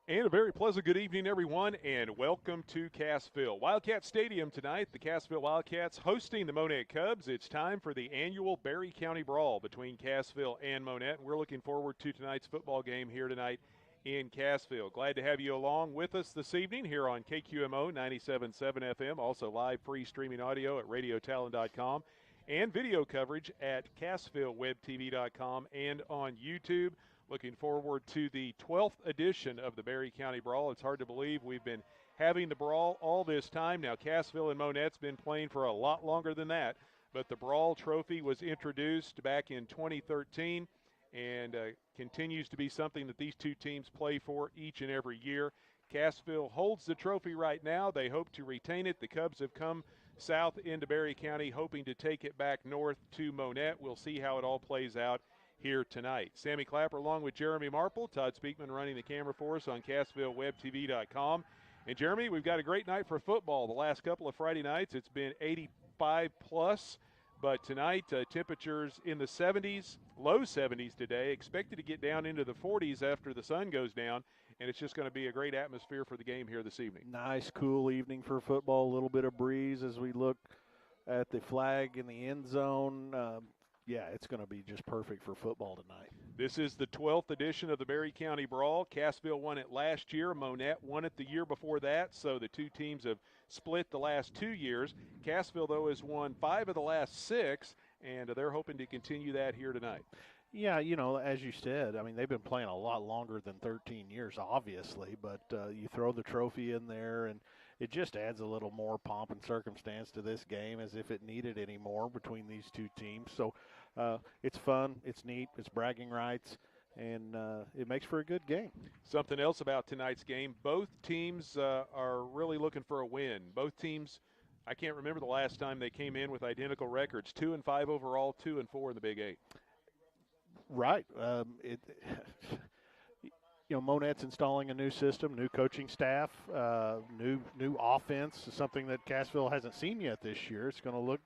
And a very pleasant good evening, everyone, and welcome to Cassville. Wildcat Stadium tonight. The Cassville Wildcats hosting the Monett Cubs. It's time for the annual Berry County Brawl between Cassville and Monett. We're looking forward to tonight's football game here tonight in Cassville. Glad to have you along with us this evening here on KQMO 97.7 FM, also live free streaming audio at radiotalon.com and video coverage at CassvilleWebTV.com and on YouTube. Looking forward to the 12th edition of the Berry County Brawl. It's hard to believe we've been having the Brawl all this time. Now, Cassville and Monett's been playing for a lot longer than that, but the Brawl trophy was introduced back in 2013 and continues to be something that these two teams play for each and every year. Cassville holds the trophy right now. They hope to retain it. The Cubs have come south into Berry County, hoping to take it back north to Monett. We'll see how it all plays out here tonight. Sammy Clapper along with Jeremy Marple, Todd Speakman running the camera for us on CassvilleWebTV.com. And Jeremy, we've got a great night for football. The last couple of Friday nights, it's been 85 plus, but tonight temperatures in the 70s, low 70s today, expected to get down into the 40s after the sun goes down, and it's just going to be a great atmosphere for the game here this evening. Nice, cool evening for football, a little bit of breeze as we look at the flag in the end zone. Yeah, it's going to be just perfect for football tonight. This is the 12th edition of the Berry County Brawl. Cassville won it last year. Monett won it the year before that, so the two teams have split the last 2 years. Cassville, though, has won 5 of the last 6, and they're hoping to continue that here tonight. Yeah, you know, as you said, I mean, they've been playing a lot longer than 13 years, obviously, but you throw the trophy in there, and it just adds a little more pomp and circumstance to this game, as if it needed any more between these two teams. So it's fun, it's neat, it's bragging rights, and it makes for a good game. Something else about tonight's game, both teams are really looking for a win. Both teams, I can't remember the last time they came in with identical records, 2-5 overall, 2-4 in the Big 8. Right. You know, Monett's installing a new system, new coaching staff, new offense, something that Cassville hasn't seen yet this year. It's going to look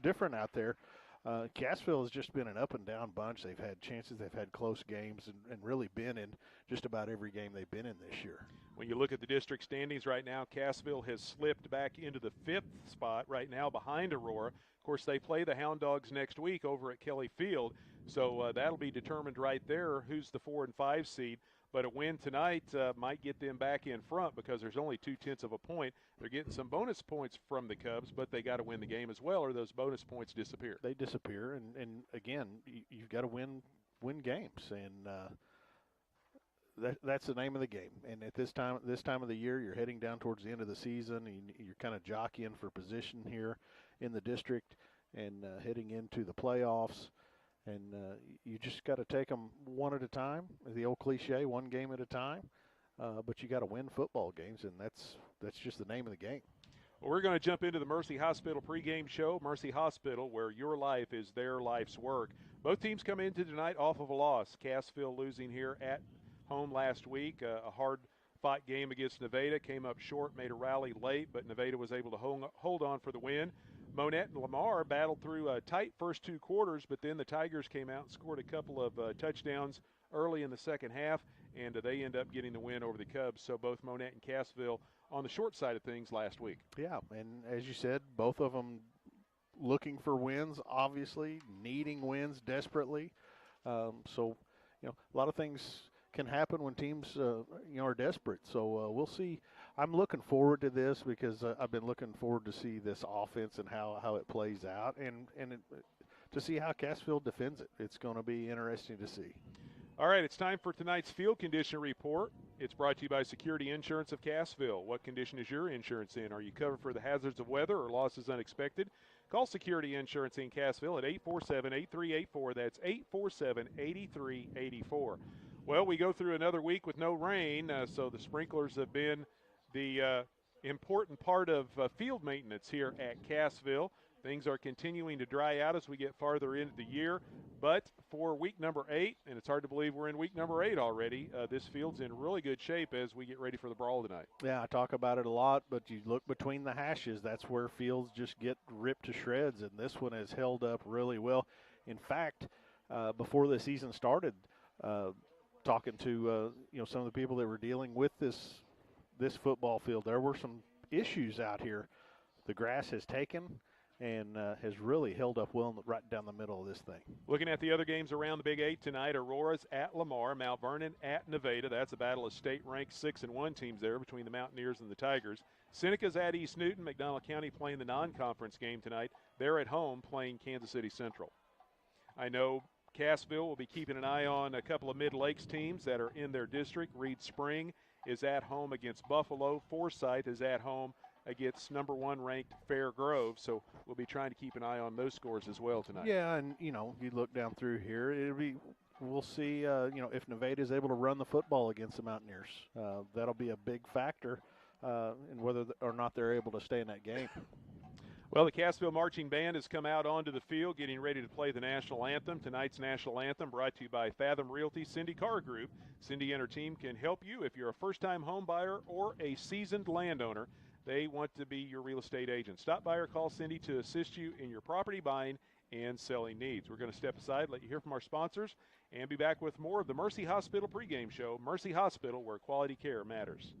different out there. Cassville has just been an up-and-down bunch. They've had chances, they've had close games, and really been in just about every game they've been in this year. When you look at the district standings right now, Cassville has slipped back into the 5th spot right now behind Aurora. Of course, they play the Hound Dogs next week over at Kelly Field, so that'll be determined right there who's the 4 and 5 seed. But a win tonight might get them back in front because there's only 0.2 of a point. They're getting some bonus points from the Cubs, but they got to win the game as well, or those bonus points disappear. They disappear, and again, you've got to win games, and that's the name of the game. And at this time of the year, you're heading down towards the end of the season, and you're kind of jockeying for position here in the district and heading into the playoffs. And you just got to take them one at a time, the old cliche, one game at a time. But you got to win football games, and that's just the name of the game. Well, we're going to jump into the Mercy Hospital pregame show. Mercy Hospital, where your life is their life's work. Both teams come into tonight off of a loss. Cassville losing here at home last week. A hard-fought game against Nevada. Came up short, made a rally late, but Nevada was able to hold on for the win. Monett and Lamar battled through a tight first 2 quarters, but then the Tigers came out and scored a couple of touchdowns early in the second half, and they end up getting the win over the Cubs. So both Monett and Cassville on the short side of things last week. Yeah, and as you said, both of them looking for wins, obviously, needing wins desperately. So, you know, a lot of things can happen when teams, are desperate. So we'll see. I'm looking forward to this because I've been looking forward to see this offense and how it plays out and to see how Cassville defends it. It's going to be interesting to see. All right, it's time for tonight's field condition report. It's brought to you by Security Insurance of Cassville. What condition is your insurance in? Are you covered for the hazards of weather or losses unexpected? Call Security Insurance in Cassville at 847-8384. That's 847-8384. Well, we go through another week with no rain, so the sprinklers have been the important part of field maintenance here at Cassville. Things are continuing to dry out as we get farther into the year. But for week number 8, and it's hard to believe we're in week number 8 already, this field's in really good shape as we get ready for the Brawl tonight. Yeah, I talk about it a lot, but you look between the hashes, that's where fields just get ripped to shreds, and this one has held up really well. In fact, before the season started, talking to some of the people that were dealing with this football field, there were some issues out here. The grass has taken and has really held up well right down the middle of this thing. Looking at the other games around the Big 8 tonight, Aurora's at Lamar, Mount Vernon at Nevada. That's a battle of state-ranked 6-1 teams there between the Mountaineers and the Tigers. Seneca's at East Newton. McDonald County playing the non-conference game tonight. They're at home playing Kansas City Central. I know Cassville will be keeping an eye on a couple of Mid-Lakes teams that are in their district. Reed Spring is at home against Buffalo. Forsyth is at home against number 1 ranked Fair Grove, so we'll be trying to keep an eye on those scores as well tonight. Yeah, and you look down through here, we'll see if Nevada is able to run the football against the Mountaineers. That'll be a big factor in whether or not they're able to stay in that game. Well, the Cassville Marching Band has come out onto the field getting ready to play the national anthem. Tonight's national anthem brought to you by Fathom Realty Cindy Carr Group. Cindy and her team can help you if you're a first-time home buyer or a seasoned landowner. They want to be your real estate agent. Stop by or call Cindy to assist you in your property buying and selling needs. We're going to step aside, let you hear from our sponsors, and be back with more of the Mercy Hospital pregame show. Mercy Hospital, where quality care matters.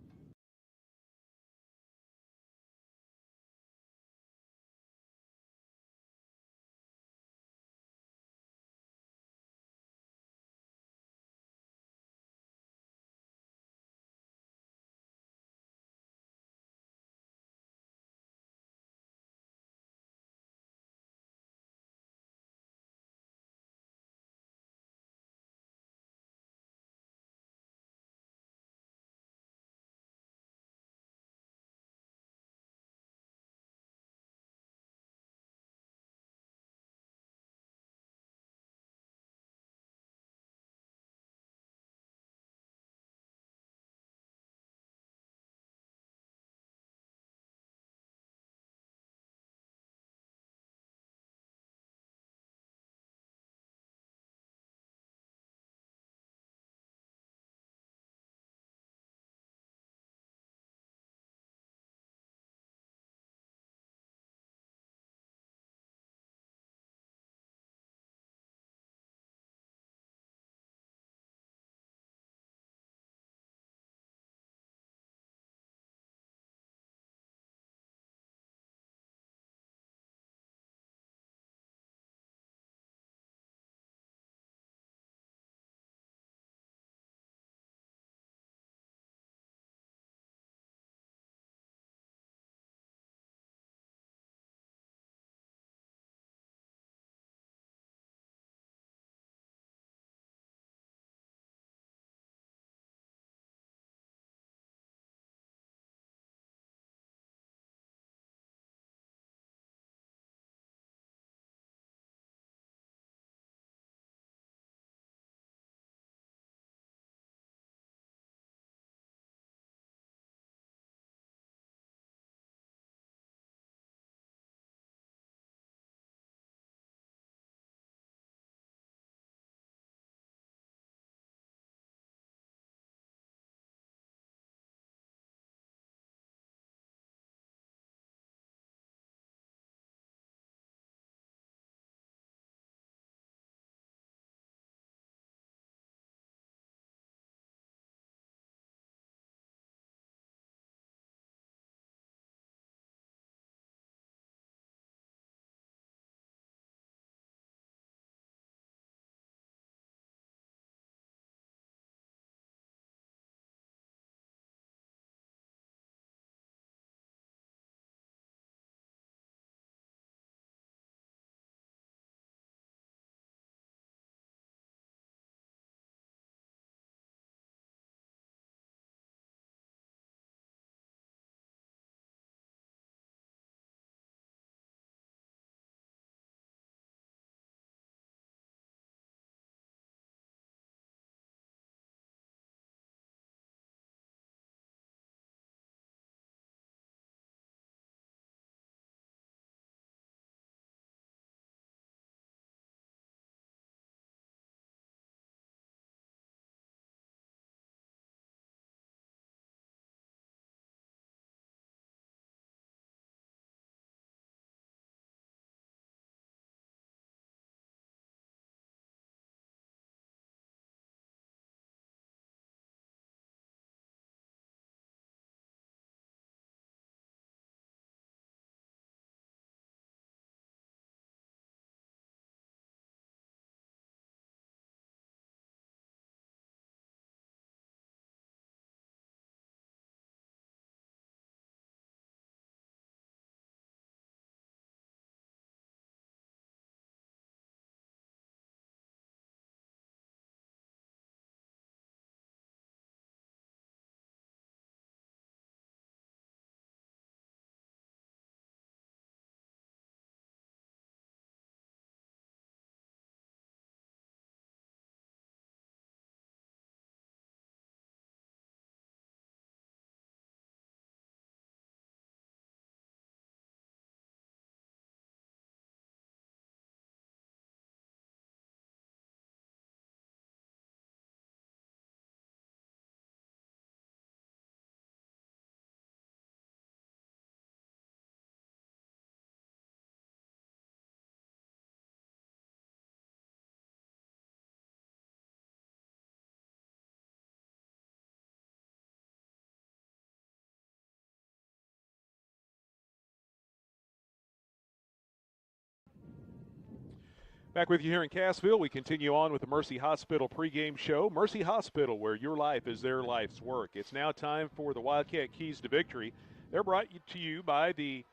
Back with you here in Cassville. We continue on with the Mercy Hospital pregame show. Mercy Hospital, where your life is their life's work. It's now time for the Wildcat Keys to Victory. They're brought to you by the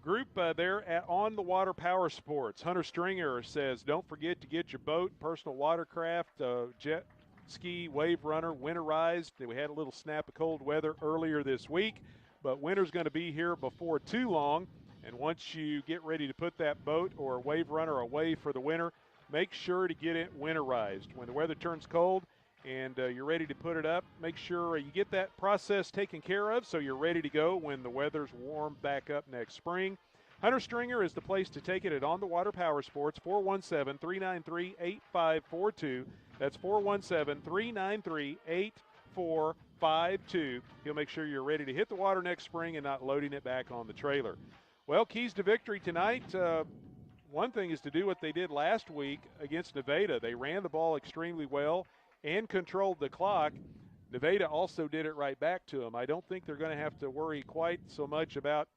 group there at On the Water Power Sports. Hunter Stringer says, don't forget to get your boat, personal watercraft, jet ski, wave runner, winterized. We had a little snap of cold weather earlier this week, but winter's going to be here before too long. And once you get ready to put that boat or wave runner away for the winter, make sure to get it winterized. When the weather turns cold and you're ready to put it up, make sure you get that process taken care of so you're ready to go when the weather's warm back up next spring. Hunter Stringer is the place to take it at On the Water Power Sports, 417-393-8542. That's 417-393-8452. He'll make sure you're ready to hit the water next spring and not loading it back on the trailer. Well, keys to victory tonight. One thing is to do what they did last week against Nevada. They ran the ball extremely well and controlled the clock. Nevada also did it right back to them. I don't think they're going to have to worry quite so much about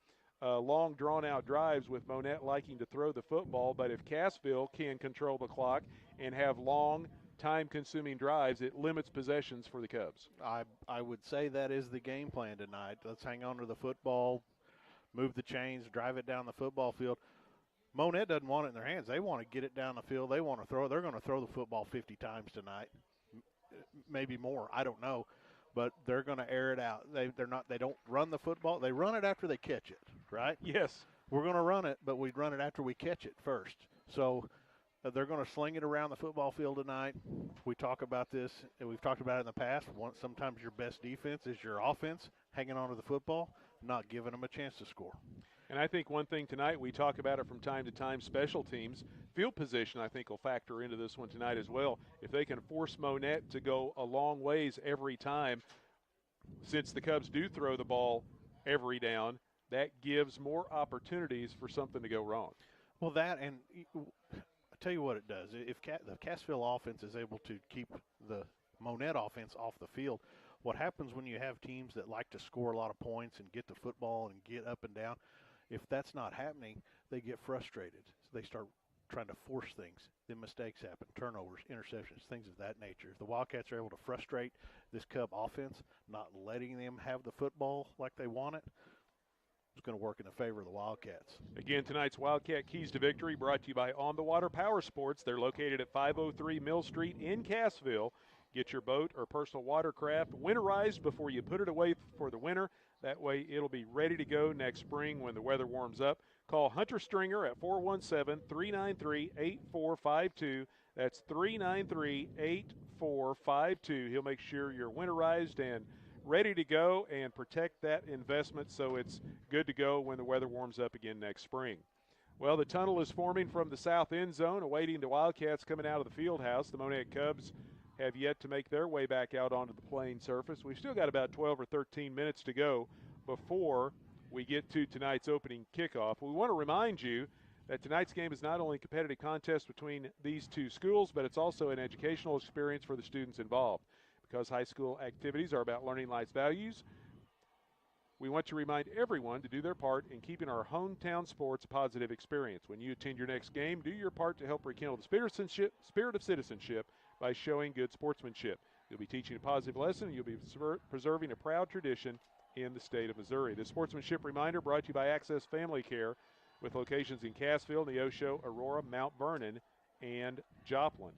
long, drawn-out drives with Monett liking to throw the football. But if Cassville can control the clock and have long, time-consuming drives, it limits possessions for the Cubs. I would say that is the game plan tonight. Let's hang on to the football, move the chains, drive it down the football field. Monett doesn't want it in their hands. They want to get it down the field. They want to throw it. They're going to throw the football 50 times tonight, maybe more. I don't know, but they're going to air it out. They don't run the football. They run it after they catch it, right? Yes. We're going to run it, but we run it after we catch it first. So they're going to sling it around the football field tonight. We talk about this, and we've talked about it in the past. Sometimes your best defense is your offense, hanging on to the football, not giving them a chance to score. And I think one thing tonight, we talk about it from time to time, special teams. Field position, I think, will factor into this one tonight as well. If they can force Monett to go a long ways every time, since the Cubs do throw the ball every down, that gives more opportunities for something to go wrong. Well, that, and I'll tell you what it does. If the Cassville offense is able to keep the Monett offense off the field, what happens when you have teams that like to score a lot of points and get the football and get up and down, if that's not happening, they get frustrated. So they start trying to force things. Then mistakes happen, turnovers, interceptions, things of that nature. If the Wildcats are able to frustrate this Cub offense, not letting them have the football like they want it, it's going to work in the favor of the Wildcats. Again, tonight's Wildcat Keys to Victory brought to you by On the Water Power Sports. They're located at 503 Mill Street in Cassville. Get your boat or personal watercraft winterized before you put it away for the winter. That way it'll be ready to go next spring when the weather warms up. Call Hunter Stringer at 417-393-8452. That's 393-8452. He'll make sure you're winterized and ready to go and protect that investment so it's good to go when the weather warms up again next spring. Well, the tunnel is forming from the south end zone, awaiting the Wildcats coming out of the field house. The Monett Cubs have yet to make their way back out onto the playing surface. We've still got about 12 or 13 minutes to go before we get to tonight's opening kickoff. We want to remind you that tonight's game is not only a competitive contest between these two schools, but it's also an educational experience for the students involved. Because high school activities are about learning life's values, we want to remind everyone to do their part in keeping our hometown sports a positive experience. When you attend your next game, do your part to help rekindle the spirit of citizenship by showing good sportsmanship. You'll be teaching a positive lesson, and you'll be preserving a proud tradition in the state of Missouri. This sportsmanship reminder brought to you by Access Family Care, with locations in Cassville, Neosho, Aurora, Mount Vernon, and Joplin.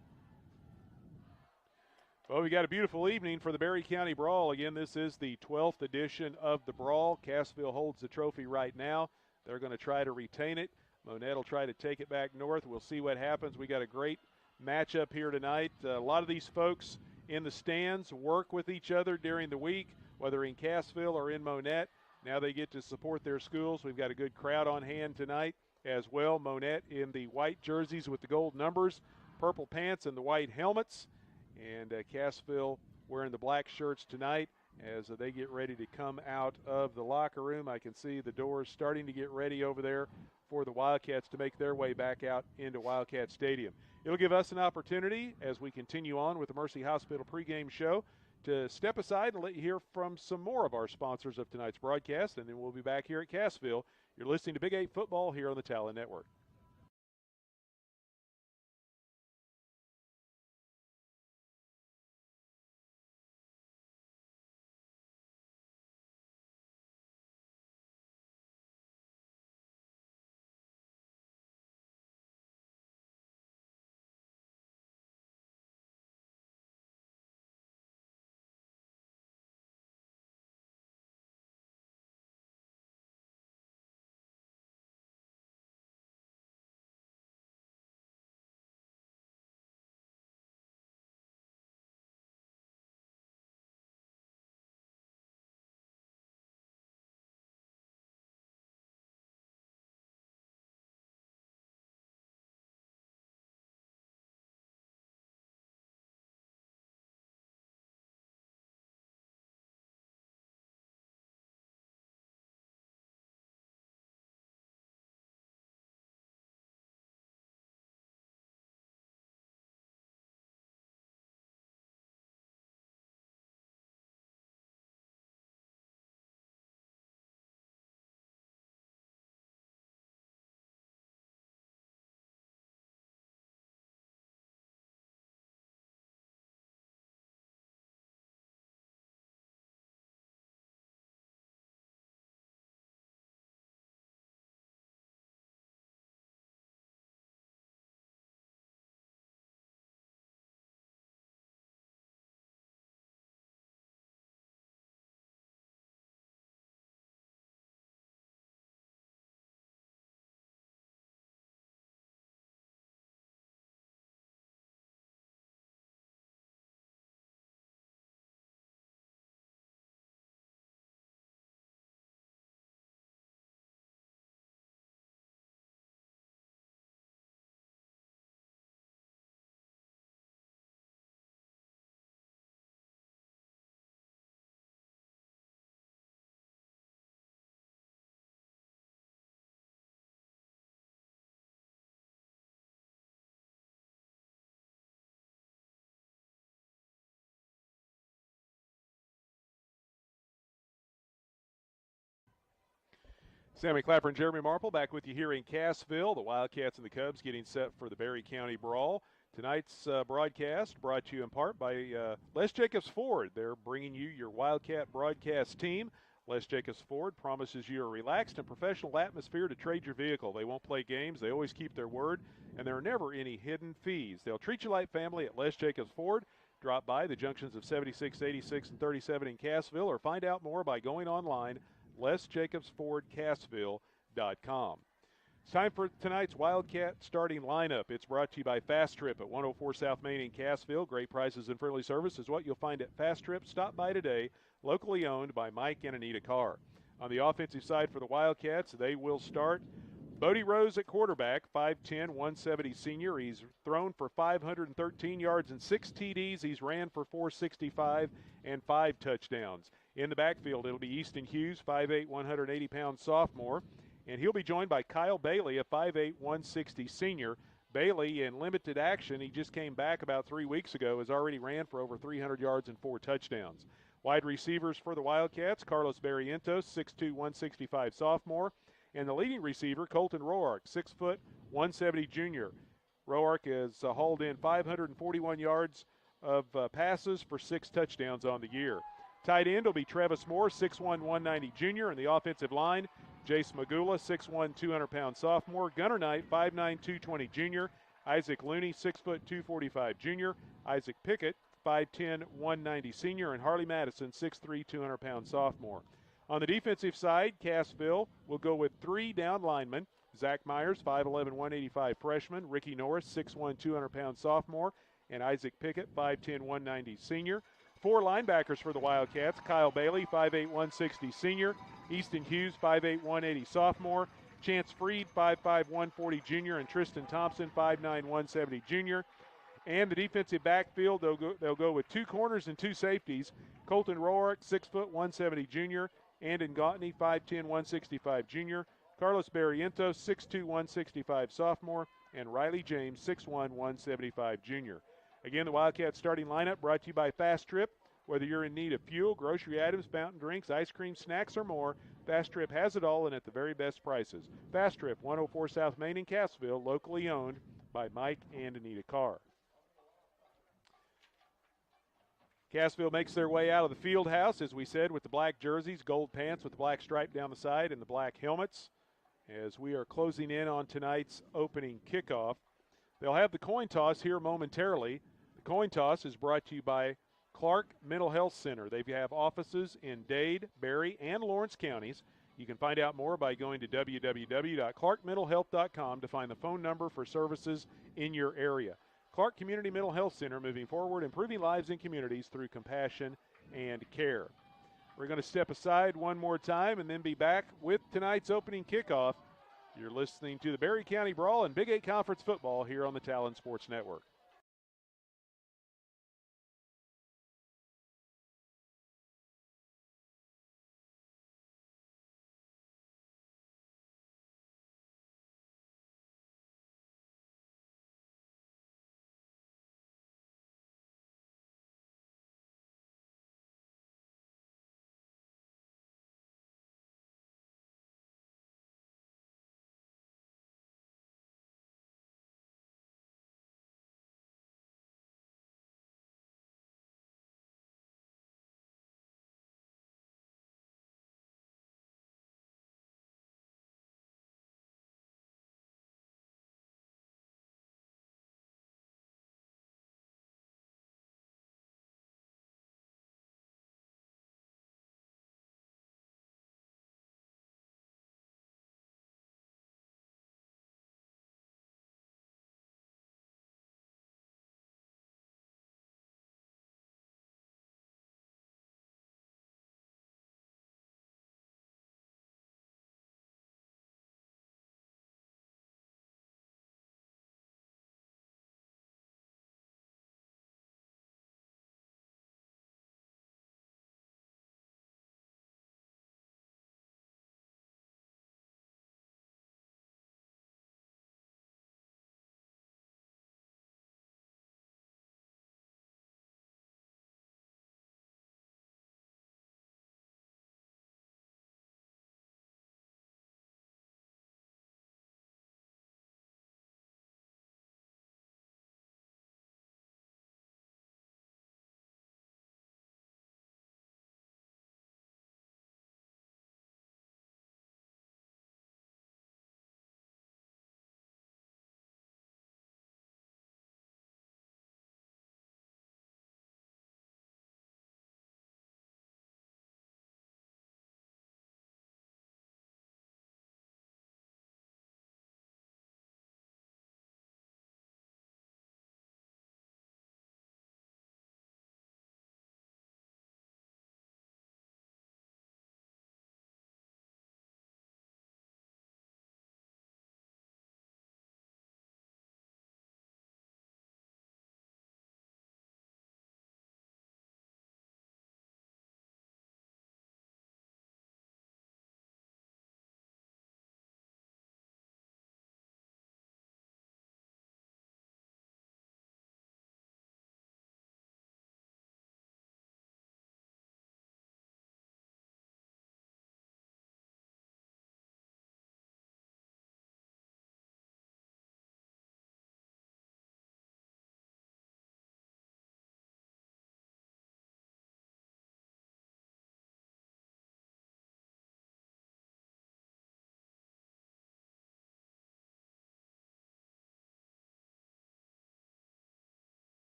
Well, we got a beautiful evening for the Berry County Brawl. Again, this is the 12th edition of the Brawl. Cassville holds the trophy right now. They're going to try to retain it. Monett will try to take it back north. We'll see what happens. We got a great matchup here tonight. A lot of these folks in the stands work with each other during the week, whether in Cassville or in Monett. Now they get to support their schools. We've got a good crowd on hand tonight as well. Monett in the white jerseys with the gold numbers, purple pants and the white helmets. And Cassville wearing the black shirts tonight as they get ready to come out of the locker room. I can see the doors starting to get ready over there for the Wildcats to make their way back out into Wildcat Stadium. It'll give us an opportunity as we continue on with the Mercy Hospital pregame show to step aside and let you hear from some more of our sponsors of tonight's broadcast, and then we'll be back here at Cassville. You're listening to Big 8 Football here on the Talon Network. Sammy Clapper and Jeremy Marple back with you here in Cassville. The Wildcats and the Cubs getting set for the Berry County Brawl. Tonight's broadcast brought to you in part by Les Jacobs Ford. They're bringing you your Wildcat broadcast team. Les Jacobs Ford promises you a relaxed and professional atmosphere to trade your vehicle. They won't play games. They always keep their word, and there are never any hidden fees. They'll treat you like family at Les Jacobs Ford. Drop by the junctions of 76, 86, and 37 in Cassville, or find out more by going online, lesjacobsfordcassville.com. It's time for tonight's Wildcat starting lineup. It's brought to you by Fast Trip at 104 South Main in Cassville. Great prices and friendly service is what you'll find at Fast Trip. Stop by today. Locally owned by Mike and Anita Carr. On the offensive side for the Wildcats, they will start Bodie Rose at quarterback, 5'10", 170 senior. He's thrown for 513 yards and 6 TDs. He's ran for 465 and 5 touchdowns. In the backfield, it'll be Easton Hughes, 5'8", 180-pound sophomore. And he'll be joined by Kyle Bailey, a 5'8", 160 senior. Bailey, in limited action, he just came back about 3 weeks ago, has already ran for over 300 yards and 4 touchdowns. Wide receivers for the Wildcats, Carlos Barrientos, 6'2", 165 sophomore. And the leading receiver, Colton Roark, 6 foot, 170 junior. Roark has hauled in 541 yards of passes for 6 touchdowns on the year. Tight end will be Travis Moore, 6'1", 190 junior. And the offensive line, Jace Magula, 6'1", 200-pound sophomore. Gunner Knight, 5'9", 220 junior. Isaac Looney, 6 foot, 245 junior. Isaac Pickett, 5'10", 190 senior. And Harley Madison, 6'3", 200-pound sophomore. On the defensive side, Cassville will go with 3 down linemen. Zach Myers, 5'11", 185 freshman. Ricky Norris, 6'1", 200-pound sophomore. And Isaac Pickett, 5'10", 190 senior. 4 linebackers for the Wildcats. Kyle Bailey, 5'8", 160 senior. Easton Hughes, 5'8", 180 sophomore. Chance Freed, 5'5", 140 junior. And Tristan Thompson, 5'9", 170 junior. And the defensive backfield, they'll go with 2 corners and 2 safeties. Colton Roark, 6 foot, 170 junior. Andon Gautney, 5'10", 165 junior. Carlos Barrientos, 6'2", 165 sophomore. And Riley James, 6'1", 175 junior. Again, the Wildcats starting lineup brought to you by Fast Trip. Whether you're in need of fuel, grocery items, fountain drinks, ice cream, snacks, or more, Fast Trip has it all and at the very best prices. Fast Trip, 104 South Main in Cassville, locally owned by Mike and Anita Carr. Cassville makes their way out of the field house, as we said, with the black jerseys, gold pants with the black stripe down the side, and the black helmets, as we are closing in on tonight's opening kickoff. They'll have the coin toss here momentarily. The coin toss is brought to you by Clark Mental Health Center. They have offices in Dade, Berry, and Lawrence counties. You can find out more by going to www.clarkmentalhealth.com to find the phone number for services in your area. Clark Community Mental Health Center, moving forward, improving lives in communities through compassion and care. We're going to step aside one more time and then be back with tonight's opening kickoff. You're listening to the Berry County Brawl and Big 8 Conference football here on the Talon Sports Network.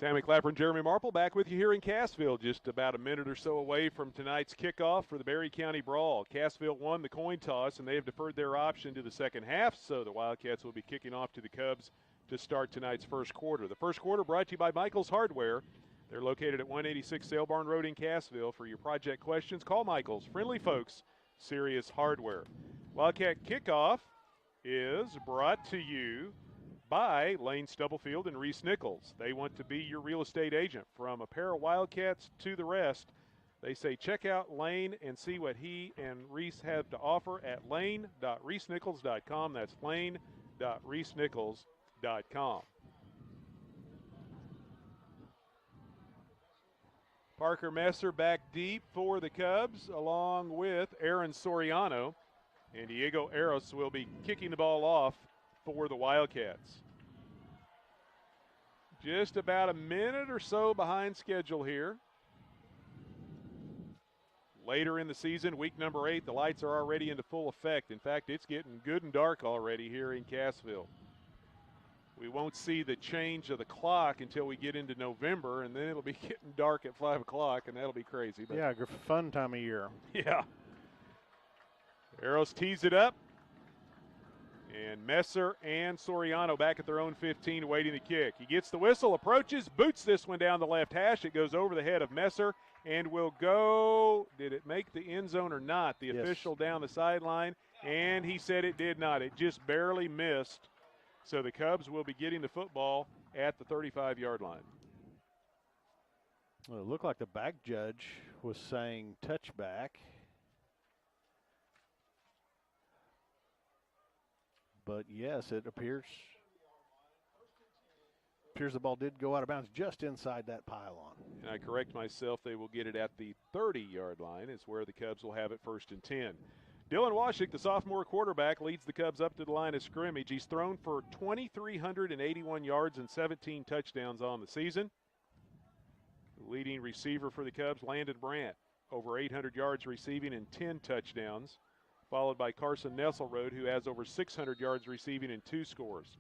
Sammy Clapper and Jeremy Marple back with you here in Cassville, just about a minute or so away from tonight's kickoff for the Berry County Brawl. Cassville won the coin toss, and they have deferred their option to the second half, so the Wildcats will be kicking off to the Cubs to start tonight's first quarter. The first quarter brought to you by Michael's Hardware. They're located at 186 Sale Barn Road in Cassville. For your project questions, call Michael's. Friendly folks, serious hardware. Wildcat kickoff is brought to you by Lane Stubblefield and Reese Nichols. They want to be your real estate agent. From a pair of Wildcats to the rest, they say check out Lane and see what he and Reese have to offer at lane.reesenichols.com. That's lane.reesenichols.com. Parker Messer back deep for the Cubs, along with Aaron Soriano. And Diego Eros will be kicking the ball off for the Wildcats. Just about a minute or so behind schedule here. Later in the season, week number 8, the lights are already into full effect. In fact, it's getting good and dark already here in Cassville. We won't see the change of the clock until we get into November, and then it'll be getting dark at 5 o'clock, and that'll be crazy. But yeah, fun time of year. Yeah. Eros tees it up. And Messer and Soriano back at their own 15 waiting the kick. He gets the whistle, approaches, boots this one down the left hash. It goes over the head of Messer and will go. Did it make the end zone or not? The official down the sideline, and he said it did not. It just barely missed. So the Cubs will be getting the football at the 35-yard line. Well, it looked like the back judge was saying touchback. But yes, it appears the ball did go out of bounds just inside that pylon. And I correct myself, they will get it at the 30-yard line is where the Cubs will have it first and 10. Dylan Washik, the sophomore quarterback, leads the Cubs up to the line of scrimmage. He's thrown for 2,381 yards and 17 touchdowns on the season. The leading receiver for the Cubs, Landon Brandt, over 800 yards receiving and 10 touchdowns, followed by Carson Nesselrode, who has over 600 yards receiving and 2 scores.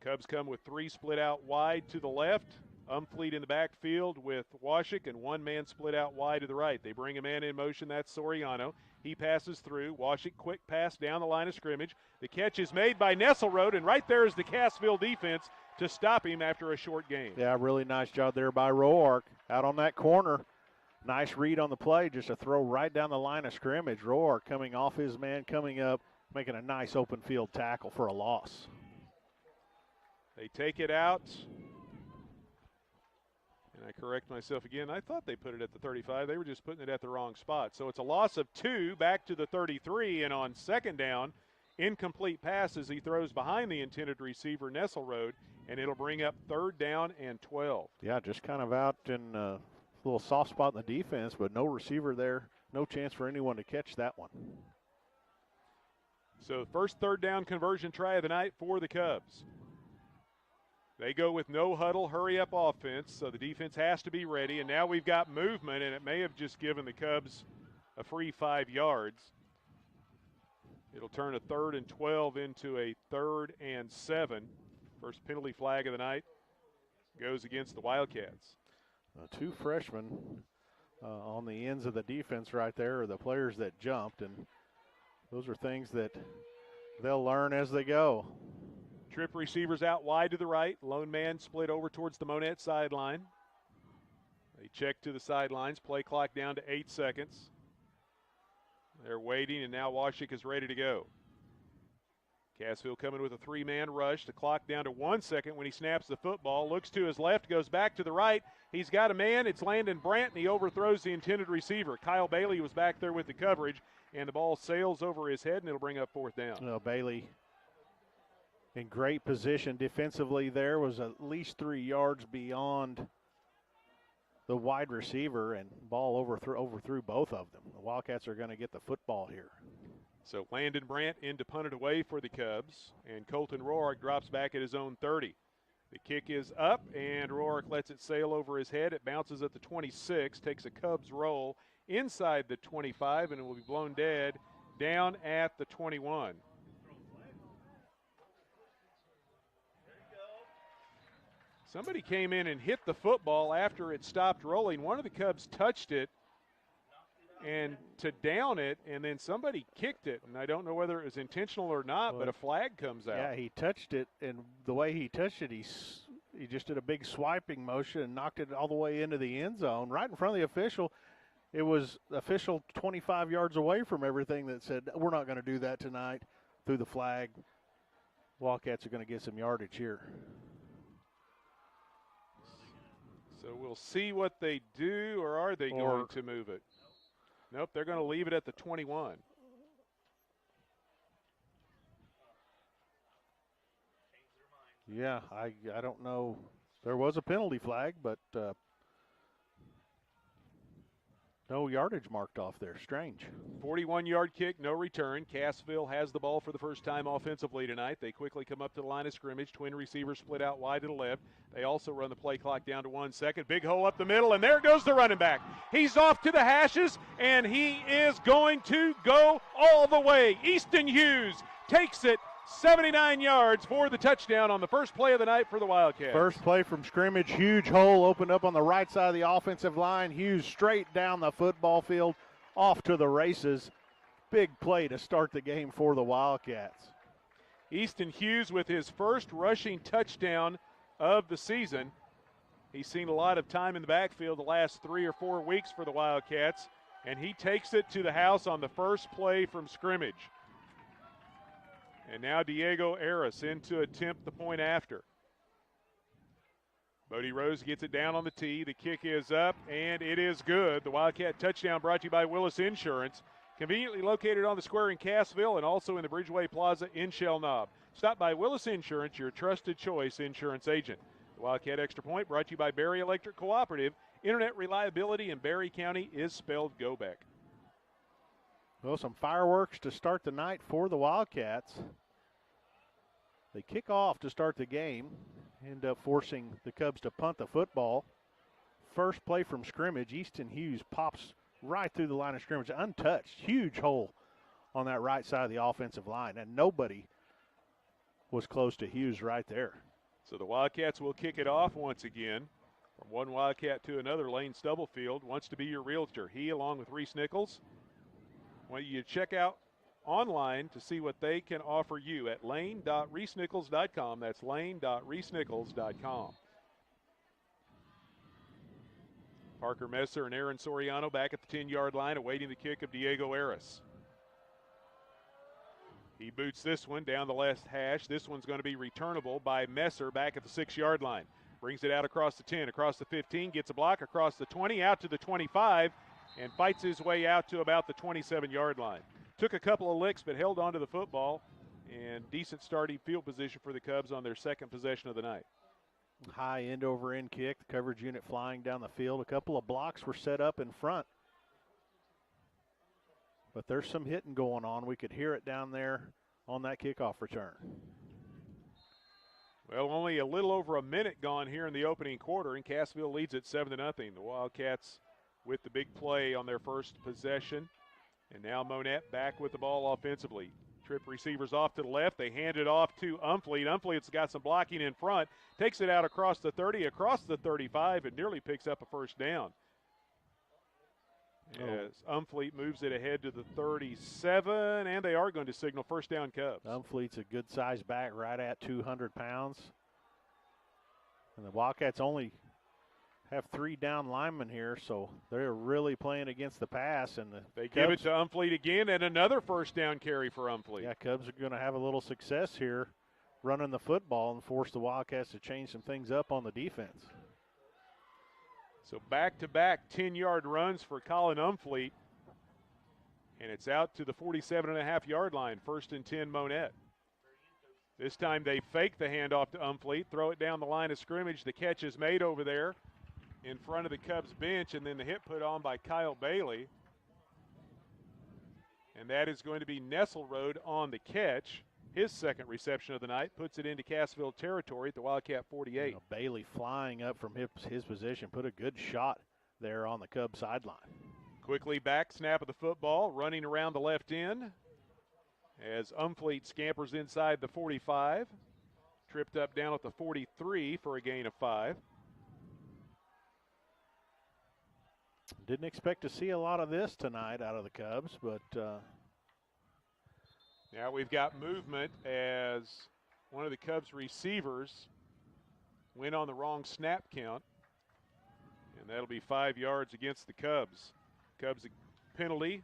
Cubs come with 3 split out wide to the left. Umfleet in the backfield with Washik, and 1 man split out wide to the right. They bring a man in motion. That's Soriano. He passes through. Washik, quick pass down the line of scrimmage. The catch is made by Nesselrode, and right there is the Cassville defense to stop him after a short game. Yeah, really nice job there by Roark out on that corner. Nice read on the play, just a throw right down the line of scrimmage. Roark coming off his man, coming up, making a nice open field tackle for a loss. They take it out. And I correct myself again. I thought they put it at the 35. They were just putting it at the wrong spot. So it's a loss of 2 back to the 33. And on second down, incomplete passes. He throws behind the intended receiver, Nesselrode, and it'll bring up 3rd down and 12. Yeah, just kind of out in a little soft spot in the defense, but no receiver there. No chance for anyone to catch that one. So first 3rd down conversion try of the night for the Cubs. They go with no huddle, hurry up offense, so the defense has to be ready. And now we've got movement, and it may have just given the Cubs a free 5 yards. It'll turn a 3rd and 12 into a 3rd and 7. First penalty flag of the night goes against the Wildcats. 2 freshmen on the ends of the defense right there are the players that jumped, and those are things that they'll learn as they go. Trip receivers out wide to the right. Lone man split over towards the Monett sideline. They check to the sidelines. Play clock down to 8 seconds. They're waiting, and now Washik is ready to go. Cassville coming with a 3-man rush. The clock down to 1 second when he snaps the football. Looks to his left, goes back to the right. He's got a man. It's Landon Brandt, and he overthrows the intended receiver. Kyle Bailey was back there with the coverage, and the ball sails over his head, and it'll bring up 4th down. Well, Bailey in great position defensively there, was at least 3 yards beyond the wide receiver, and ball overthrew both of them. The Wildcats are going to get the football here. So Landon Brandt in to punt it away for the Cubs, and Colton Roark drops back at his own 30. The kick is up, and Roark lets it sail over his head. It bounces at the 26, takes a Cubs roll inside the 25, and it will be blown dead down at the 21. Somebody came in and hit the football after it stopped rolling. One of the Cubs touched it and to down it, and then somebody kicked it. And I don't know whether it was intentional or not, but a flag comes out. Yeah, he touched it, and the way he touched it, he just did a big swiping motion and knocked it all the way into the end zone, right in front of the official. It was the official 25 yards away from everything that said, we're not going to do that tonight, threw the flag. Wildcats are going to get some yardage here. So we'll see what they do, or are they going to move it? Nope, they're going to leave it at the 21. Yeah, I don't know. There was a penalty flag, but no yardage marked off there. Strange. 41-yard kick, no return. Cassville has the ball for the first time offensively tonight. They quickly come up to the line of scrimmage. Twin receivers split out wide to the left. They also run the play clock down to 1 second. Big hole up the middle, and there goes the running back. He's off to the hashes, and he is going to go all the way. Easton Hughes takes it 79 yards for the touchdown on the first play of the night for the Wildcats. First play from scrimmage, huge hole opened up on the right side of the offensive line. Hughes straight down the football field, off to the races. Big play to start the game for the Wildcats. Easton Hughes with his first rushing touchdown of the season. He's seen a lot of time in the backfield the last 3 or 4 weeks for the Wildcats, and he takes it to the house on the first play from scrimmage. And now Diego Aris in to attempt the point after. Bodie Rose gets it down on the tee. The kick is up, and it is good. The Wildcat touchdown brought to you by Willis Insurance. Conveniently located on the square in Cassville and also in the Bridgeway Plaza in Shell Knob. Stop by Willis Insurance, your trusted choice insurance agent. The Wildcat Extra Point brought to you by Barry Electric Cooperative. Internet reliability in Barry County is spelled go back. Well, some fireworks to start the night for the Wildcats. They kick off to start the game, end up forcing the Cubs to punt the football. First play from scrimmage, Easton Hughes pops right through the line of scrimmage, untouched. Huge hole on that right side of the offensive line, and nobody was close to Hughes right there. So the Wildcats will kick it off once again. From one Wildcat to another, Lane Stubblefield wants to be your realtor. He, along with Reese Nichols, want you to check out online to see what they can offer you at lane.reesenichols.com. That's lane.reesenichols.com. Parker Messer and Aaron Soriano back at the 10-yard line awaiting the kick of Diego Aris. He boots this one down the left hash. This one's going to be returnable by Messer back at the 6-yard line. Brings it out across the 10, across the 15, gets a block across the 20, out to the 25, and fights his way out to about the 27-yard line. Took a couple of licks but held on to the football, and decent starting field position for the Cubs on their second possession of the night. High end-over-end kick, the coverage unit flying down the field. A couple of blocks were set up in front. But there's some hitting going on. We could hear it down there on that kickoff return. Well, only a little over a minute gone here in the opening quarter, and Cassville leads at 7-0. The Wildcats with the big play on their first possession. And now Monett back with the ball offensively. Trip receivers off to the left. They hand it off to Umfleet. Umfleet's got some blocking in front. Takes it out across the 30, across the 35, and nearly picks up a first down. As Umfleet moves it ahead to the 37, and they are going to signal first down Cubs. Umfleet's a good size back, right at 200 pounds. And the Wildcats only have 3 down linemen here, so they're really playing against the pass. And they give it to Umfleet again, and another first down carry for Umfleet. Yeah, Cubs are going to have a little success here running the football and force the Wildcats to change some things up on the defense. So back-to-back 10-yard runs for Colin Umfleet, and it's out to the 47.5-yard line, 1st and 10 Monett. This time they fake the handoff to Umfleet, throw it down the line of scrimmage. The catch is made over there in front of the Cubs bench, and then the hit put on by Kyle Bailey. And that is going to be Nesselrode on the catch. His second reception of the night puts it into Cassville territory at the Wildcat 48. Bailey flying up from his position, put a good shot there on the Cubs sideline. Quickly back, snap of the football, running around the left end as Umfleet scampers inside the 45. Tripped up down at the 43 for a gain of 5. Didn't expect to see a lot of this tonight out of the Cubs, but now we've got movement as one of the Cubs receivers went on the wrong snap count, and that'll be 5 yards against the Cubs. Cubs a penalty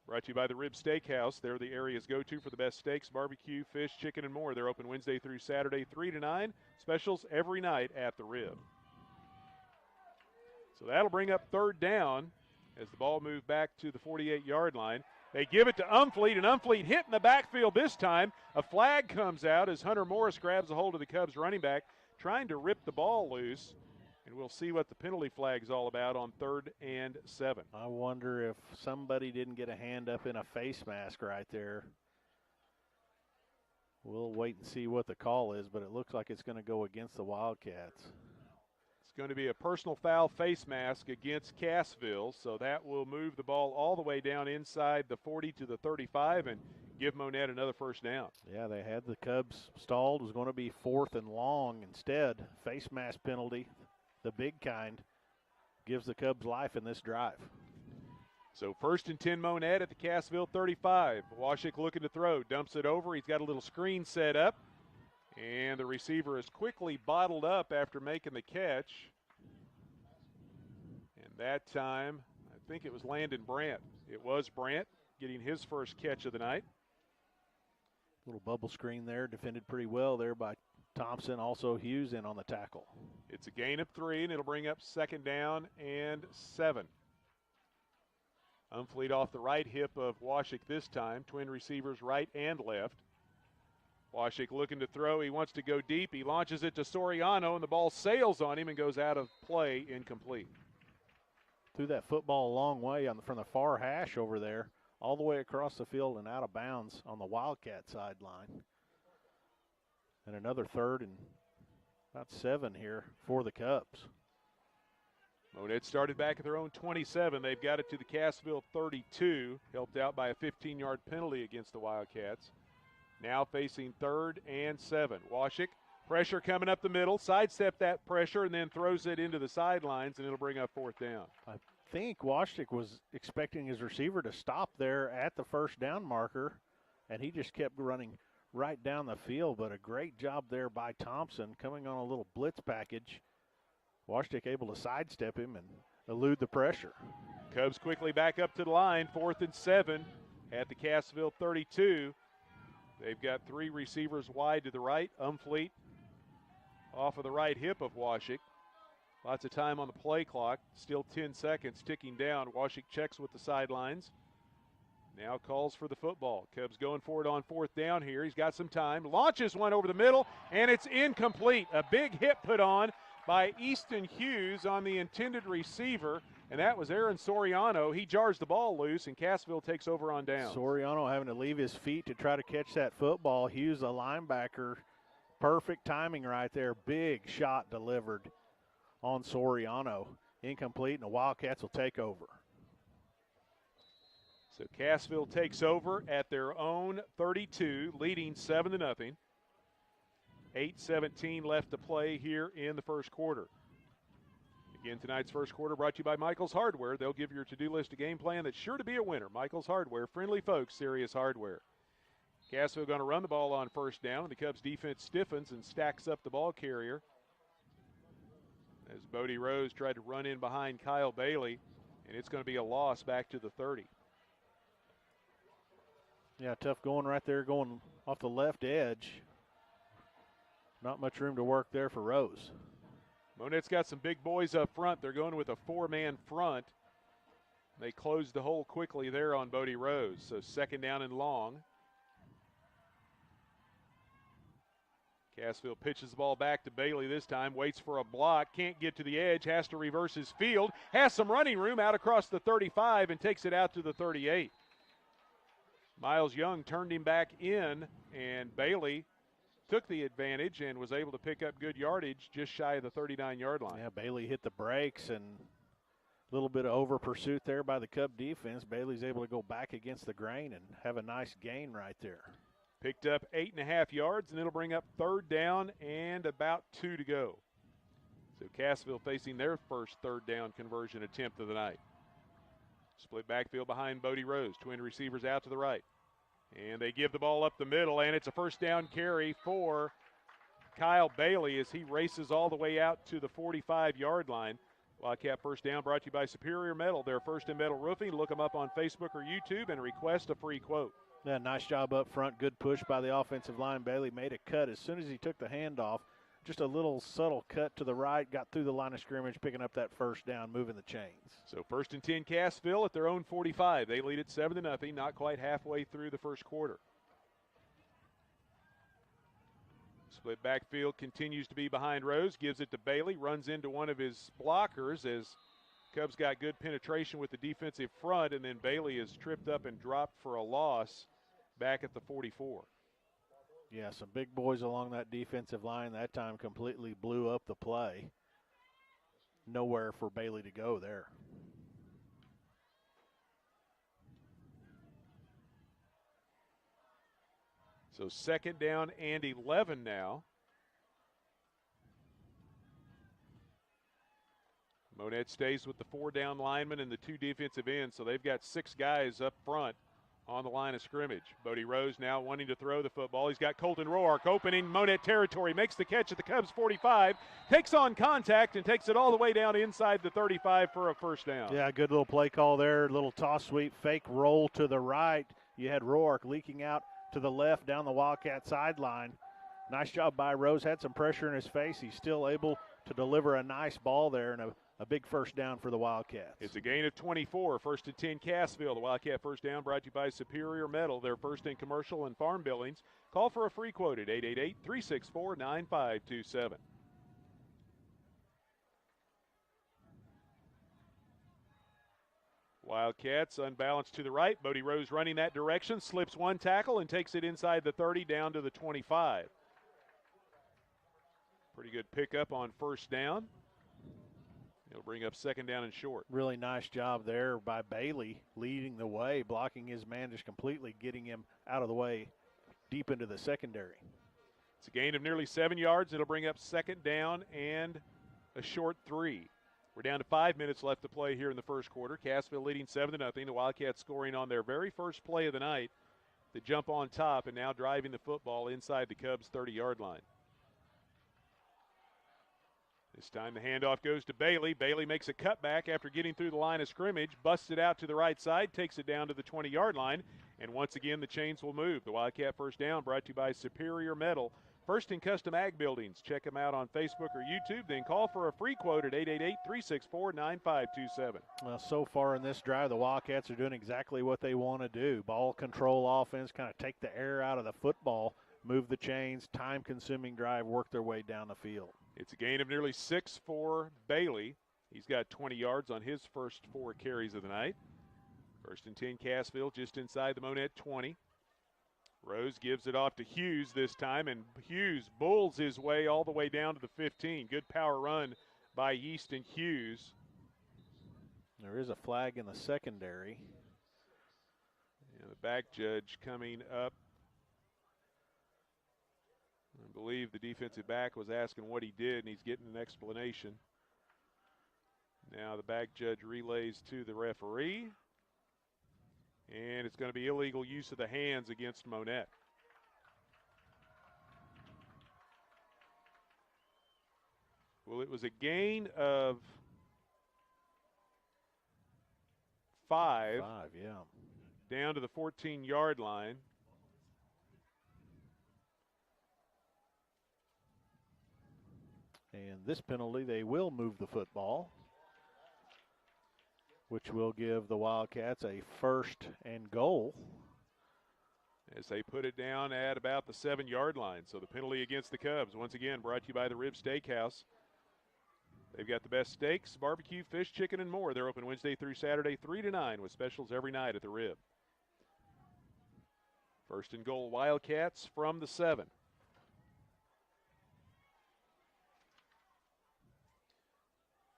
brought to you by the Rib Steakhouse. They're the area's go-to for the best steaks, barbecue, fish, chicken, and more. They're open Wednesday through Saturday, 3 to 9. Specials every night at the Rib. So that'll bring up 3rd down as the ball moved back to the 48-yard line. They give it to Umfleet, and Umfleet hit in the backfield this time. A flag comes out as Hunter Morris grabs a hold of the Cubs running back, trying to rip the ball loose. And we'll see what the penalty flag is all about on 3rd and 7. I wonder if somebody didn't get a hand up in a face mask right there. We'll wait and see what the call is, but it looks like it's going to go against the Wildcats. It's going to be a personal foul face mask against Cassville, so that will move the ball all the way down inside the 40 to the 35 and give Monett another 1st down. Yeah, they had the Cubs stalled. It was going to be 4th and long. Instead, face mask penalty, the big kind, gives the Cubs life in this drive. So 1st and 10 Monett at the Cassville 35. Washik looking to throw, dumps it over. He's got a little screen set up, and the receiver is quickly bottled up after making the catch. And that time, I think it was Landon Brandt. It was Brandt getting his first catch of the night. Little bubble screen there, defended pretty well there by Thompson. Also Hughes in on the tackle. It's a gain of 3, and it'll bring up 2nd down and 7. Umfleet off the right hip of Washik this time. Twin receivers right and left. Washik looking to throw. He wants to go deep. He launches it to Soriano, and the ball sails on him and goes out of play, incomplete. Threw that football a long way from the far hash over there, all the way across the field and out of bounds on the Wildcat sideline. And another 3rd and about 7 here for the Cubs. Monett started back at their own 27. They've got it to the Cassville 32, helped out by a 15-yard penalty against the Wildcats. Now facing 3rd and 7. Washik, pressure coming up the middle, sidestep that pressure, and then throws it into the sidelines, and it'll bring up 4th down. I think Washik was expecting his receiver to stop there at the 1st down marker, and he just kept running right down the field, but a great job there by Thompson coming on a little blitz package. Washik able to sidestep him and elude the pressure. Cubs quickly back up to the line, 4th and 7 at the Cassville 32. They've got 3 receivers wide to the right. Umfleet off of the right hip of Washik. Lots of time on the play clock, still 10 seconds ticking down. Washik checks with the sidelines. Now calls for the football. Cubs going for it on 4th down here. He's got some time. Launches one over the middle, and it's incomplete. A big hit put on by Easton Hughes on the intended receiver, and that was Aaron Soriano. He jars the ball loose, and Cassville takes over on down. Soriano having to leave his feet to try to catch that football. Hughes, a linebacker, perfect timing right there. Big shot delivered on Soriano. Incomplete, and the Wildcats will take over. So Cassville takes over at their own 32, leading 7-0. 8:17 left to play here in the first quarter. Again, tonight's first quarter brought to you by Michael's Hardware. They'll give your to-do list a game plan that's sure to be a winner. Michael's Hardware, friendly folks, serious hardware. Cassville going to run the ball on 1st down, and the Cubs defense stiffens and stacks up the ball carrier as Bodie Rose tried to run in behind Kyle Bailey, and it's going to be a loss back to the 30. Yeah, tough going right there, going off the left edge. Not much room to work there for Rose. Monett's got some big boys up front. They're going with a 4-man front. They closed the hole quickly there on Bodie Rose. So 2nd down and long. Cassville pitches the ball back to Bailey this time. Waits for a block. Can't get to the edge. Has to reverse his field. Has some running room out across the 35 and takes it out to the 38. Miles Young turned him back in, and Bailey took the advantage and was able to pick up good yardage just shy of the 39-yard line. Yeah, Bailey hit the brakes, and a little bit of over pursuit there by the Cub defense. Bailey's able to go back against the grain and have a nice gain right there. Picked up 8.5 yards, and it'll bring up 3rd down and about 2 to go. So Cassville facing their first 3rd down conversion attempt of the night. Split backfield behind Bodie Rose. Twin receivers out to the right. And they give the ball up the middle, and it's a 1st down carry for Kyle Bailey as he races all the way out to the 45-yard line. Wildcat first down brought to you by Superior Metal. They're First and Metal Roofing. Look them up on Facebook or YouTube and request a free quote. Yeah, nice job up front. Good push by the offensive line. Bailey made a cut as soon as he took the handoff. Just a little subtle cut to the right, got through the line of scrimmage, picking up that 1st down, moving the chains. So 1st and 10 Cassville at their own 45. They lead it 7-0, not quite halfway through the first quarter. Split backfield continues to be behind Rose, gives it to Bailey, runs into one of his blockers as Cubs got good penetration with the defensive front, and then Bailey is tripped up and dropped for a loss back at the 44. Yeah, some big boys along that defensive line that time completely blew up the play. Nowhere for Bailey to go there. So 2nd down and 11 now. Monett stays with the 4 down linemen and the 2 defensive ends, so they've got 6 guys up front on the line of scrimmage. Bodie Rose now wanting to throw the football. He's got Colton Roark opening Monett territory, makes the catch at the Cubs 45, takes on contact and takes it all the way down inside the 35 for a 1st down. Yeah, good little play call there. Little toss sweep, fake roll to the right. You had Roark leaking out to the left down the Wildcat sideline. Nice job by Rose. Had some pressure in his face. He's still able to deliver a nice ball there and a big 1st down for the Wildcats. It's a gain of 24, 1st and 10 Cassville. The Wildcat first down brought to you by Superior Metal. They're first in commercial and farm buildings. Call for a free quote at 888-364-9527. Wildcats unbalanced to the right. Bodie Rose running that direction, slips one tackle and takes it inside the 30 down to the 25. Pretty good pickup on 1st down. It'll bring up 2nd down and short. Really nice job there by Bailey leading the way, blocking his man, just completely getting him out of the way deep into the secondary. It's a gain of nearly 7 yards. It'll bring up 2nd down and a short 3. We're down to 5 minutes left to play here in the first quarter. Cassville leading 7-0. The Wildcats scoring on their very first play of the night. The jump on top and now driving the football inside the Cubs' 30-yard line. This time the handoff goes to Bailey. Bailey makes a cutback after getting through the line of scrimmage, busts it out to the right side, takes it down to the 20-yard line, and once again the chains will move. The Wildcat first down brought to you by Superior Metal. First in Custom Ag Buildings. Check them out on Facebook or YouTube. Then call for a free quote at 888-364-9527. Well, so far in this drive, the Wildcats are doing exactly what they want to do. Ball control offense, kind of take the air out of the football, move the chains, time-consuming drive, work their way down the field. It's a gain of nearly 6 for Bailey. He's got 20 yards on his first 4 carries of the night. First and 10 Cassville just inside the Monett 20. Rose gives it off to Hughes this time, and Hughes bulls his way all the way down to the 15. Good power run by Easton Hughes. There is a flag in the secondary. And the back judge coming up. I believe the defensive back was asking what he did, and he's getting an explanation. Now the back judge relays to the referee. And it's going to be illegal use of the hands against Monett. Well, it was a gain of 5. 5, yeah. Down to the 14-yard line. And this penalty, they will move the football, which will give the Wildcats a 1st and goal. As they put it down at about the 7-yard line. So the penalty against the Cubs, once again, brought to you by the Rib Steakhouse. They've got the best steaks, barbecue, fish, chicken, and more. They're open Wednesday through Saturday, 3 to 9, with specials every night at the Rib. 1st and goal, Wildcats from the 7.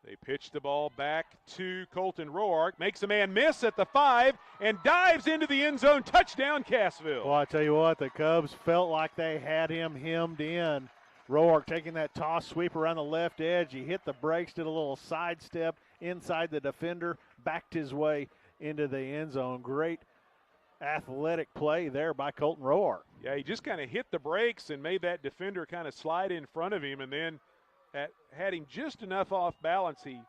They pitch the ball back to Colton Roark, makes a man miss at the 5, and dives into the end zone. Touchdown, Cassville. Well, I tell you what, the Cubs felt like they had him hemmed in. Roark taking that toss sweep around the left edge. He hit the brakes, did a little sidestep inside the defender, backed his way into the end zone. Great athletic play there by Colton Roark. Yeah, he just kind of hit the brakes and made that defender kind of slide in front of him, and then had him just enough off balance. He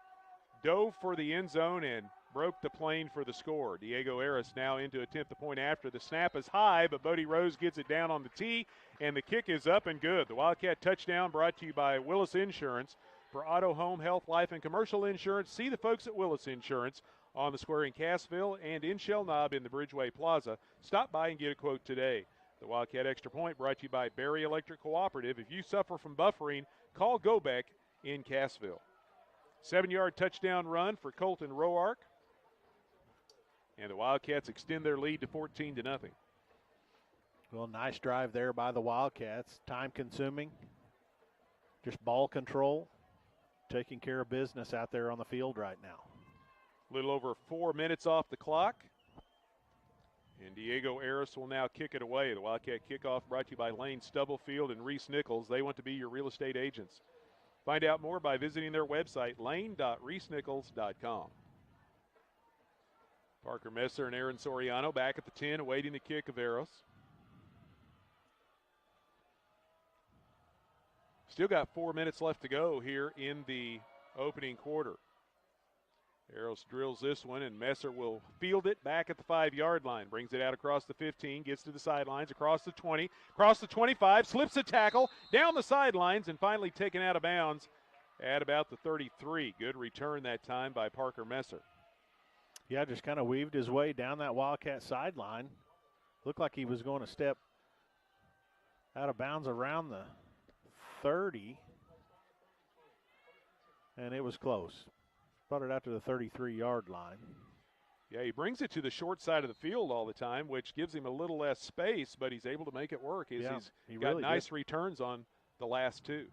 dove for the end zone and broke the plane for the score. Diego Aris now in to attempt the point after. The snap is high, but Bodie Rose gets it down on the tee, and the kick is up and good. The Wildcat touchdown brought to you by Willis Insurance. For auto, home, health, life, and commercial insurance, see the folks at Willis Insurance on the square in Cassville and in Shell Knob in the Bridgeway Plaza. Stop by and get a quote today. The Wildcat Extra Point brought to you by Berry Electric Cooperative. If you suffer from buffering, call Gobeck in Cassville. 7-yard touchdown run for Colton Roark. And the Wildcats extend their lead to 14-0. Well, nice drive there by the Wildcats. Time consuming. Just ball control. Taking care of business out there on the field right now. A little over 4 minutes off the clock. And Diego Aris will now kick it away. The Wildcat kickoff brought to you by Lane Stubblefield and Reese Nichols. They want to be your real estate agents. Find out more by visiting their website, lane.reesenichols.com. Parker Messer and Aaron Soriano back at the 10, awaiting the kick of Aris. Still got 4 minutes left to go here in the opening quarter. Aris drills this one, and Messer will field it back at the 5-yard line. Brings it out across the 15, gets to the sidelines, across the 20, across the 25, slips a tackle, down the sidelines, and finally taken out of bounds at about the 33. Good return that time by Parker Messer. Yeah, just kind of weaved his way down that Wildcat sideline. Looked like he was going to step out of bounds around the 30, and it was close. Brought it out to the 33-yard line. Yeah, he brings it to the short side of the field all the time, which gives him a little less space, but he's able to make it work. He's got really nice returns on the last two.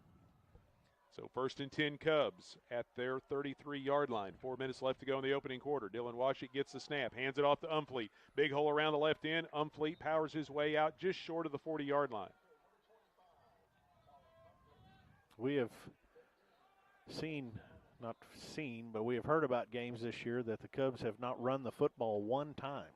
So 1st and 10 Cubs at their 33-yard line. 4 minutes left to go in the opening quarter. Dylan Washik gets the snap, hands it off to Umfleet. Big hole around the left end. Umfleet powers his way out just short of the 40-yard line. We have but we have heard about games this year that the Cubs have not run the football one time.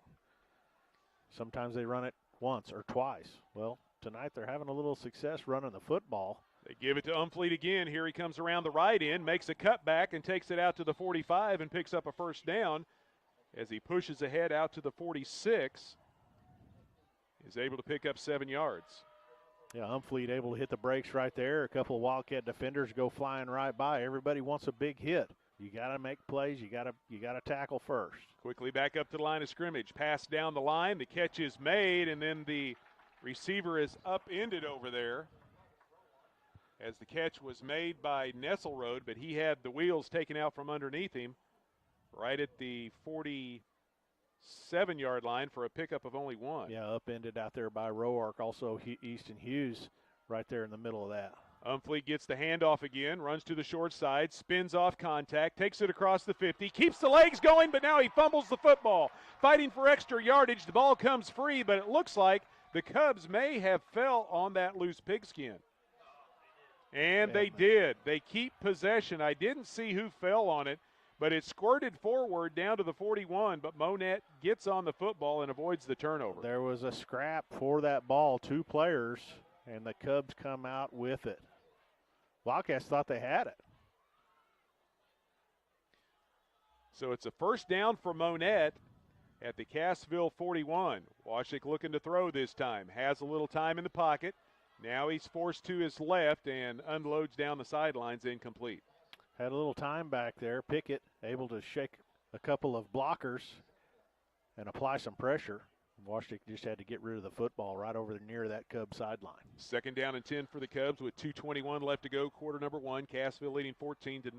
Sometimes they run it once or twice. Well, tonight they're having a little success running the football. They give it to Umfleet again. Here he comes around the right end, makes a cutback and takes it out to the 45 and picks up a first down as he pushes ahead out to the 46. Is able to pick up 7 yards. Yeah, Umfleet able to hit the brakes right there. A couple of Wildcat defenders go flying right by. Everybody wants a big hit. You got to make plays. You got to tackle first. Quickly back up to the line of scrimmage. Pass down the line. The catch is made, and then the receiver is upended over there as the catch was made by Nesselrode, but he had the wheels taken out from underneath him right at the 47-yard line for a pickup of only 1. Yeah, upended out there by Roark. Also, Easton Hughes right there in the middle of that. Umfleet gets the handoff again, runs to the short side, spins off contact, takes it across the 50, keeps the legs going, but now he fumbles the football. Fighting for extra yardage, the ball comes free, but it looks like the Cubs may have fell on that loose pigskin. And they did. They keep possession. I didn't see who fell on it, but it squirted forward down to the 41, but Monett gets on the football and avoids the turnover. There was a scrap for that ball, 2 players, and the Cubs come out with it. Wildcats thought they had it. So it's a first down for Monett at the Cassville 41. Washik looking to throw this time. Has a little time in the pocket. Now he's forced to his left and unloads down the sidelines, incomplete. Had a little time back there. Pickett able to shake a couple of blockers and apply some pressure. Washington just had to get rid of the football right over near that Cub sideline. 2nd down and 10 for the Cubs with 2:21 left to go, quarter number 1. Cassville leading 14-0.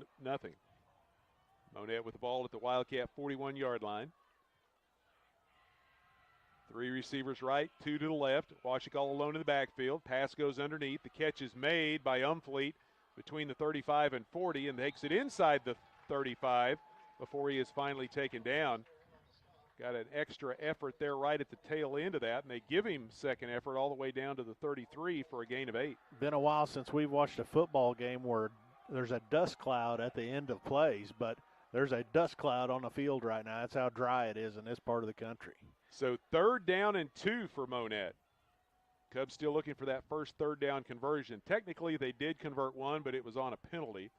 Monett with the ball at the Wildcat 41-yard line. 3 receivers right, 2 to the left. Washik all alone in the backfield. Pass goes underneath. The catch is made by Umfleet between the 35 and 40 and takes it inside the 35 before he is finally taken down. Got an extra effort there right at the tail end of that, and they give him second effort all the way down to the 33 for a gain of 8. Been a while since we've watched a football game where there's a dust cloud at the end of plays, but there's a dust cloud on the field right now. That's how dry it is in this part of the country. So 3rd down and 2 for Monett. Cubs still looking for that first 3rd down conversion. Technically, they did convert one, but it was on a penalty.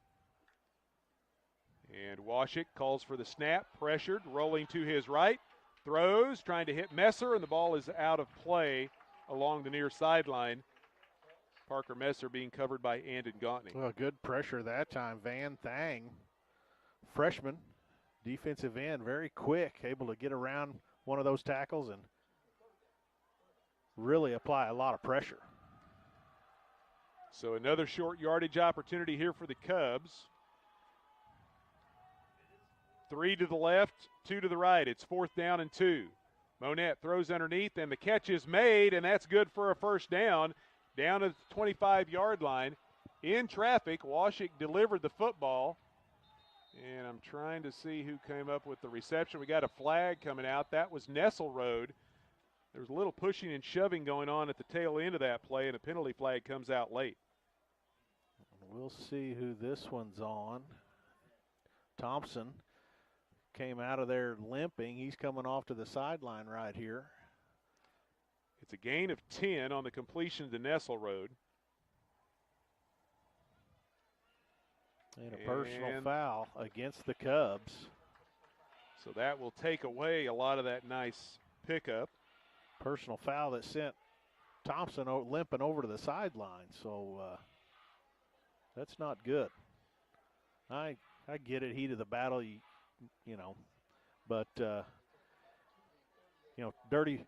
And Washik calls for the snap, pressured, rolling to his right. Throws, trying to hit Messer, and the ball is out of play along the near sideline. Parker Messer being covered by Andon Gautney. Well, good pressure that time. Van Thang, freshman, defensive end, very quick, able to get around one of those tackles and really apply a lot of pressure. So another short yardage opportunity here for the Cubs. 3 to the left, 2 to the right. It's 4th down and 2. Monett throws underneath, and the catch is made, and that's good for a first down. Down at the 25-yard line. In traffic, Washik delivered the football. And I'm trying to see who came up with the reception. We got a flag coming out. That was Nesselrode. There was a little pushing and shoving going on at the tail end of that play, and a penalty flag comes out late. We'll see who this one's on. Thompson came out of there limping. He's coming off to the sideline right here. It's a gain of 10 on the completion to Nesselrode. And a personal foul against the Cubs. So that will take away a lot of that nice pickup. Personal foul that sent Thompson limping over to the sideline. So that's not good. I get it, heat of the battle, you know, but you know, dirty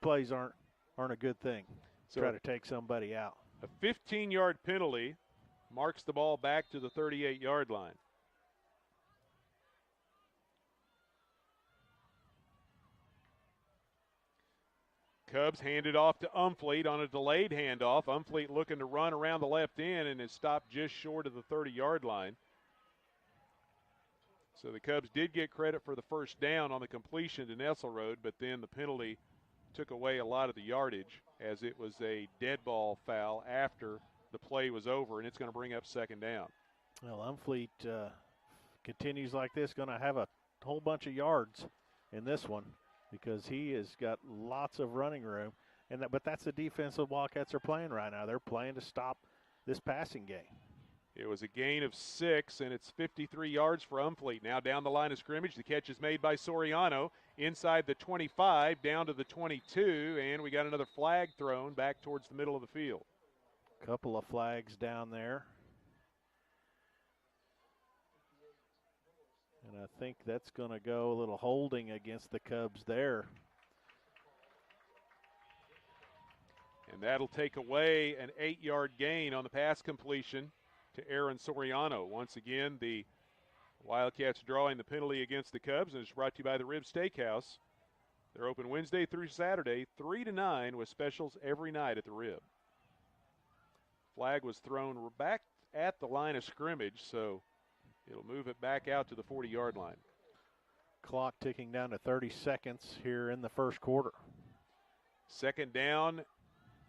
plays aren't a good thing. So try to take somebody out. A 15-yard penalty marks the ball back to the 38-yard line. Cubs hand it off to Umfleet on a delayed handoff. Umfleet looking to run around the left end and is stopped just short of the 30-yard line. So the Cubs did get credit for the first down on the completion to Nesselrode, but then the penalty took away a lot of the yardage as it was a dead ball foul after the play was over, and it's going to bring up second down. Well, Umfleet continues like this, going to have a whole bunch of yards in this one because he has got lots of running room. But that's the defense the Wildcats are playing right now. They're playing to stop this passing game. It was a gain of 6, and it's 53 yards for Umfleet. Now down the line of scrimmage, the catch is made by Soriano inside the 25, down to the 22, and we got another flag thrown back towards the middle of the field. Couple of flags down there. And I think that's going to go a little holding against the Cubs there. And that'll take away an 8-yard gain on the pass completion to Aaron Soriano. Once again, the Wildcats drawing the penalty against the Cubs, and it's brought to you by the Rib Steakhouse. They're open Wednesday through Saturday, 3 to 9, with specials every night at the Rib. Flag was thrown back at the line of scrimmage, so it'll move it back out to the 40-yard line. Clock ticking down to 30 seconds here in the first quarter. Second down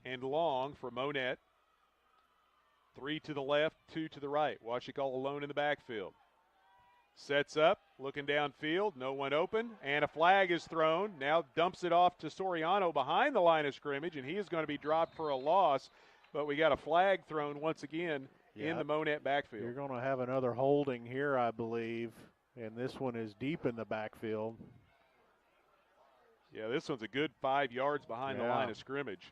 and long for Monett. 3 to the left, 2 to the right. Washik all alone in the backfield. Sets up, looking downfield, no one open, and a flag is thrown. Now dumps it off to Soriano behind the line of scrimmage, and he is going to be dropped for a loss. But we got a flag thrown once again in the Monett backfield. You're going to have another holding here, I believe, and this one is deep in the backfield. Yeah, this one's a good 5 yards behind the line of scrimmage.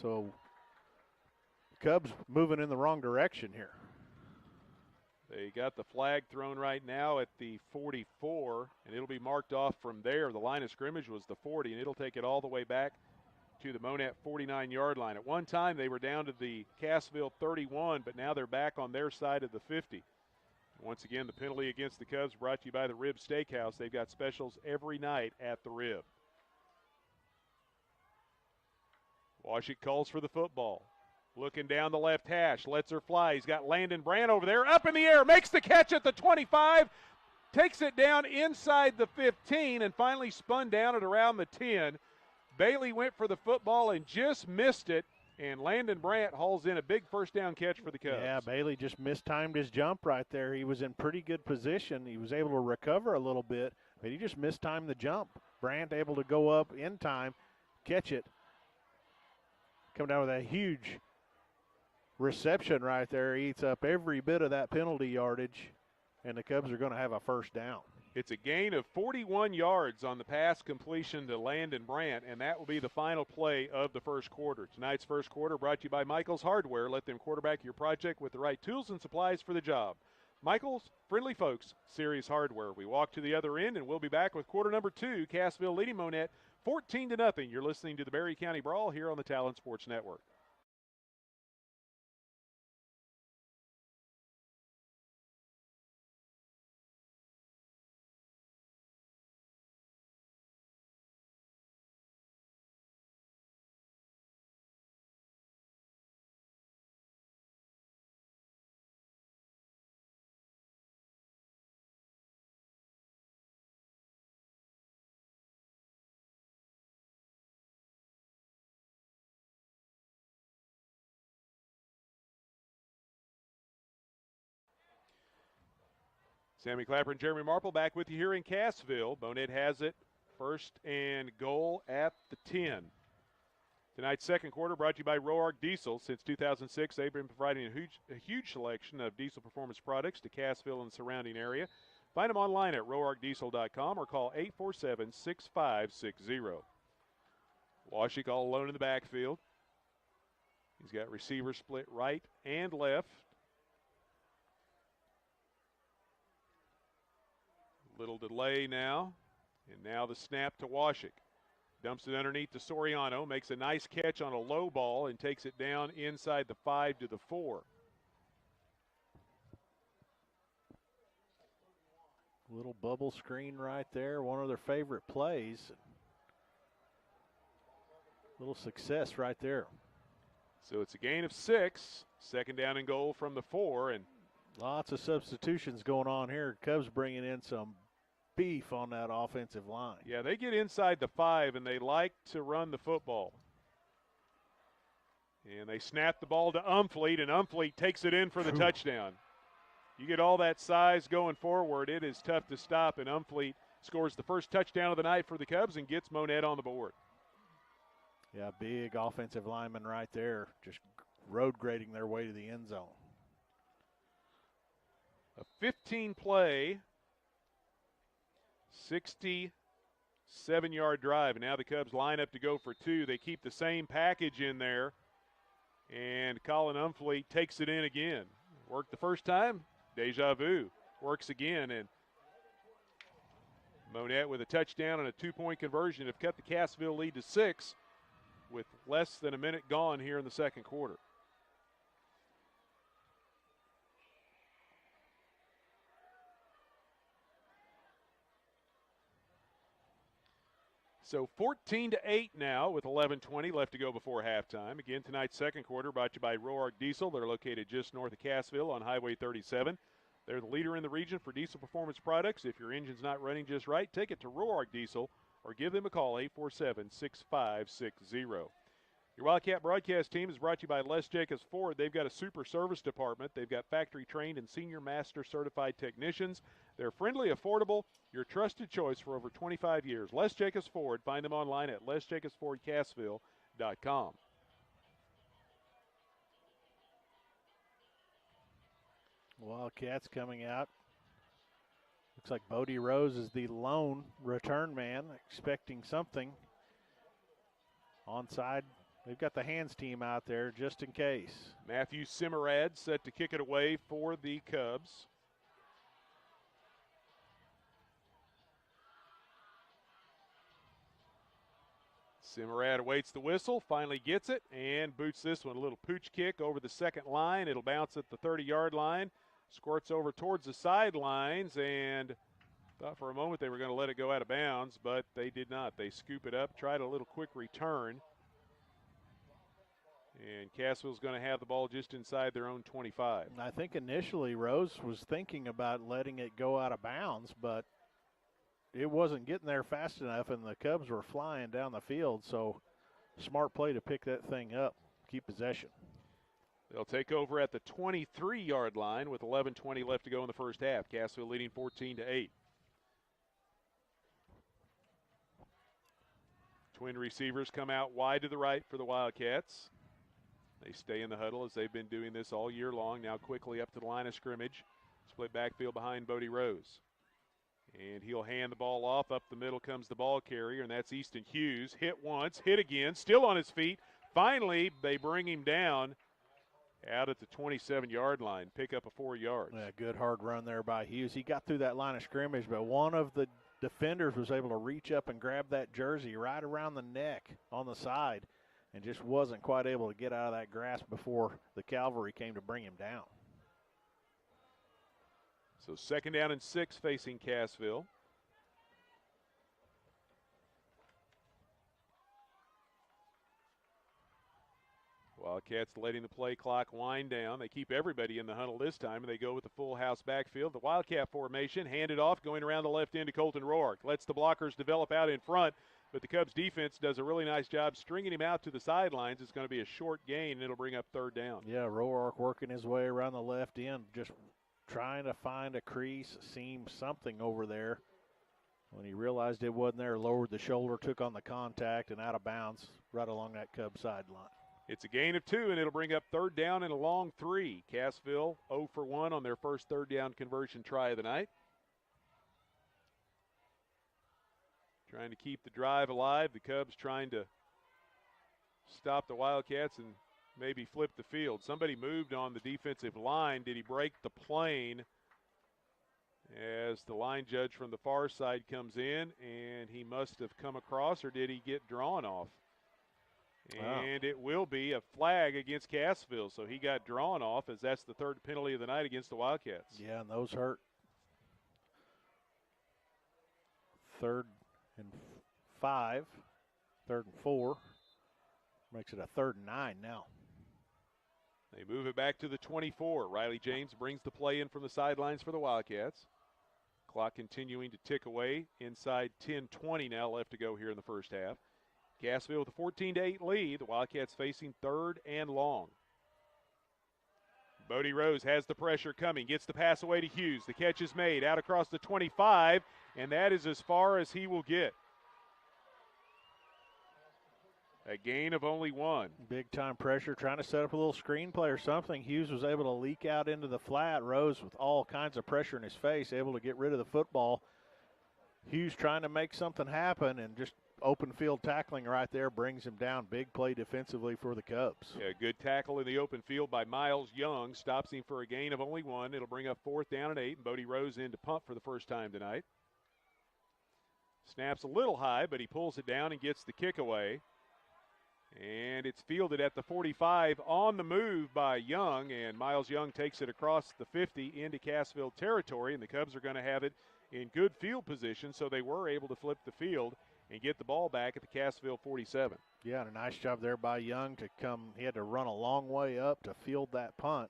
So Cubs moving in the wrong direction here. They got the flag thrown right now at the 44, and it'll be marked off from there. The line of scrimmage was the 40, and it'll take it all the way back to the Monett 49-yard line. At one time, they were down to the Cassville 31, but now they're back on their side of the 50. Once again, the penalty against the Cubs brought to you by the Rib Steakhouse. They've got specials every night at the Rib. Washik calls for the football. Looking down the left hash, lets her fly. He's got Landon Brandt over there, up in the air, makes the catch at the 25, takes it down inside the 15, and finally spun down at around the 10. Bailey went for the football and just missed it, and Landon Brandt hauls in a big first down catch for the Cubs. Yeah, Bailey just mistimed his jump right there. He was in pretty good position. He was able to recover a little bit, but he just mistimed the jump. Brandt able to go up in time, catch it. Come down with a huge reception right there. He eats up every bit of that penalty yardage, and the Cubs are going to have a first down. It's a gain of 41 yards on the pass completion to Landon Brandt, and that will be the final play of the first quarter. Tonight's first quarter brought to you by Michael's Hardware. Let them quarterback your project with the right tools and supplies for the job. Michael's, friendly folks, serious hardware. We walk to the other end, and we'll be back with quarter number 2. Cassville leading Monett 14-0. You're listening to the Berry County Brawl here on the Talent Sports Network. Sammy Clapper and Jeremy Marple back with you here in Cassville. Monett has it, first and goal at the 10. Tonight's second quarter brought to you by Roark Diesel. Since 2006, they've been providing a huge selection of diesel performance products to Cassville and the surrounding area. Find them online at roarkdiesel.com or call 847-6560. Washik all alone in the backfield. He's got receivers split right and left. Little delay now, and now the snap to Washik. Dumps it underneath to Soriano, makes a nice catch on a low ball and takes it down inside the 5 to the 4. Little bubble screen right there, one of their favorite plays. Little success right there. So it's a gain of 6, second down and goal from the 4, and lots of substitutions going on here. Cubs bringing in some beef on that offensive line. Yeah, they get inside the 5, and they like to run the football. And they snap the ball to Umfleet, and Umfleet takes it in for the touchdown. You get all that size going forward, it is tough to stop, and Umfleet scores the first touchdown of the night for the Cubs and gets Monett on the board. Yeah, big offensive lineman right there, just road grading their way to the end zone. A 15-play, 67-yard drive, and now the Cubs line up to go for 2. They keep the same package in there, and Colin Umfleet takes it in again. Worked the first time, deja vu. Works again, and Monett with a touchdown and a 2-point conversion have cut the Cassville lead to 6 with less than a minute gone here in the second quarter. So 14-8 now with 11:20 left to go before halftime. Again, tonight's second quarter brought to you by Roark Diesel. They're located just north of Cassville on Highway 37. They're the leader in the region for diesel performance products. If your engine's not running just right, take it to Roark Diesel or give them a call, 847-6560. Your Wildcat broadcast team is brought to you by Les Jacobs Ford. They've got a super service department. They've got factory-trained and senior master certified technicians. They're friendly, affordable, your trusted choice for over 25 years. Les Jacobs Ford. Find them online at lesjacobsfordcassville.com. Wildcats coming out. Looks like Bodie Rose is the lone return man, expecting something. Onside. They've got the hands team out there just in case. Matthew Simmerad set to kick it away for the Cubs. Simmerad awaits the whistle, finally gets it, and boots this one. A little pooch kick over the second line. It'll bounce at the 30-yard line. Squirts over towards the sidelines, and thought for a moment they were going to let it go out of bounds, but they did not. They scoop it up, tried a little quick return. And Cassville's going to have the ball just inside their own 25. I think initially Rose was thinking about letting it go out of bounds, but it wasn't getting there fast enough, and the Cubs were flying down the field, so smart play to pick that thing up, keep possession. They'll take over at the 23-yard line with 11:20 left to go in the first half. Cassville leading 14-8. Twin receivers come out wide to the right for the Wildcats. They stay in the huddle as they've been doing this all year long. Now quickly up to the line of scrimmage. Split backfield behind Bodie Rose. And he'll hand the ball off. Up the middle comes the ball carrier, and that's Easton Hughes. Hit once, hit again, still on his feet. Finally, they bring him down out at the 27-yard line, pick up a 4 yards. Yeah, good hard run there by Hughes. He got through that line of scrimmage, but one of the defenders was able to reach up and grab that jersey right around the neck on the side and just wasn't quite able to get out of that grasp before the cavalry came to bring him down. So 2nd down and 6 facing Cassville. Wildcats letting the play clock wind down. They keep everybody in the huddle this time, and they go with the full house backfield. The Wildcat formation, handed off, going around the left end to Colton Roark. Lets the blockers develop out in front, but the Cubs defense does a really nice job stringing him out to the sidelines. It's going to be a short gain, and it'll bring up 3rd down. Yeah, Roark working his way around the left end, just trying to find a crease, seam, something over there. When he realized it wasn't there, lowered the shoulder, took on the contact, and out of bounds right along that Cubs sideline. It's a gain of 2, and it'll bring up 3rd down and a long 3. Cassville 0 for 1 on their first 3rd down conversion try of the night. Trying to keep the drive alive. The Cubs trying to stop the Wildcats and maybe flip the field. Somebody moved on the defensive line. Did he break the plane? As the line judge from the far side comes in, and he must have come across, or did he get drawn off? And it will be a flag against Cassville. So he got drawn off, as that's the 3rd penalty of the night against the Wildcats. Yeah, and those hurt. 3rd and 5, 3rd and 4. Makes it a 3rd and 9 now. They move it back to the 24. Riley James brings the play in from the sidelines for the Wildcats. Clock continuing to tick away. Inside 10:20 now left to go here in the first half. Cassville with a 14-8 lead. The Wildcats facing 3rd and long. Bodie Rose has the pressure coming. Gets the pass away to Hughes. The catch is made out across the 25, and that is as far as he will get. A gain of only 1. Big time pressure, trying to set up a little screenplay or something. Hughes was able to leak out into the flat. Rose with all kinds of pressure in his face, able to get rid of the football. Hughes trying to make something happen, and just open field tackling right there brings him down. Big play defensively for the Cubs. Yeah, good tackle in the open field by Miles Young. Stops him for a gain of only 1. It'll bring up 4th down and 8, and Bodie Rose in to punt for the first time tonight. Snaps a little high, but he pulls it down and gets the kick away. And it's fielded at the 45 on the move by Young, and Miles Young takes it across the 50 into Cassville territory, and the Cubs are going to have it in good field position, so they were able to flip the field and get the ball back at the Cassville 47. Yeah, and a nice job there by Young to come. He had to run a long way up to field that punt,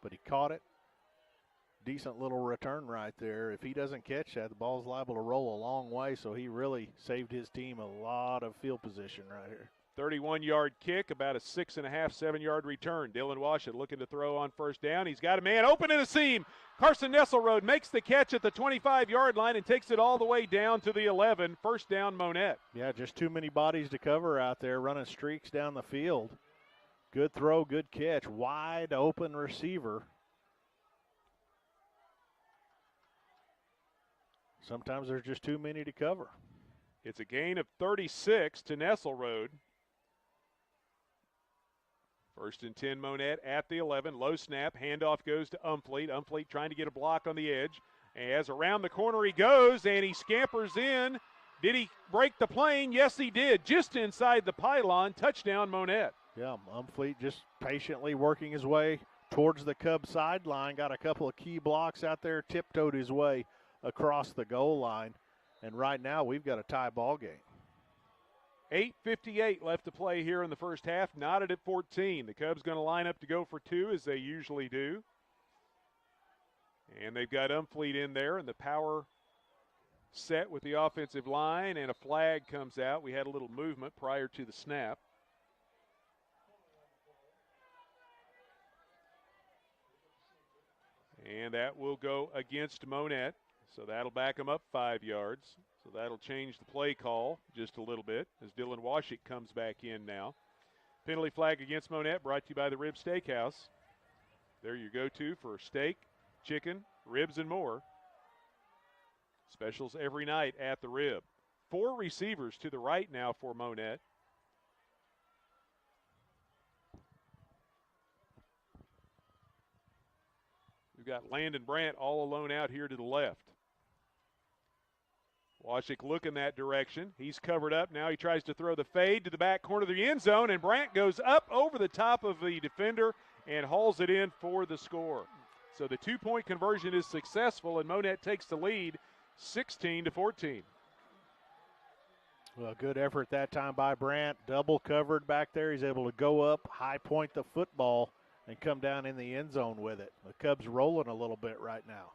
but he caught it. Decent little return right there. If he doesn't catch that, the ball's liable to roll a long way, so he really saved his team a lot of field position right here. 31-yard kick, about a 6.5, 7-yard return. Dylan Washut looking to throw on 1st down. He's got a man open in the seam. Carson Nesselrode makes the catch at the 25-yard line and takes it all the way down to the 11. 1st down, Monett. Yeah, just too many bodies to cover out there, running streaks down the field. Good throw, good catch. Wide open receiver. Sometimes there's just too many to cover. It's a gain of 36 to Nesselrode. 1st and 10, Monett at the 11. Low snap. Handoff goes to Umfleet. Umfleet trying to get a block on the edge. As around the corner he goes, and he scampers in. Did he break the plane? Yes, he did. Just inside the pylon. Touchdown, Monett. Yeah, Umfleet just patiently working his way towards the Cubs sideline. Got a couple of key blocks out there. Tiptoed his way across the goal line. And right now we've got a tie ball game. 8:58 left to play here in the first half, knotted at 14. The Cubs going to line up to go for two, as they usually do. And they've got Umfleet in there, and the power set with the offensive line, and a flag comes out. We had a little movement prior to the snap. And that will go against Monett, so that'll back him up 5 yards. So that'll change the play call just a little bit as Dylan Washik comes back in now. Penalty flag against Monett, brought to you by the Rib Steakhouse. They're your go-to for steak, chicken, ribs, and more. Specials every night at the Rib. 4 receivers to the right now for Monett. We've got Landon Brandt all alone out here to the left. Washik looking that direction. He's covered up. Now he tries to throw the fade to the back corner of the end zone, and Brandt goes up over the top of the defender and hauls it in for the score. So the 2-point conversion is successful, and Monett takes the lead 16-14. Well, good effort that time by Brandt. Double covered back there. He's able to go up, high point the football, and come down in the end zone with it. The Cubs rolling a little bit right now.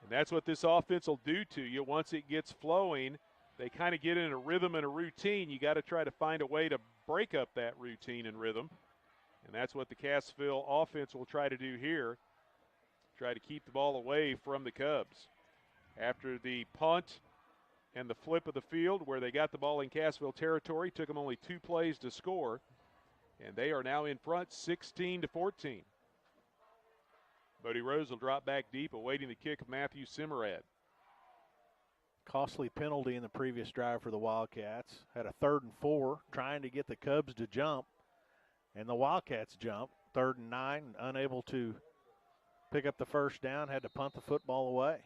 And that's what this offense will do to you. Once it gets flowing, they kind of get in a rhythm and a routine. You got to try to find a way to break up that routine and rhythm. And that's what the Cassville offense will try to do here. Try to keep the ball away from the Cubs. After the punt and the flip of the field where they got the ball in Cassville territory, took them only 2 plays to score. And they are now in front 16-14. Bodie Rose will drop back deep, awaiting the kick of Matthew Simmerad. Costly penalty in the previous drive for the Wildcats. Had a 3rd and 4, trying to get the Cubs to jump. And the Wildcats jump. 3rd and 9, unable to pick up the first down, had to punt the football away.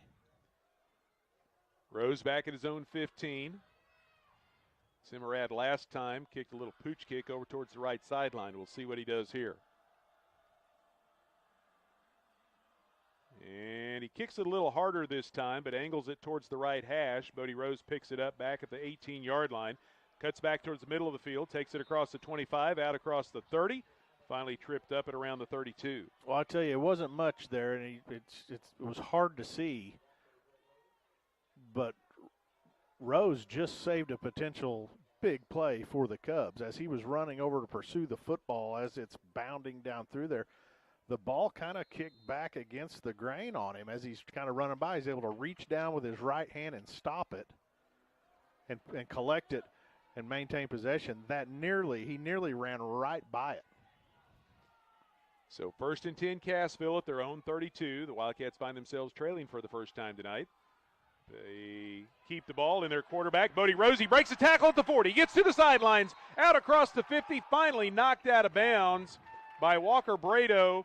Rose back at his own 15. Simmerad last time kicked a little pooch kick over towards the right sideline. We'll see what he does here. And he kicks it a little harder this time, but angles it towards the right hash. Bodie Rose picks it up back at the 18-yard line. Cuts back towards the middle of the field, takes it across the 25, out across the 30. Finally tripped up at around the 32. Well, I tell you, it wasn't much there, and it was hard to see. But Rose just saved a potential big play for the Cubs as he was running over to pursue the football as it's bounding down through there. The ball kind of kicked back against the grain on him as he's kind of running by. He's able to reach down with his right hand and stop it and collect it and maintain possession. He nearly ran right by it. So 1st and 10 Cassville at their own 32. The Wildcats find themselves trailing for the first time tonight. They keep the ball in their quarterback, Bodie Rose. He breaks a tackle at the 40. He gets to the sidelines, out across the 50, finally knocked out of bounds by Walker Brado,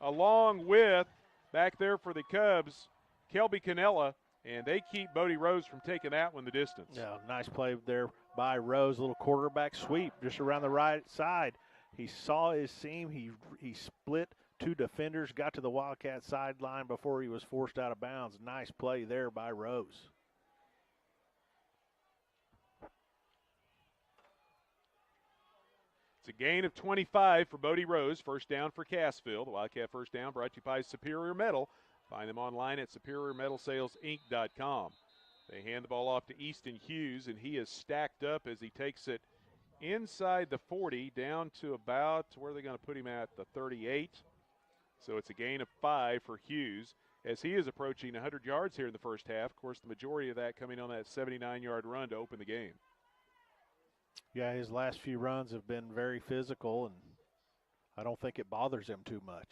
along with, back there for the Cubs, Kelby Cannella, and they keep Bodie Rose from taking that one the distance. Yeah, nice play there by Rose, a little quarterback sweep just around the right side. He saw his seam. He split 2 defenders, got to the Wildcat sideline before he was forced out of bounds. Nice play there by Rose. It's a gain of 25 for Bodie Rose. First down for Cassville. The Wildcat first down brought to you by Superior Metal. Find them online at superiormetalsalesinc.com. They hand the ball off to Easton Hughes, and he is stacked up as he takes it inside the 40 down to about, where are they going to put him at, the 38. So it's a gain of 5 for Hughes as he is approaching 100 yards here in the first half. Of course, the majority of that coming on that 79-yard run to open the game. Yeah, his last few runs have been very physical, and I don't think it bothers him too much.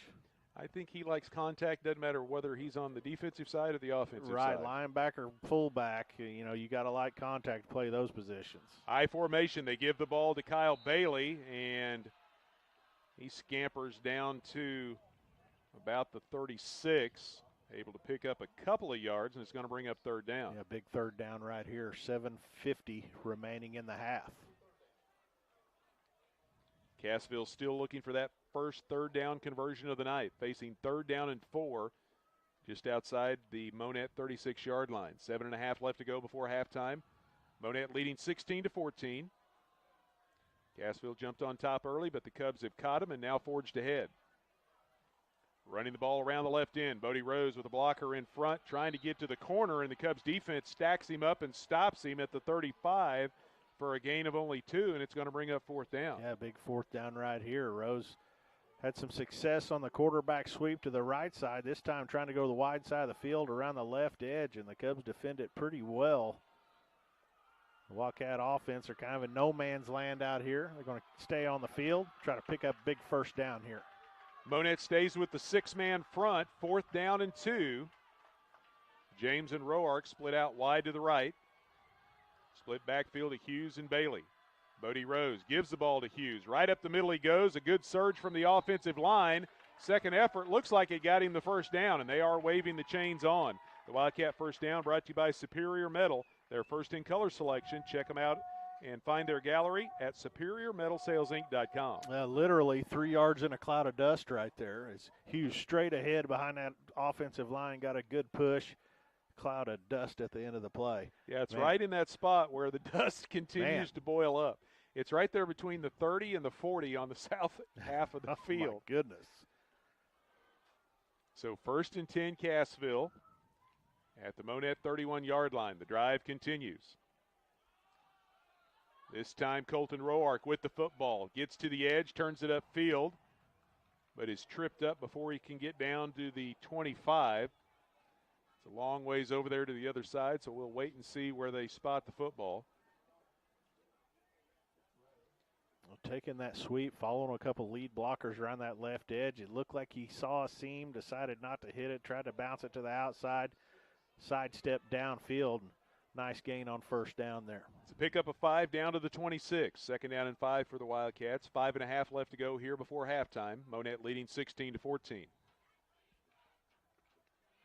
I think he likes contact. Doesn't matter whether he's on the defensive side or the offensive side. Right, linebacker, fullback, you got to like contact to play those positions. I formation, they give the ball to Kyle Bailey, and he scampers down to about the 36, able to pick up a couple of yards, and it's going to bring up 3rd down. Yeah, big 3rd down right here, 7:50 remaining in the half. Cassville still looking for that first 3rd down conversion of the night, facing 3rd down and 4 just outside the Monett 36-yard line. 7.5 left to go before halftime. Monett leading 16-14. Cassville jumped on top early, but the Cubs have caught him and now forged ahead. Running the ball around the left end. Bodie Rose with a blocker in front, trying to get to the corner, and the Cubs defense stacks him up and stops him at the 35 for a gain of only 2, and it's going to bring up 4th down. Yeah, big 4th down right here. Rose had some success on the quarterback sweep to the right side, this time trying to go to the wide side of the field around the left edge, and the Cubs defend it pretty well. The Wildcat offense are kind of in no man's land out here. They're going to stay on the field, try to pick up big 1st down here. Monett stays with the 6-man front, 4th down and 2. James and Roark split out wide to the right. Split backfield to Hughes and Bailey. Bodie Rose gives the ball to Hughes. Right up the middle he goes. A good surge from the offensive line. Second effort looks like it got him the 1st down, and they are waving the chains on. The Wildcat 1st down brought to you by Superior Metal. Their first in color selection. Check them out and find their gallery at superiormetalsalesinc.com. Literally 3 yards in a cloud of dust right there. It's Hughes straight ahead behind that offensive line, got a good push. Cloud of dust at the end of the play. Yeah, it's right in that spot where the dust continues to boil up. It's right there between the 30 and the 40 on the south half of the field. My goodness. So 1st and 10 Cassville at the Monett 31-yard line. The drive continues. This time Colton Roark with the football. Gets to the edge, turns it upfield, but is tripped up before he can get down to the 25. It's a long ways over there to the other side, so we'll wait and see where they spot the football. Well, taking that sweep, following a couple lead blockers around that left edge. It looked like he saw a seam, decided not to hit it, tried to bounce it to the outside, sidestep downfield. Nice gain on 1st down there. It's a pickup of 5 down to the 26. 2nd down and 5 for the Wildcats. 5.5 left to go here before halftime. Monett leading 16-14.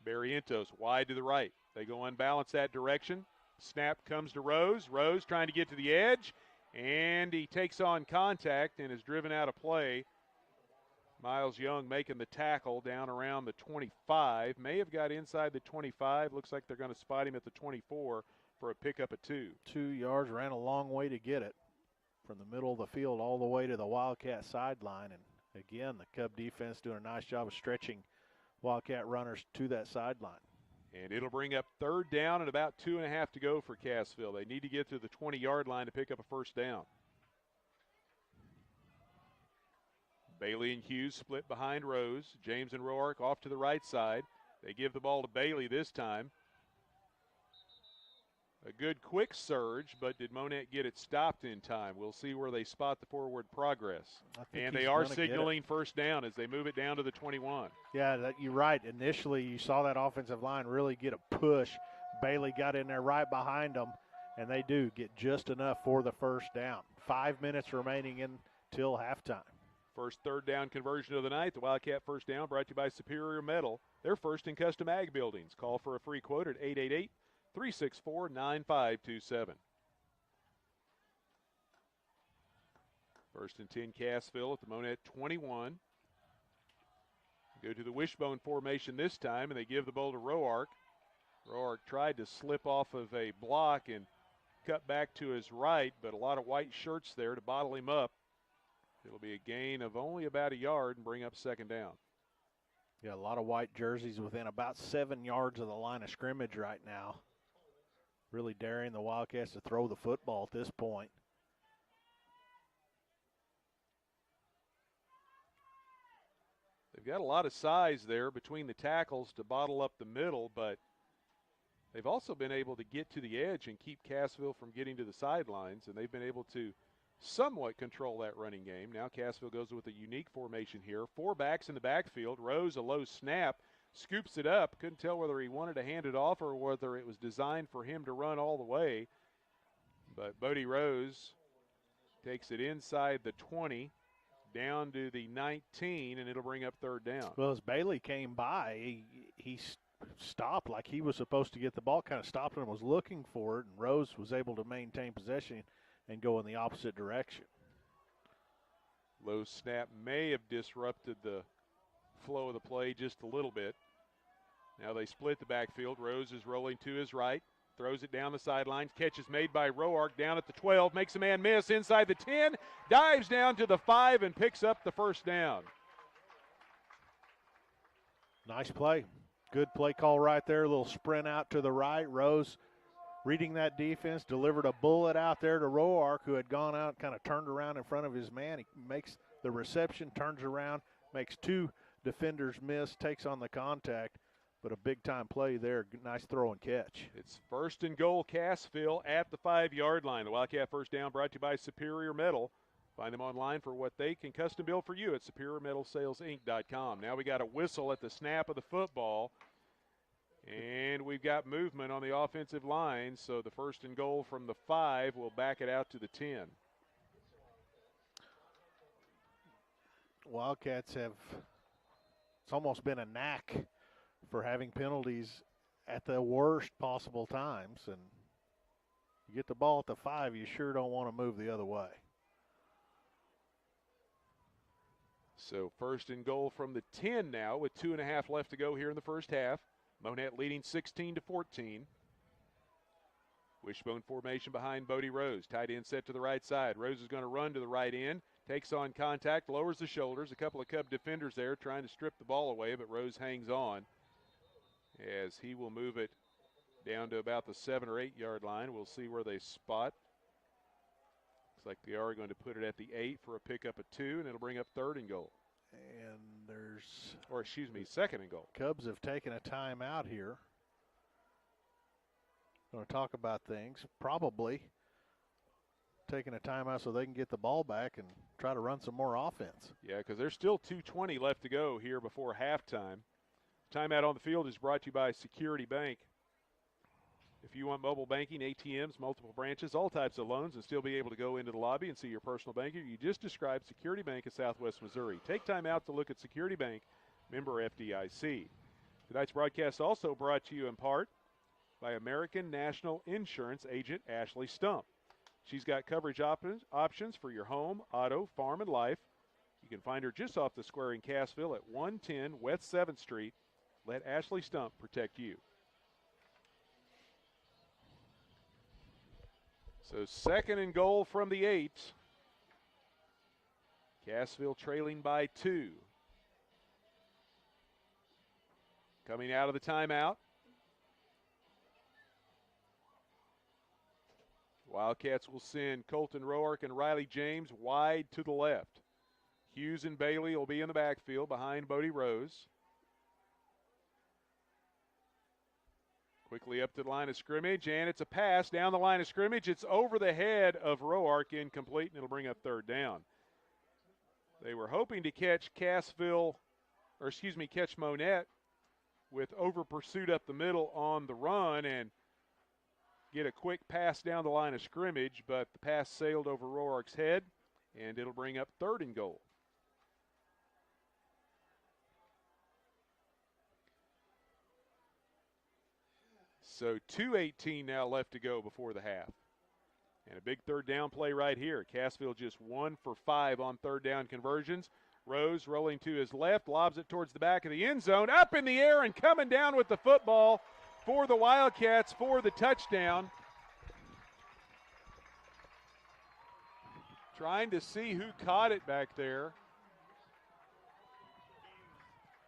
Barrientos wide to the right. They go unbalanced that direction. Snap comes to Rose. Rose trying to get to the edge, and he takes on contact and is driven out of play. Miles Young making the tackle down around the 25. May have got inside the 25. Looks like they're going to spot him at the 24 for a pickup of 2. 2 yards, ran a long way to get it from the middle of the field all the way to the Wildcat sideline. And again, the Cub defense doing a nice job of stretching Wildcat runners to that sideline. And it'll bring up 3rd down and about 2.5 to go for Cassville. They need to get to the 20-yard line to pick up a 1st down. Bailey and Hughes split behind Rose. James and Roark off to the right side. They give the ball to Bailey this time. A good quick surge, but did Monett get it stopped in time? We'll see where they spot the forward progress. And they are signaling 1st down as they move it down to the 21. Yeah, you're right. Initially, you saw that offensive line really get a push. Bailey got in there right behind them, and they do get just enough for the 1st down. 5 minutes remaining until halftime. First 3rd down conversion of the night. The Wildcat 1st down brought to you by Superior Metal. They're first in custom ag buildings. Call for a free quote at 888-364-9527. 1st and 10 Cassville at the Monett 21. Go to the wishbone formation this time, and they give the ball to Roark. Roark tried to slip off of a block and cut back to his right, but a lot of white shirts there to bottle him up. It'll be a gain of only about 1 yard and bring up 2nd down. Yeah, a lot of white jerseys within about 7 yards of the line of scrimmage right now. Really daring the Wildcats to throw the football at this point. They've got a lot of size there between the tackles to bottle up the middle, but they've also been able to get to the edge and keep Cassville from getting to the sidelines, and they've been able to somewhat control that running game. Now Cassville goes with a unique formation here. 4 backs in the backfield. Rose, a low snap, scoops it up. Couldn't tell whether he wanted to hand it off or whether it was designed for him to run all the way. But Bodie Rose takes it inside the 20, down to the 19, and it'll bring up 3rd down. Well, as Bailey came by, he stopped like he was supposed to get the ball, kind of stopped and was looking for it, and Rose was able to maintain possession and go in the opposite direction. Low snap may have disrupted the flow of the play just a little bit. Now they split the backfield. Rose is rolling to his right. throws it down the sidelines. Catch is made by Roark down at the 12, makes a man miss inside the 10, dives down to the 5 and picks up the first down. Nice play. Good play call right there. A little sprint out to the right. Rose reading that defense, delivered a bullet out there to Roark, who had gone out, kind of turned around in front of his man. He makes the reception, turns around, makes two defenders miss, takes on the contact, but a big-time play there. Nice throw and catch. It's 1st and goal, Cassville at the 5-yard line. The Wildcat first down brought to you by Superior Metal. Find them online for what they can custom build for you at SuperiorMetalSalesInc.com. Now we got a whistle at the snap of the football, and we've got movement on the offensive line, so the 1st and goal from the 5 will back it out to the 10. Wildcats have, it's almost been a knack for having penalties at the worst possible times, and you get the ball at the 5, you sure don't want to move the other way. So 1st and goal from the 10 now with 2.5 left to go here in the first half. Monett leading 16-14. Wishbone formation behind Bodie Rose. Tight end set to the right side. Rose is going to run to the right end. Takes on contact, lowers the shoulders. A couple of Cub defenders there trying to strip the ball away, but Rose hangs on as he will move it down to about the 7 or 8 yard line. We'll see where they spot. Looks like they are going to put it at the 8 for a pickup of 2, and it'll bring up 3rd and goal. And there's, or excuse me, 2nd and goal. Cubs have taken a timeout here. Going to talk about things. Probably taking a timeout so they can get the ball back and try to run some more offense. Yeah, because there's still 2:20 left to go here before halftime. Timeout on the field is brought to you by Security Bank. If you want mobile banking, ATMs, multiple branches, all types of loans, and still be able to go into the lobby and see your personal banker, you just described Security Bank of Southwest Missouri. Take time out to look at Security Bank, member FDIC. Tonight's broadcast also brought to you in part by American National Insurance agent Ashley Stump. She's got coverage options for your home, auto, farm, and life. You can find her just off the square in Cassville at 110 West 7th Street. Let Ashley Stump protect you. So 2nd and goal from the 8. Cassville trailing by 2. Coming out of the timeout. Wildcats will send Colton Roark and Riley James wide to the left. Hughes and Bailey will be in the backfield behind Bodie Rose. Quickly up to the line of scrimmage, and it's a pass down the line of scrimmage. It's over the head of Roark, incomplete, and it'll bring up 3rd down. They were hoping to catch catch Monett with over pursuit up the middle on the run and get a quick pass down the line of scrimmage, but the pass sailed over Roark's head, and it'll bring up 3rd and goal. So 2:18 now left to go before the half. And a big 3rd down play right here. Cassville just 1 for 5 on 3rd down conversions. Rose rolling to his left, lobs it towards the back of the end zone, up in the air and coming down with the football for the Wildcats for the touchdown. Trying to see who caught it back there.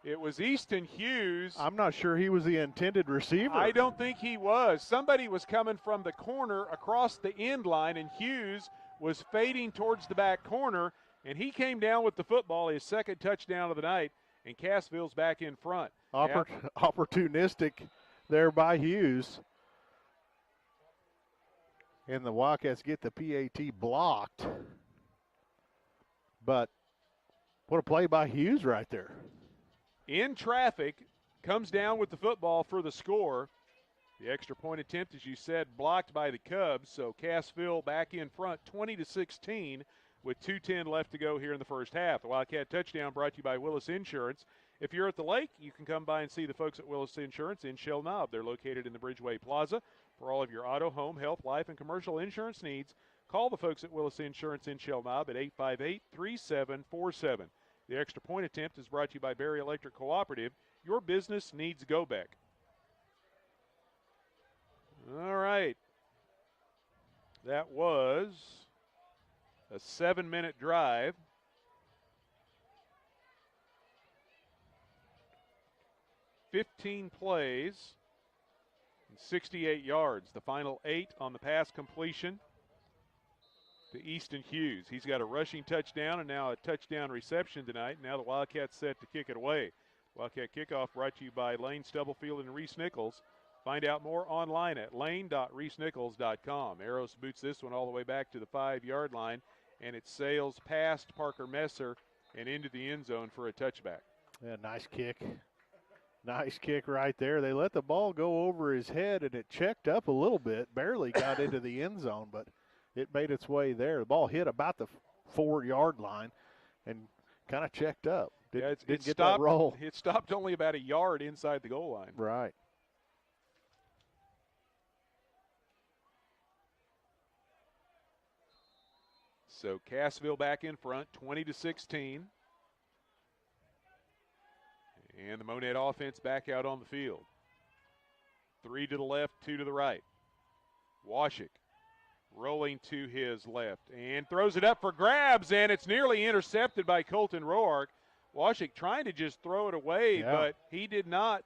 It was Easton Hughes. I'm not sure he was the intended receiver. I don't think he was. Somebody was coming from the corner across the end line, and Hughes was fading towards the back corner, and he came down with the football, his 2nd touchdown of the night, and Cassville's back in front. Opportunistic there by Hughes. And the Wildcats get the PAT blocked. But what a play by Hughes right there. In traffic, comes down with the football for the score. The extra point attempt, as you said, blocked by the Cubs. So Cassville back in front, 20-16, with 2:10 left to go here in the first half. The Wildcat touchdown brought to you by Willis Insurance. If you're at the lake, you can come by and see the folks at Willis Insurance in Shell Knob. They're located in the Bridgeway Plaza. For all of your auto, home, health, life, and commercial insurance needs, call the folks at Willis Insurance in Shell Knob at 858-3747. The extra point attempt is brought to you by Berry Electric Cooperative. Your business needs go back. All right. That was a 7-minute drive. $15 plays and 68 yards. The final 8 on the pass completion to Easton Hughes. He's got a rushing touchdown and now a touchdown reception tonight. Now the Wildcats set to kick it away. Wildcat kickoff brought to you by Lane Stubblefield and Reese Nichols. Find out more online at lane.reesenichols.com. Arrows boots this one all the way back to the 5-yard line, and it sails past Parker Messer and into the end zone for a touchback. Yeah, nice kick. Nice kick right there. They let the ball go over his head, and it checked up a little bit. Barely got into the end zone, but it made its way there. The ball hit about the 4-yard line and kind of checked up. Didn't get stopped, that roll. It stopped only about a yard inside the goal line. Right. So Cassville back in front, 20-16. And the Monett offense back out on the field. 3 to the left, 2 to the right. Washik rolling to his left and throws it up for grabs, and it's nearly intercepted by Colton Roark. Washik trying to just throw it away, but he did not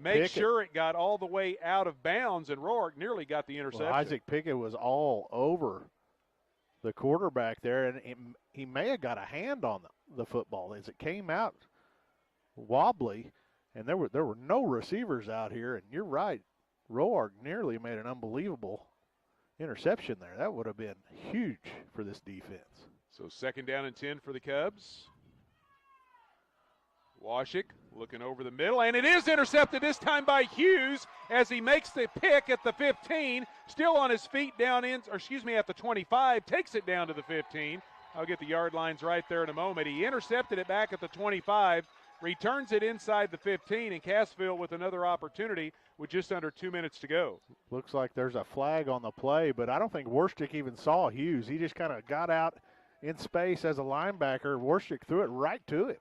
make sure it got all the way out of bounds, and Roark nearly got the interception. Well, Isaac Pickett was all over the quarterback there, and he may have got a hand on the football as it came out wobbly, and there were no receivers out here, and you're right, Roark nearly made an unbelievable interception there. That would have been huge for this defense. So 2nd down and 10 for the Cubs. Washik looking over the middle, and it is intercepted this time by Hughes as he makes the pick at the 15, still on his feet at the 25, takes it down to the 15. I'll get the yard lines right there in a moment. He intercepted it back at the 25, returns it inside the 15, and Cassville with another opportunity with just under 2 minutes to go. Looks like there's a flag on the play, but I don't think Warstick even saw Hughes. He just kind of got out in space as a linebacker. Warstick threw it right to him.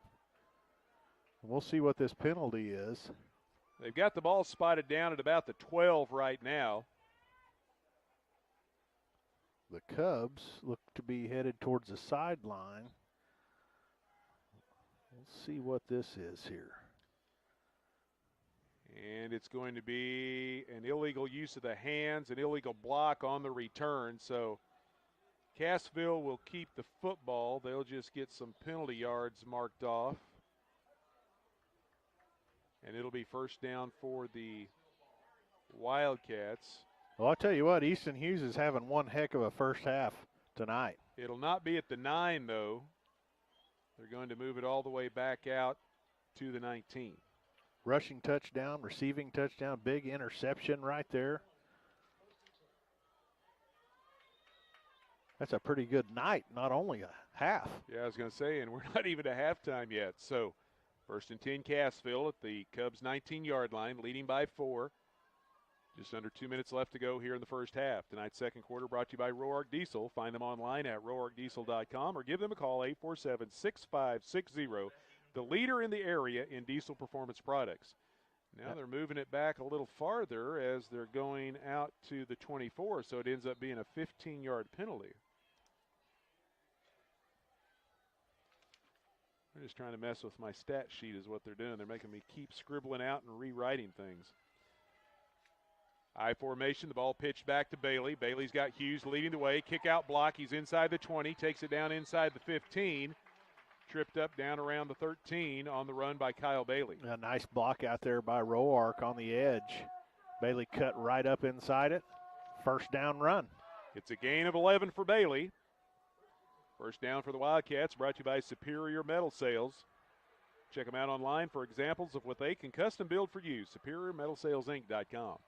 We'll see what this penalty is. They've got the ball spotted down at about the 12 right now. The Cubs look to be headed towards the sideline. Let's see what this is here. And it's going to be an illegal use of the hands, an illegal block on the return. So Cassville will keep the football. They'll just get some penalty yards marked off. And it'll be 1st down for the Wildcats. Well, I'll tell you what, Easton Hughes is having one heck of a first half tonight. It'll not be at the 9, though. They're going to move it all the way back out to the 19. Rushing touchdown, receiving touchdown, big interception right there. That's a pretty good night, not only a half. Yeah, I was going to say, and we're not even at halftime yet. So 1st and 10 Cassville at the Cubs' 19-yard line, leading by 4. Just under 2 minutes left to go here in the first half. Tonight's second quarter brought to you by Roark Diesel. Find them online at roarkdiesel.com or give them a call, 847-6560. The leader in the area in diesel performance products. Now they're moving it back a little farther as they're going out to the 24, so it ends up being a 15-yard penalty. They're just trying to mess with my stat sheet is what they're doing. They're making me keep scribbling out and rewriting things. I formation, the ball pitched back to Bailey. Bailey's got Hughes leading the way. Kick out block. He's inside the 20, takes it down inside the 15. Tripped up down around the 13 on the run by Kyle Bailey. A nice block out there by Roark on the edge. Bailey cut right up inside it. 1st down run. It's a gain of 11 for Bailey. 1st down for the Wildcats, brought to you by Superior Metal Sales. Check them out online for examples of what they can custom build for you. SuperiorMetalSalesInc.com.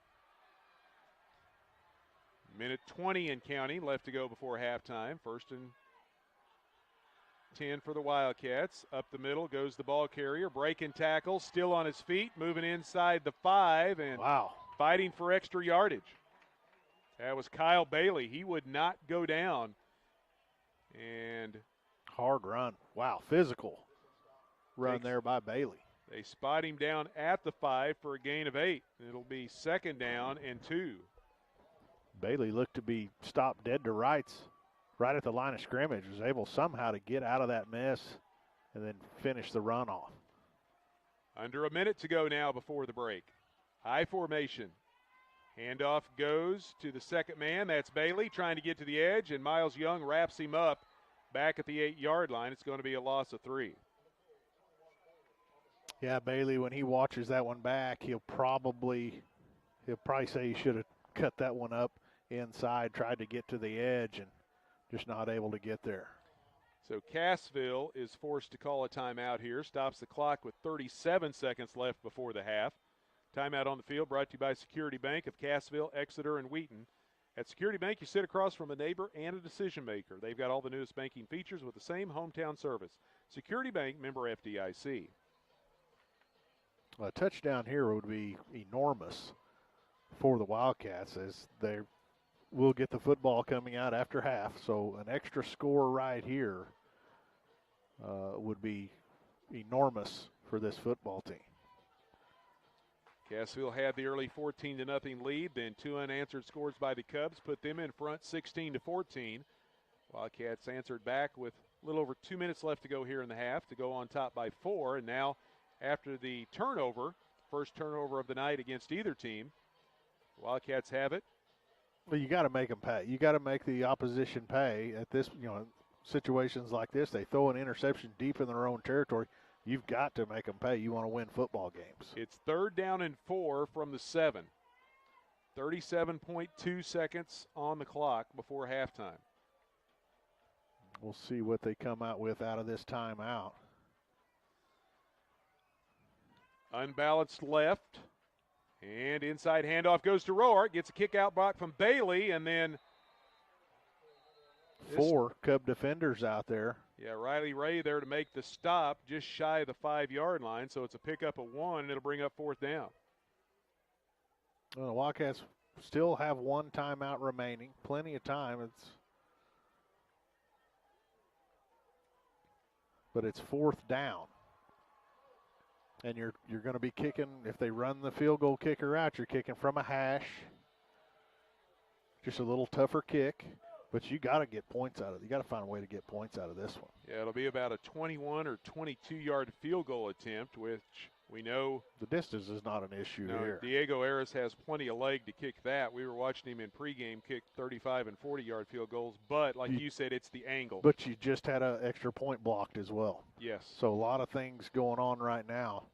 Minute 20 and counting left to go before halftime. 1st and 10 for the Wildcats. Up the middle goes the ball carrier. Breaking tackle, still on his feet, moving inside the 5 and fighting for extra yardage. That was Kyle Bailey. He would not go down. And hard run. Wow, physical run there by Bailey. They spot him down at the 5 for a gain of 8. It'll be 2nd down and 2. Bailey looked to be stopped dead to rights right at the line of scrimmage, was able somehow to get out of that mess and then finish the runoff. Under a minute to go now before the break. High formation. Handoff goes to the second man. That's Bailey trying to get to the edge, and Miles Young wraps him up back at the 8-yard line. It's going to be a loss of 3. Yeah, Bailey, when he watches that one back, he'll probably say he should have cut that one up inside, tried to get to the edge, and just not able to get there. So Cassville is forced to call a timeout here. Stops the clock with 37 seconds left before the half. Timeout on the field brought to you by Security Bank of Cassville, Exeter, and Wheaton. At Security Bank, you sit across from a neighbor and a decision maker. They've got all the newest banking features with the same hometown service. Security Bank, member FDIC. A touchdown here would be enormous for the Wildcats, as they will get the football coming out after half. So an extra score right here would be enormous for this football team. Cassville had the early 14-0 lead, then 2 unanswered scores by the Cubs put them in front 16-14. Wildcats answered back with a little over 2 minutes left to go here in the half to go on top by 4. And now after the turnover, first turnover of the night against either team, Wildcats have it. Well, you got to make them pay. You got to make the opposition pay at this, situations like this. They throw an interception deep in their own territory. You've got to make them pay. You want to win football games. It's 3rd down and 4 from the 7. 37.2 seconds on the clock before halftime. We'll see what they come out with out of this timeout. Unbalanced left. And inside handoff goes to Roark. Gets a kick out block from Bailey, and then 4 Cub defenders out there. Yeah, Riley Ray there to make the stop just shy of the 5-yard line. So it's a pickup of 1, and it'll bring up 4th down. Well, the Wildcats still have 1 timeout remaining. Plenty of time. But it's 4th down. And you're going to be kicking, if they run the field goal kicker out, you're kicking from a hash. Just a little tougher kick. But you got to get points out of it. You got to find a way to get points out of this one. Yeah, it'll be about a 21 or 22-yard field goal attempt, which we know the distance is not an issue here. Diego Ayres has plenty of leg to kick that. We were watching him in pregame kick 35 and 40-yard field goals, but like you said, it's the angle. But you just had an extra point blocked as well. Yes. So a lot of things going on right now.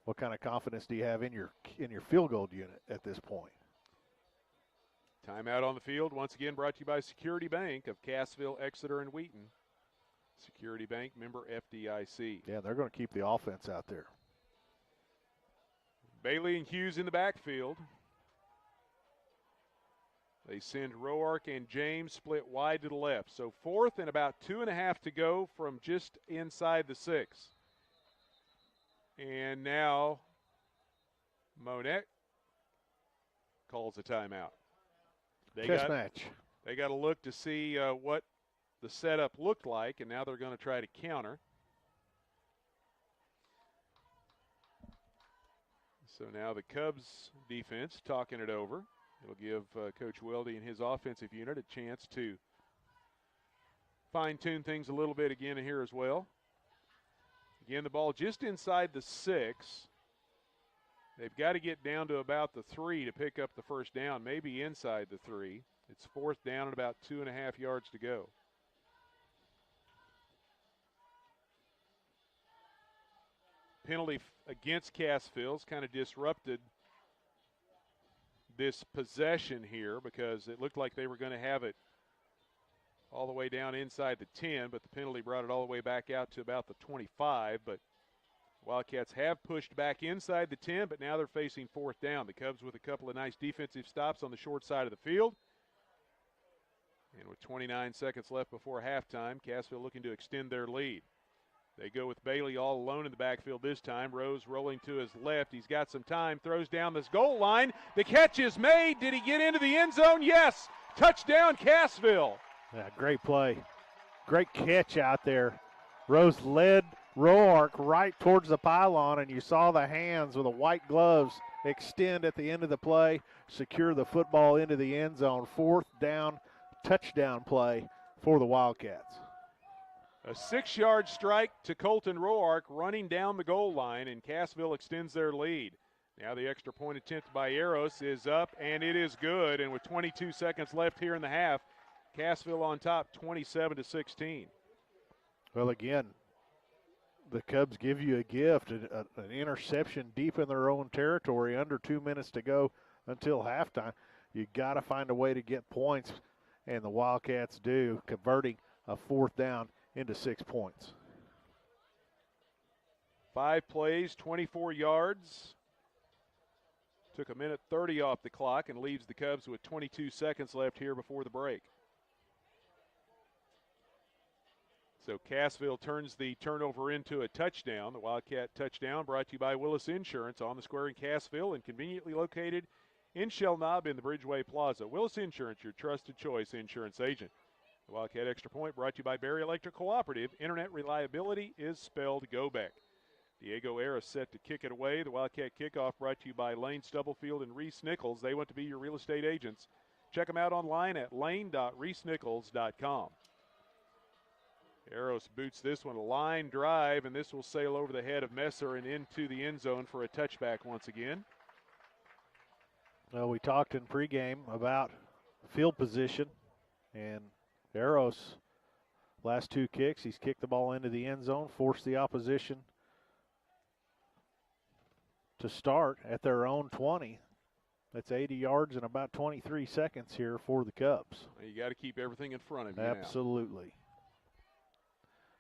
What kind of confidence do you have in your field goal unit at this point? Timeout on the field, once again brought to you by Security Bank of Cassville, Exeter, and Wheaton. Security Bank, member FDIC. Yeah, they're going to keep the offense out there. Bailey and Hughes in the backfield. They send Roark and James split wide to the left. So 4th and about 2.5 to go from just inside the 6. And now Monett calls a timeout. Test match. They got to look to see what the setup looked like, and now they're going to try to counter. So now the Cubs defense talking it over. It'll give Coach Weldy and his offensive unit a chance to fine-tune things a little bit again here as well. Again, the ball just inside the 6. They've got to get down to about the 3 to pick up the first down, maybe inside the 3. It's 4th down and about 2.5 yards to go. Penalty against Cassville's kind of disrupted this possession here because it looked like they were going to have it all the way down inside the 10, but the penalty brought it all the way back out to about the 25. But Wildcats have pushed back inside the 10, but now they're facing 4th down. The Cubs with a couple of nice defensive stops on the short side of the field. And with 29 seconds left before halftime, Cassville looking to extend their lead. They go with Bailey all alone in the backfield this time. Rose rolling to his left. He's got some time, throws down this goal line. The catch is made. Did he get into the end zone? Yes. Touchdown, Cassville. Yeah, great play. Great catch out there Rose led Roark right towards the pylon, and you saw the hands with the white gloves extend at the end of the play, secure the football into the end zone. 4th down, touchdown play for the Wildcats. A 6-yard strike to Colton Roark running down the goal line, and Cassville extends their lead. Now the extra point attempt by Eros is up, and it is good. And with 22 seconds left here in the half, Cassville on top, 27-16. Well, again, the Cubs give you a gift, an interception deep in their own territory, under 2 minutes to go until halftime. You got to find a way to get points, and the Wildcats do, converting a 4th down into 6 points. 5 plays, 24 yards. Took a minute 30 off the clock and leaves the Cubs with 22 seconds left here before the break. So Cassville turns the turnover into a touchdown. The Wildcat touchdown brought to you by Willis Insurance on the square in Cassville and conveniently located in Shell Knob in the Bridgeway Plaza. Willis Insurance, your trusted choice insurance agent. The Wildcat Extra Point brought to you by Berry Electric Cooperative. Internet reliability is spelled go back. Diego Eros set to kick it away. The Wildcat kickoff brought to you by Lane Stubblefield and Reese Nichols. They want to be your real estate agents. Check them out online at lane.reesenichols.com. Eros boots this one, a line drive, and this will sail over the head of Messer and into the end zone for a touchback once again. Well, we talked in pregame about field position, and Eros, last 2 kicks, he's kicked the ball into the end zone, forced the opposition to start at their own 20. That's 80 yards in about 23 seconds here for the Cubs. Well, you got to keep everything in front of you. Absolutely. Now.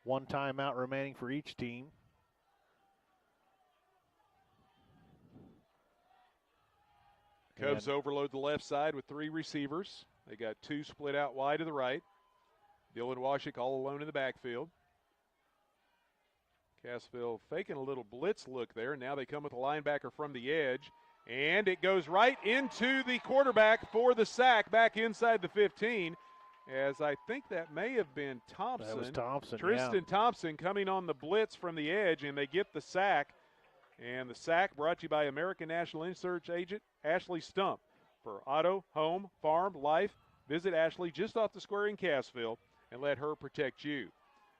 1 timeout remaining for each team. Cubs overload the left side with 3 receivers. They got 2 split out wide to the right. Dylan Washik all alone in the backfield. Cassville faking a little blitz look there. Now they come with a linebacker from the edge. And it goes right into the quarterback for the sack back inside the 15. As I think that may have been Thompson. That was Thompson, Tristan Thompson coming on the blitz from the edge, and they get the sack. And the sack brought to you by American National Insurance Agent Ashley Stump. For auto, home, farm, life, visit Ashley just off the square in Cassville and let her protect you.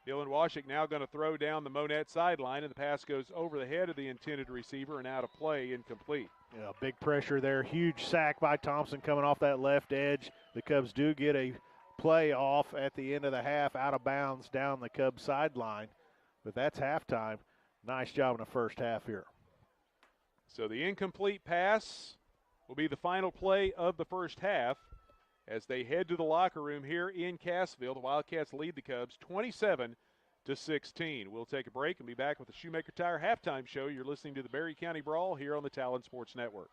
Dylan Washik now going to throw down the Monett sideline, and the pass goes over the head of the intended receiver and out of play, incomplete. Yeah, big pressure there. Huge sack by Thompson coming off that left edge. The Cubs do get a play off at the end of the half, out of bounds down the Cubs sideline. But that's halftime. Nice job in the first half here. So the incomplete pass will be the final play of the first half. As they head to the locker room here in Cassville, the Wildcats lead the Cubs 27-16. We'll take a break and be back with the Shoemaker Tire halftime show. You're listening to the Berry County Brawl here on the Talon Sports Network.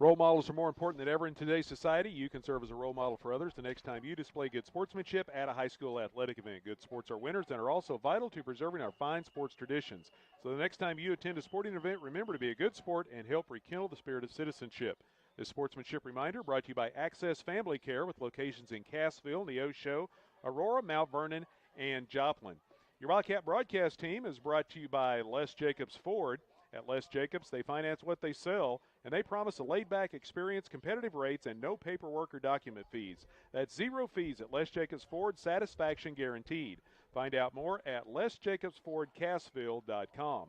Role models are more important than ever in today's society. You can serve as a role model for others the next time you display good sportsmanship at a high school athletic event. Good sports are winners and are also vital to preserving our fine sports traditions. So the next time you attend a sporting event, remember to be a good sport and help rekindle the spirit of citizenship. This sportsmanship reminder brought to you by Access Family Care with locations in Cassville, Neosho, Aurora, Mount Vernon, and Joplin. Your Wildcat broadcast team is brought to you by Les Jacobs Ford. At Les Jacobs, they finance what they sell, and they promise a laid-back experience, competitive rates, and no paperwork or document fees. That's zero fees at Les Jacobs Ford, satisfaction guaranteed. Find out more at lesjacobsfordcassville.com.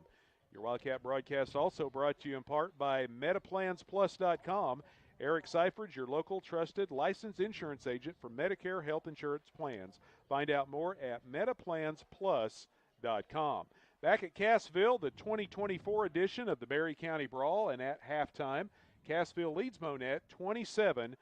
Your Wildcat broadcast also brought to you in part by MetaPlansPlus.com. Eric Seifert, your local trusted licensed insurance agent for Medicare health insurance plans. Find out more at MetaPlansPlus.com. Back at Cassville, the 2024 edition of the Barry County Brawl, and at halftime, Cassville leads Monett 27-16,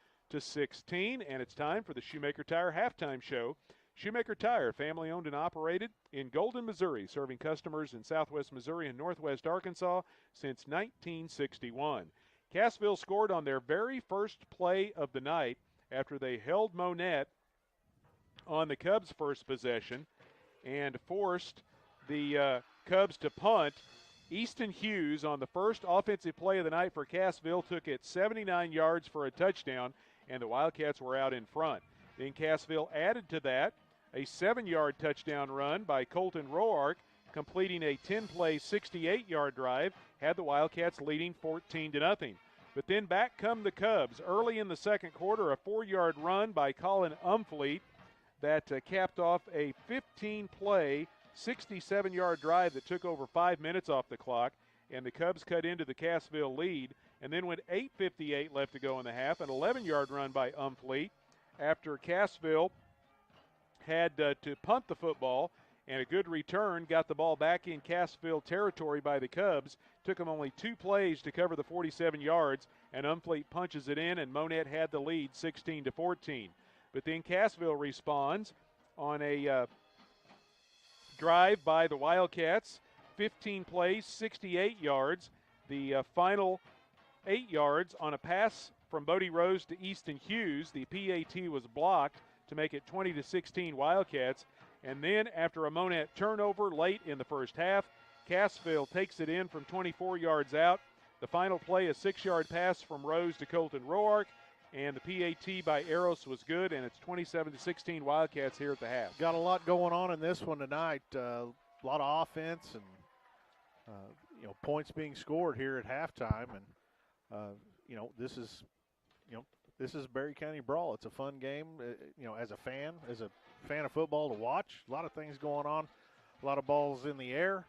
and it's time for the Shoemaker Tire halftime show. Shoemaker Tire, family-owned and operated in Golden, Missouri, serving customers in southwest Missouri and northwest Arkansas since 1961. Cassville scored on their very first play of the night after they held Monett on the Cubs' first possession and forced the Cubs to punt. Easton Hughes on the first offensive play of the night for Cassville took it 79 yards for a touchdown, and the Wildcats were out in front. Then Cassville added to that a 7-yard touchdown run by Colton Roark, completing a 10-play, 68-yard drive, had the Wildcats leading 14-0. But then back come the Cubs. Early in the second quarter, a 4-yard run by Colin Umfleet that capped off a 15-play, 67-yard drive that took over 5 minutes off the clock, and the Cubs cut into the Cassville lead. And then with 8:58 left to go in the half, an 11-yard run by Umfleet after Cassville had to punt the football, and a good return got the ball back in Cassville territory by the Cubs. Took them only 2 plays to cover the 47 yards, and Umfleet punches it in, and Monett had the lead 16-14. But then Cassville responds on a drive by the Wildcats, 15 plays, 68 yards. The final 8 yards on a pass from Bodie Rose to Easton Hughes. The PAT was blocked to make it 20-16 Wildcats. And then after a Monett turnover late in the first half, Cassville takes it in from 24 yards out. The final play, a 6-yard pass from Rose to Colton Roark, and the PAT by Eros was good, and it's 27-16 Wildcats here at the half. Got a lot going on in this one tonight. A lot of offense and points being scored here at halftime, and this is Barry County Brawl. It's a fun game. As a fan of football to watch. A lot of things going on. A lot of balls in the air.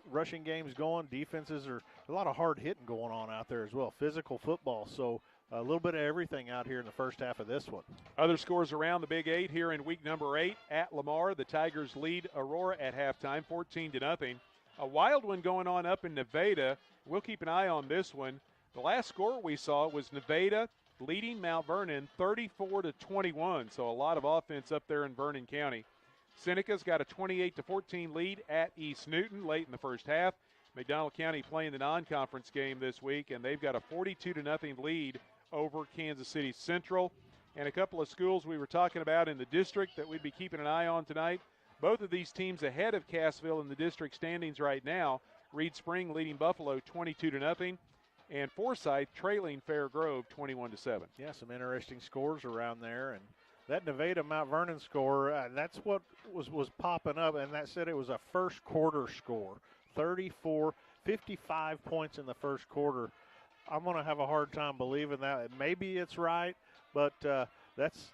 Rushing games going. Defenses are a lot of hard hitting going on out there as well. Physical football. So a little bit of everything out here in the first half of this one. Other scores around the Big 8 here in week number 8 at Lamar. The Tigers lead Aurora at halftime, 14-0. A wild one going on up in Nevada. We'll keep an eye on this one. The last score we saw was Nevada leading Mount Vernon 34-21. So a lot of offense up there in Vernon County. Seneca's got a 28-14 lead at East Newton late in the first half. McDonald County playing the non-conference game this week, and they've got a 42-0 lead over Kansas City Central. And a couple of schools we were talking about in the district that we'd be keeping an eye on tonight. Both of these teams ahead of Cassville in the district standings right now. Reed Spring leading Buffalo 22-0, and Forsyth trailing Fair Grove 21-7. Yeah, some interesting scores around there, and that Nevada Mount Vernon score, that's what was popping up, and that said it was a first quarter score. 34, 55 points in the first quarter. I'm going to have a hard time believing that. Maybe it's right, but that's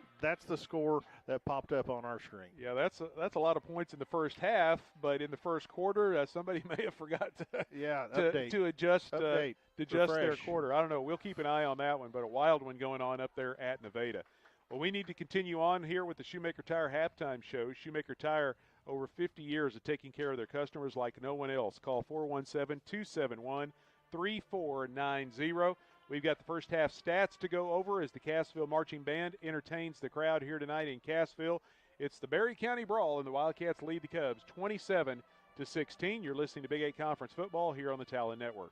the score that popped up on our screen. Yeah, that's a lot of points in the first half, but in the first quarter, somebody may have forgot to adjust their quarter. I don't know. We'll keep an eye on that one, but a wild one going on up there at Nevada. Well, we need to continue on here with the Shoemaker Tire halftime show. Shoemaker Tire, over 50 years of taking care of their customers like no one else. Call 417-271-3490. We've got the first half stats to go over as the Cassville Marching Band entertains the crowd here tonight in Cassville. It's the Barry County Brawl, and the Wildcats lead the Cubs 27-16. You're listening to Big 8 Conference Football here on the Talon Network.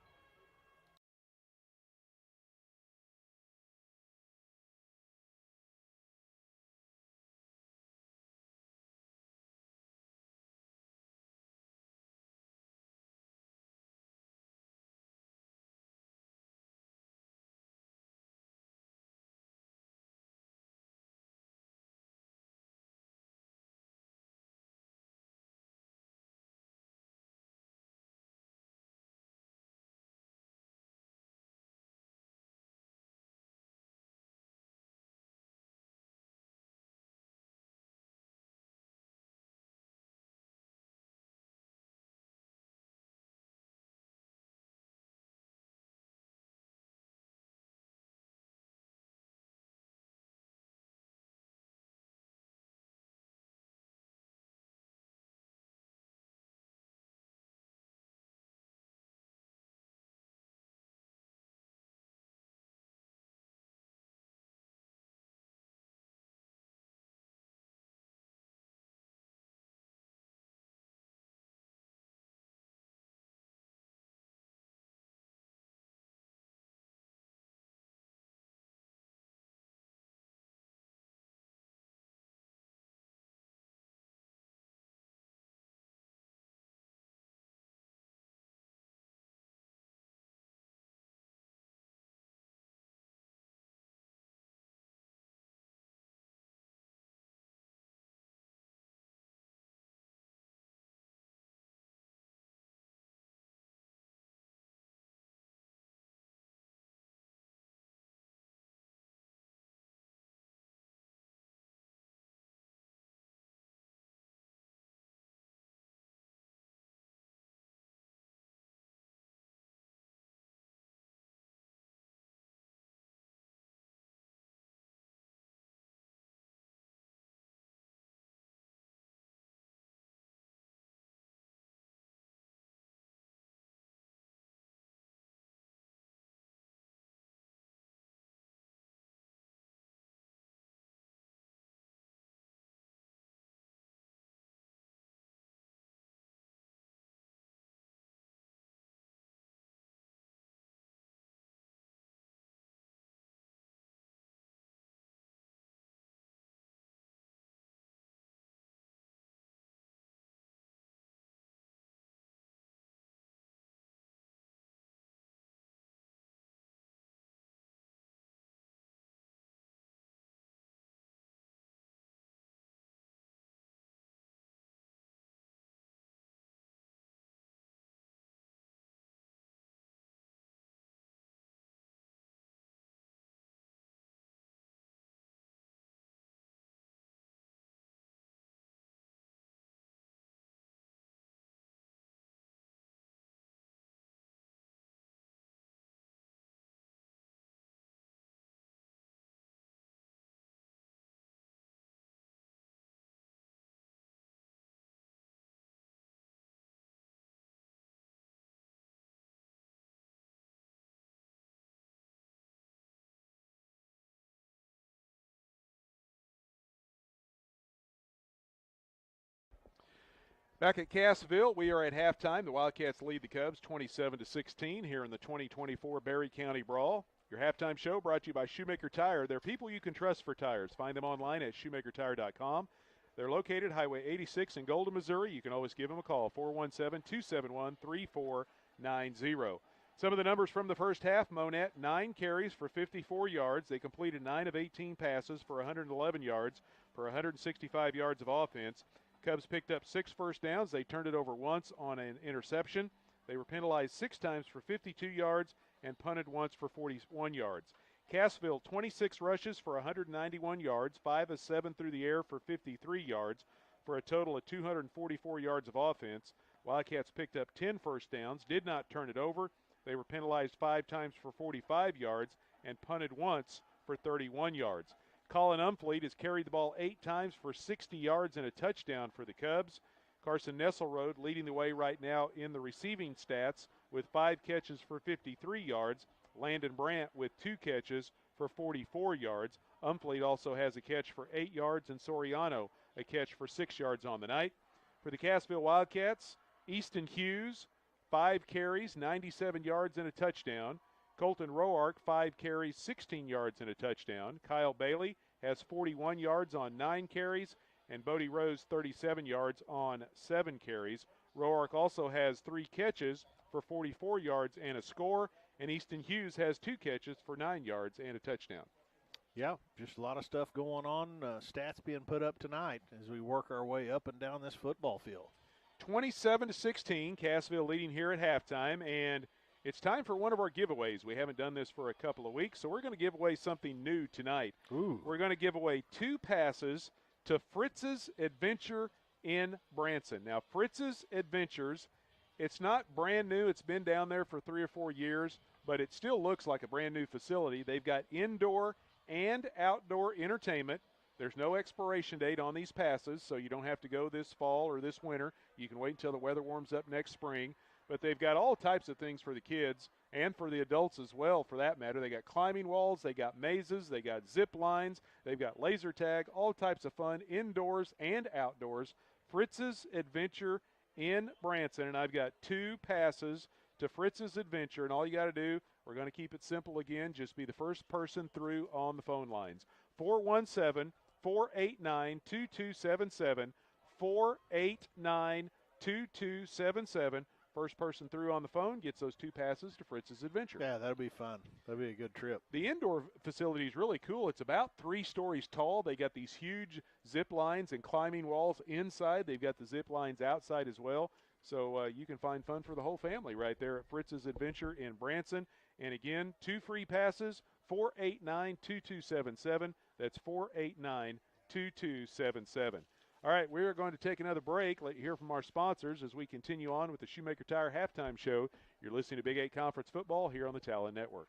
Back at Cassville, we are at halftime. The Wildcats lead the Cubs 27-16 here in the 2024 Barry County Brawl. Your halftime show brought to you by Shoemaker Tire. They're people you can trust for tires. Find them online at shoemakertire.com. They're located Highway 86 in Golden, Missouri. You can always give them a call, 417-271-3490. Some of the numbers from the first half: Monett, 9 carries for 54 yards. They completed 9 of 18 passes for 111 yards for 165 yards of offense. Cubs picked up 6 first downs. They turned it over once on an interception. They were penalized 6 times for 52 yards and punted once for 41 yards. Cassville, 26 rushes for 191 yards, 5 of 7 through the air for 53 yards, for a total of 244 yards of offense. Wildcats picked up 10 first downs, did not turn it over. They were penalized 5 times for 45 yards and punted once for 31 yards. Colin Umfleet has carried the ball 8 times for 60 yards and a touchdown for the Cubs. Carson Nesselrode leading the way right now in the receiving stats with 5 catches for 53 yards. Landon Brandt with 2 catches for 44 yards. Umfleet also has a catch for 8 yards, and Soriano a catch for 6 yards on the night. For the Cassville Wildcats, Easton Hughes, 5 carries, 97 yards and a touchdown. Colton Roark, 5 carries, 16 yards and a touchdown. Kyle Bailey has 41 yards on 9 carries, and Bodie Rose 37 yards on 7 carries. Roark also has 3 catches for 44 yards and a score, and Easton Hughes has 2 catches for 9 yards and a touchdown. Yeah, just a lot of stuff going on, stats being put up tonight as we work our way up and down this football field. 27-16, Cassville leading here at halftime, and it's time for one of our giveaways. We haven't done this for a couple of weeks, so we're going to give away something new tonight. Ooh. We're going to give away 2 passes to Fritz's Adventure in Branson. Now, Fritz's Adventures, it's not brand new. It's been down there for 3 or 4 years, but it still looks like a brand new facility. They've got indoor and outdoor entertainment. There's no expiration date on these passes, so you don't have to go this fall or this winter. You can wait until the weather warms up next spring. But they've got all types of things for the kids and for the adults as well, for that matter. They got climbing walls, they got mazes, they got zip lines, they've got laser tag, all types of fun indoors and outdoors. Fritz's Adventure in Branson, and I've got 2 passes to Fritz's Adventure, and all you got to do, we're going to keep it simple again, just be the first person through on the phone lines. 417-489-2277, 489-2277. First person through on the phone gets those 2 passes to Fritz's Adventure. Yeah, that'll be fun. That'll be a good trip. The indoor facility is really cool. It's about 3 stories tall. They got these huge zip lines and climbing walls inside. They've got the zip lines outside as well. So you can find fun for the whole family right there at Fritz's Adventure in Branson. And again, 2 free passes, 489-2277. That's 489-2277. All right, we are going to take another break. Let you hear from our sponsors as we continue on with the Shoemaker Tire Halftime Show. You're listening to Big 8 Conference Football here on the Talon Network.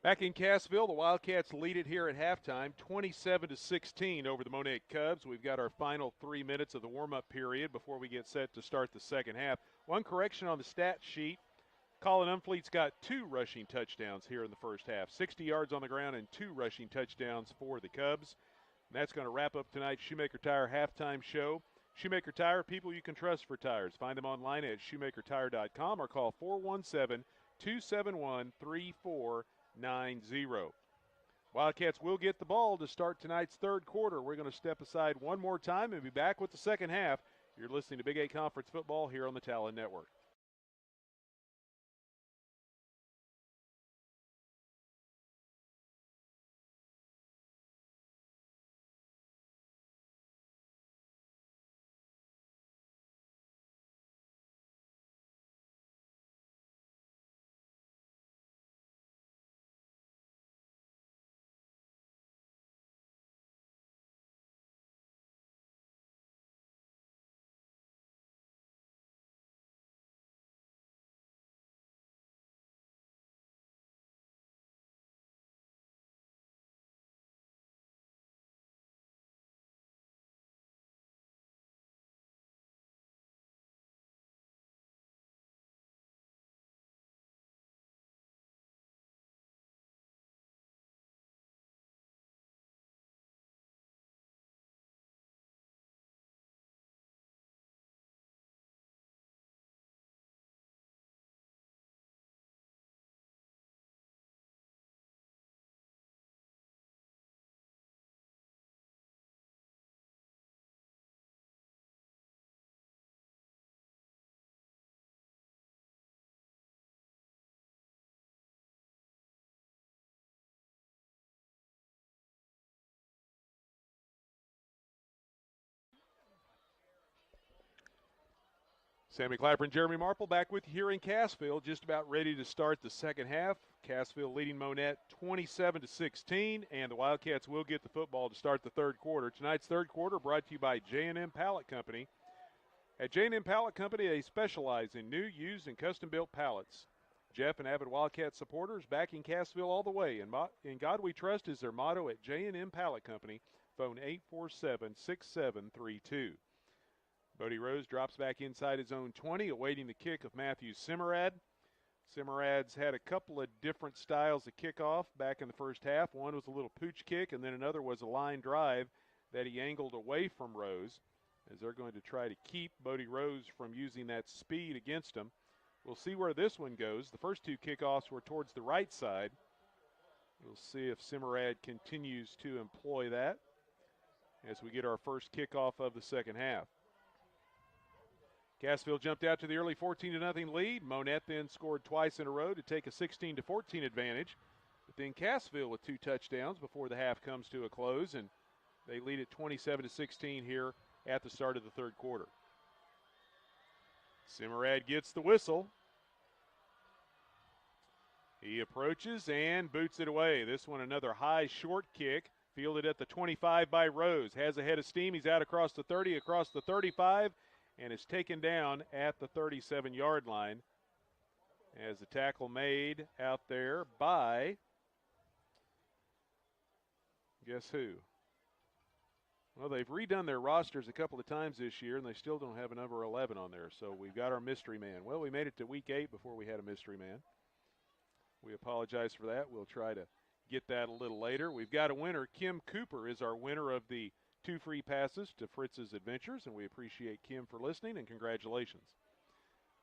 Back in Cassville, the Wildcats lead it here at halftime, 27-16 over the Monett Cubs. We've got our final 3 minutes of the warm-up period before we get set to start the second half. One correction on the stat sheet. Colin Umfleet's got 2 rushing touchdowns here in the first half, 60 yards on the ground and 2 rushing touchdowns for the Cubs. And that's going to wrap up tonight's Shoemaker Tire halftime show. Shoemaker Tire, people you can trust for tires. Find them online at shoemakertire.com or call 417-271-3490. Wildcats will get the ball to start tonight's third quarter. We're going to step aside one more time and be back with the second half. You're listening to Big 8 Conference Football here on the Talon Network. Sammy Clapper and Jeremy Marple back with you here in Cassville, just about ready to start the second half. Cassville leading Monett 27-16, and the Wildcats will get the football to start the third quarter. Tonight's third quarter brought to you by J&M Pallet Company. At J&M Pallet Company, they specialize in new, used, and custom-built pallets. Jeff and avid Wildcat supporters backing Cassville all the way. In God We Trust is their motto at J&M Pallet Company. Phone 847-6732. Bodie Rose drops back inside his own 20, awaiting the kick of Matthew Simmerad. Simmerad's had a couple of different styles of kickoff back in the first half. One was a little pooch kick, and then another was a line drive that he angled away from Rose, as they're going to try to keep Bodie Rose from using that speed against him. We'll see where this one goes. The first 2 kickoffs were towards the right side. We'll see if Simmerad continues to employ that as we get our first kickoff of the second half. Cassville jumped out to the early 14-0 lead. Monett then scored twice in a row to take a 16-14 advantage. But then Cassville with 2 touchdowns before the half comes to a close, and they lead at 27-16 here at the start of the third quarter. Simmerad gets the whistle. He approaches and boots it away. This one another high short kick, fielded at the 25 by Rose. Has a head of steam. He's out across the 30, across the 35, and is taken down at the 37-yard line as the tackle made out there by, guess who? Well, they've redone their rosters a couple of times this year, and they still don't have a number 11 on there, so we've got our mystery man. Well, we made it to week 8 before we had a mystery man. We apologize for that. We'll try to get that a little later. We've got a winner. Kim Cooper is our winner of the 2 free passes to Fritz's Adventures, and we appreciate Kim for listening, and congratulations.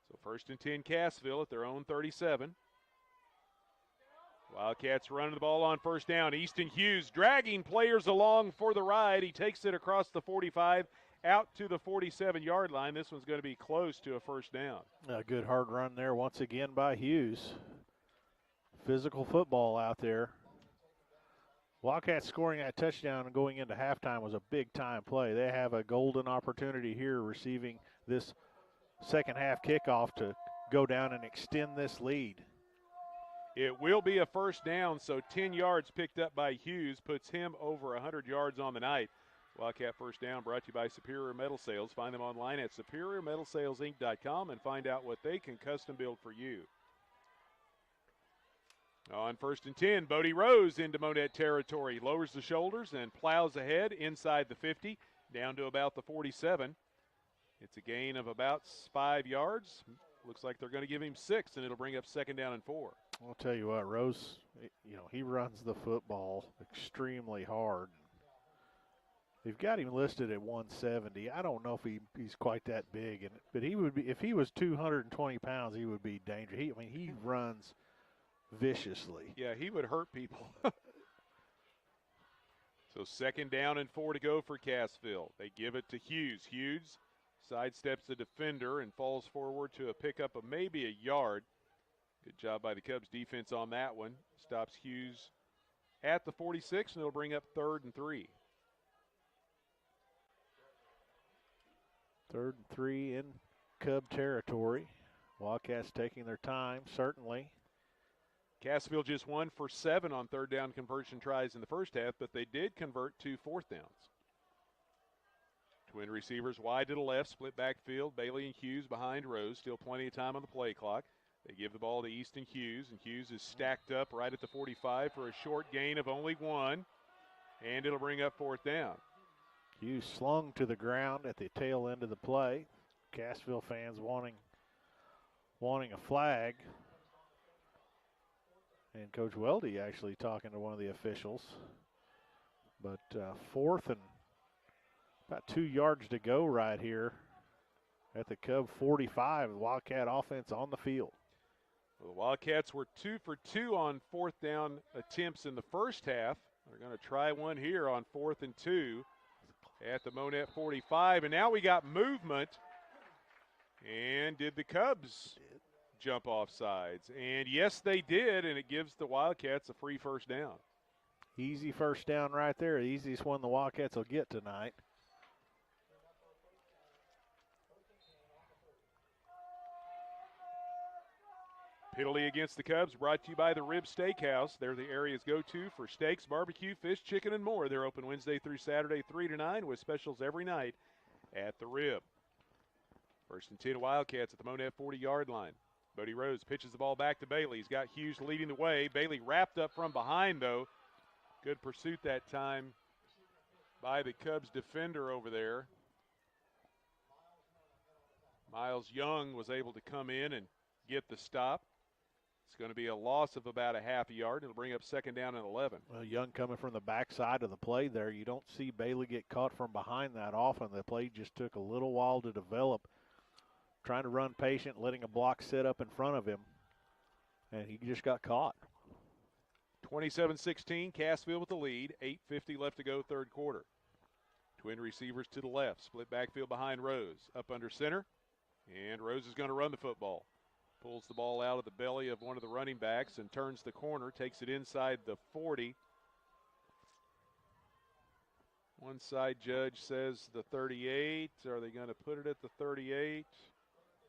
So 1st and 10 Cassville at their own 37. Wildcats running the ball on first down. Easton Hughes dragging players along for the ride. He takes it across the 45 out to the 47-yard line. This one's going to be close to a first down. A good hard run there once again by Hughes. Physical football out there. Wildcats scoring that touchdown and going into halftime was a big-time play. They have a golden opportunity here receiving this second half kickoff to go down and extend this lead. It will be a first down, so 10 yards picked up by Hughes puts him over 100 yards on the night. Wildcat first down brought to you by Superior Metal Sales. Find them online at superiormetalsalesinc.com and find out what they can custom build for you. On 1st and 10, Bodie Rose into Monett territory. Lowers the shoulders and plows ahead inside the 50, down to about the 47. It's a gain of about 5 yards. Looks like they're going to give him 6, and it'll bring up 2nd down and 4. I'll tell you what, Rose, he runs the football extremely hard. They've got him listed at 170. I don't know if he's quite that big, but he would be, if he was 220 pounds, he would be dangerous. He runs viciously. Yeah, he would hurt people. So 2nd down and 4 to go for Cassville. They give it to Hughes. Hughes sidesteps the defender and falls forward to a pickup of maybe a yard. Good job by the Cubs defense on that one. Stops Hughes at the 46, and it'll bring up 3rd and 3. 3rd and 3 in Cub territory. Wildcats taking their time, certainly. Cassville just 1 for 7 on 3rd down conversion tries in the first half, but they did convert 2 4th downs. Twin receivers wide to the left, split backfield. Bailey and Hughes behind Rose. Still plenty of time on the play clock. They give the ball to Easton Hughes, and Hughes is stacked up right at the 45 for a short gain of only 1, and it'll bring up 4th down. Hughes slung to the ground at the tail end of the play. Cassville fans wanting a flag. And Coach Weldy actually talking to one of the officials. But 4th and about 2 yards to go right here at the Cub 45. Wildcat offense on the field. Well, the Wildcats were 2 for 2 on 4th down attempts in the first half. They're going to try one here on 4th and 2 at the Monett 45. And now we got movement. And did the Cubs jump off sides? And yes, they did, and it gives the Wildcats a free 1st down. Easy 1st down right there. The easiest one the Wildcats will get tonight. Penalty against the Cubs brought to you by the Rib Steakhouse. They're the area's go-to for steaks, barbecue, fish, chicken, and more. They're open Wednesday through Saturday 3 to 9 with specials every night at the Rib. 1st and 10 Wildcats at the Monett 40-yard line. Bodie Rose pitches the ball back to Bailey. He's got Hughes leading the way. Bailey wrapped up from behind, though. Good pursuit that time by the Cubs defender over there. Miles Young was able to come in and get the stop. It's going to be a loss of about a half a yard. It'll bring up 2nd down and 11. Well, Young coming from the backside of the play there. You don't see Bailey get caught from behind that often. The play just took a little while to develop. Trying to run patient, letting a block sit up in front of him, and he just got caught. 27-16, Cassville with the lead. 8:50 left to go, 3rd quarter. Twin receivers to the left, split backfield behind Rose. Up under center, and Rose is going to run the football. Pulls the ball out of the belly of one of the running backs and turns the corner, takes it inside the 40. One side judge says the 38. Are they going to put it at the 38?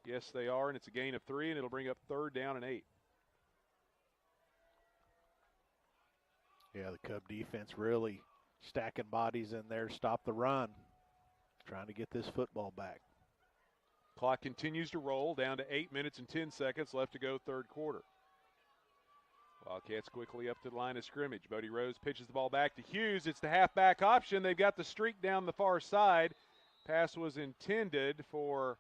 Yes, they are, and it's a gain of 3, and it'll bring up 3rd down and 8. Yeah, the Cub defense really stacking bodies in there to stop the run. Trying to get this football back. Clock continues to roll, down to 8 minutes and 10 seconds left to go, 3rd quarter. Wildcats quickly up to the line of scrimmage. Bodie Rose pitches the ball back to Hughes. It's the halfback option. They've got the streak down the far side. Pass was intended for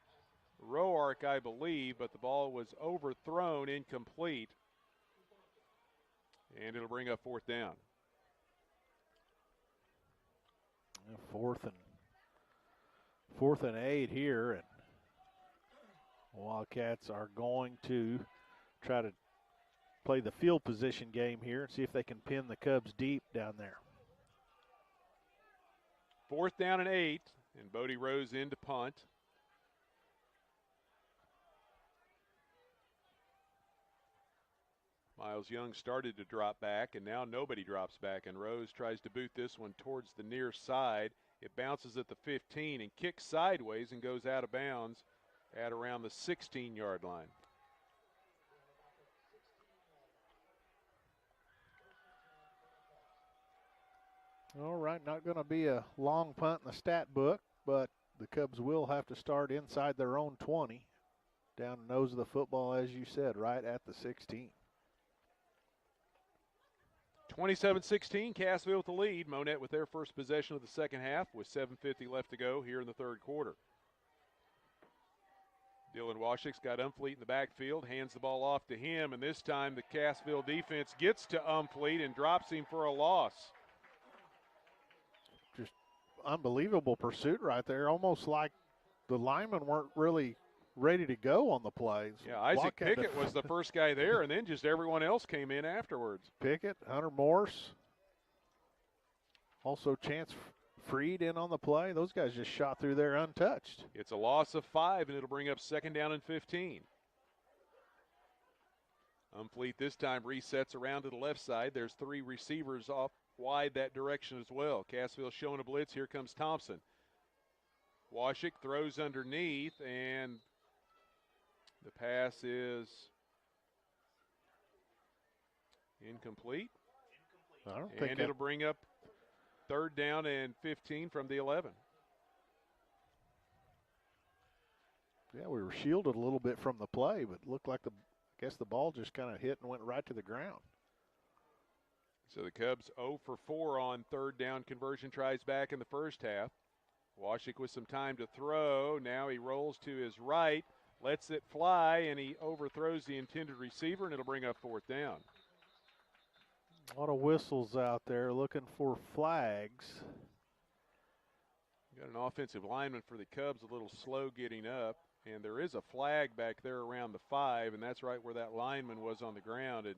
Roark, I believe, but the ball was overthrown, incomplete. And it'll bring up 4th down. 4th and 8 here, and Wildcats are going to try to play the field position game here and see if they can pin the Cubs deep down there. 4th down and 8, and Bodie Rose in to punt. Miles Young started to drop back, and now nobody drops back, and Rose tries to boot this one towards the near side. It bounces at the 15 and kicks sideways and goes out of bounds at around the 16-yard line. All right, not going to be a long punt in the stat book, but the Cubs will have to start inside their own 20. Down the nose of the football, as you said, right at the 16. 27-16, Cassville with the lead. Monett with their first possession of the second half with 7:50 left to go here in the third quarter. Dylan Washik's got Umfleet in the backfield, hands the ball off to him, and this time the Cassville defense gets to Umfleet and drops him for a loss. Just unbelievable pursuit right there, almost like the linemen weren't really ready to go on the plays. Yeah, Isaac Pickett was the first guy there, and then just everyone else came in afterwards. Pickett, Hunter Morse, also Chance Freed in on the play. Those guys just shot through there untouched. It's a loss of 5, and it'll bring up second down and 15. Umfleet this time resets around to the left side. There's 3 receivers off wide that direction as well. Cassville showing a blitz. Here comes Thompson. Washik throws underneath, and the pass is incomplete. I don't think and it'll bring up third down and 15 from the 11. Yeah, we were shielded a little bit from the play, but it looked like I guess the ball just kind of hit and went right to the ground. So the Cubs 0 for 4 on third down conversion tries back in the first half. Washik with some time to throw. Now he rolls to his right, lets it fly, and he overthrows the intended receiver, and it'll bring up fourth down. A lot of whistles out there looking for flags. Got an offensive lineman for the Cubs a little slow getting up, and there is a flag back there around the 5, and that's right where that lineman was on the ground, and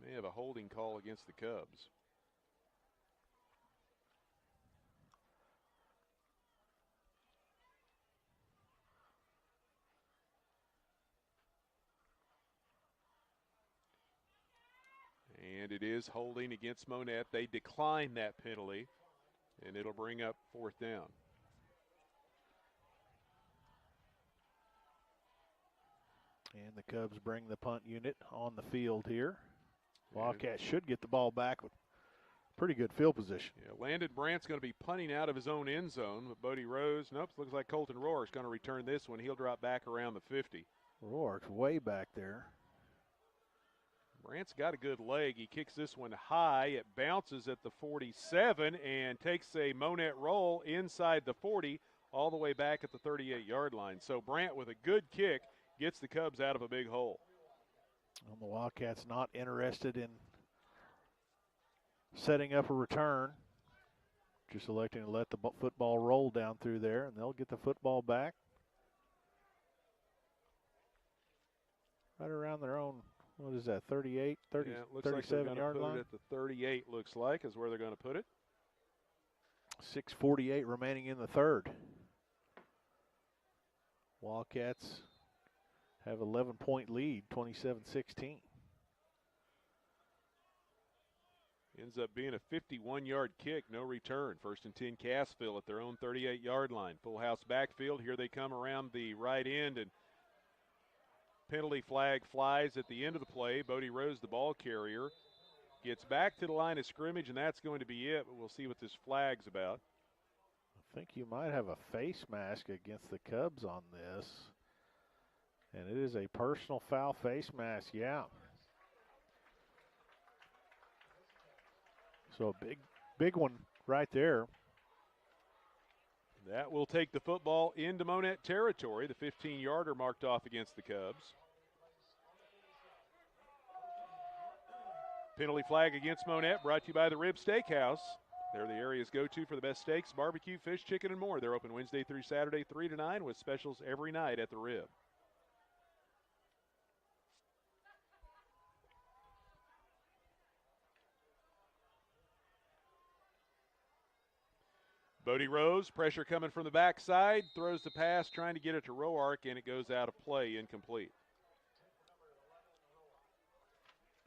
may have a holding call against the Cubs. And it is holding against Monett. They decline that penalty, and it'll bring up fourth down. And the Cubs bring the punt unit on the field here. Wildcats should get the ball back with pretty good field position. Yeah, Landon Brandt's going to be punting out of his own end zone, but Bodie Rose, nope, looks like Colton Roark's going to return this one. He'll drop back around the 50. Roark's way back there. Brandt's got a good leg. He kicks this one high. It bounces at the 47 and takes a Monett roll inside the 40 all the way back at the 38-yard line. So Brandt with a good kick gets the Cubs out of a big hole. Well, the Wildcats not interested in setting up a return. Just electing to let the football roll down through there, and they'll get the football back. Right around their own, what is that, 38, 30, yeah, it looks 37-yard like line? at the 38, looks like, is where they're going to put it. 6:48 remaining in the third. Wildcats have 11-point lead, 27-16. Ends up being a 51-yard kick, no return. First and 10, Cassville at their own 38-yard line. Full house backfield. Here they come around the right end, and penalty flag flies at the end of the play. Bodie Rose, the ball carrier, gets back to the line of scrimmage, and that's going to be it. But we'll see what this flag's about. I think you might have a face mask against the Cubs on this. And it is a personal foul face mask, yeah. So a big one right there. That will take the football into Monett territory. The 15-yarder marked off against the Cubs. Penalty flag against Monett, brought to you by the Rib Steakhouse. They're the area's go-to for the best steaks, barbecue, fish, chicken, and more. They're open Wednesday through Saturday, 3 to 9, with specials every night at the Rib. Bodie Rose, pressure coming from the backside, throws the pass, trying to get it to Roark, and it goes out of play, incomplete.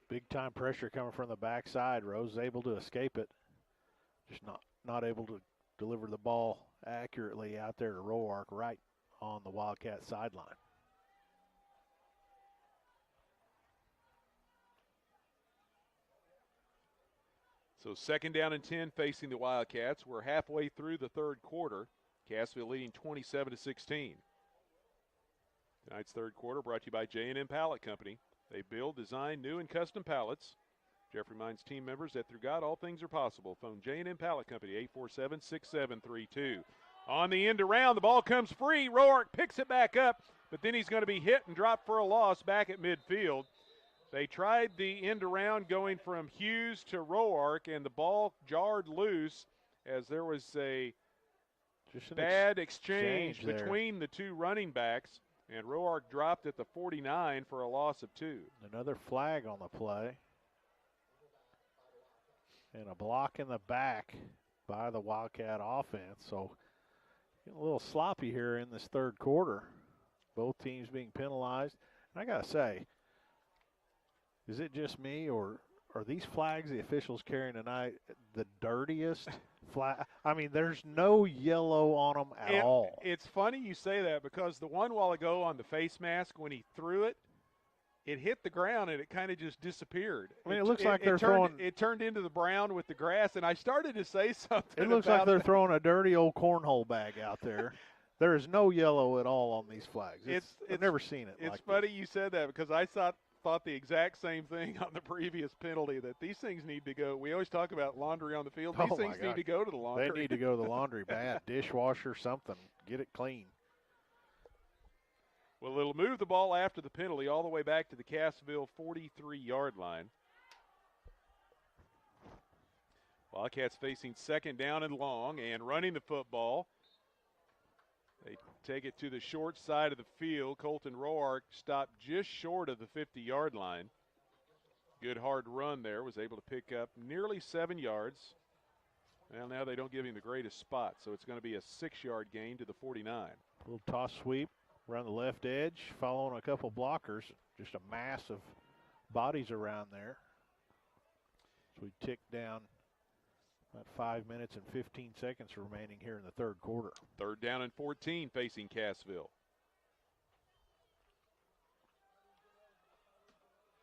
Big time pressure coming from the backside. Rose able to escape it. Just not able to deliver the ball accurately out there to Roark right on the Wildcat sideline. So second down and 10 facing the Wildcats. We're halfway through the third quarter. Cassville leading 27-16. Tonight's third quarter brought to you by J&M Pallet Company. They build, design new and custom pallets. Jeff reminds team members that through God all things are possible. Phone J&M Pallet Company, 847-6732. On the end around, the ball comes free. Roark picks it back up, but then he's going to be hit and dropped for a loss back at midfield. They tried the end around going from Hughes to Roark, and the ball jarred loose as there was a bad exchange between the two running backs, and Roark dropped at the 49 for a loss of 2. Another flag on the play. And a block in the back by the Wildcat offense. So getting a little sloppy here in this third quarter. Both teams being penalized. And I got to say, is it just me, or are these flags the officials carrying tonight the dirtiest flag? I mean, there's no yellow on them at all. It's funny you say that, because the one while ago on the face mask, when he threw it, it hit the ground and it kind of just disappeared. I mean, it looks like they're throwing. It turned into the brown with the grass, and I started to say something. It looks like they're throwing a dirty old cornhole bag out there. There is no yellow at all on these flags. I've never seen it. It's funny you said that, because I thought the exact same thing on the previous penalty, that these things need to go. We always talk about laundry on the field. These things need to go to the laundry. They need to go to the laundry, bad dishwasher, something. Get it clean. Well, it'll move the ball after the penalty all the way back to the Cassville 43-yard line. Wildcats facing second down and long and running the football. They take it to the short side of the field. Colton Roark stopped just short of the 50-yard line. Good hard run there. Was able to pick up nearly 7 yards. Well, now they don't give him the greatest spot, so it's going to be a 6-yard gain to the 49. A little toss sweep around the left edge, following a couple blockers. Just a mass of bodies around there. So we tick down about 5 minutes and 15 seconds remaining here in the third quarter. Third down and 14 facing Cassville.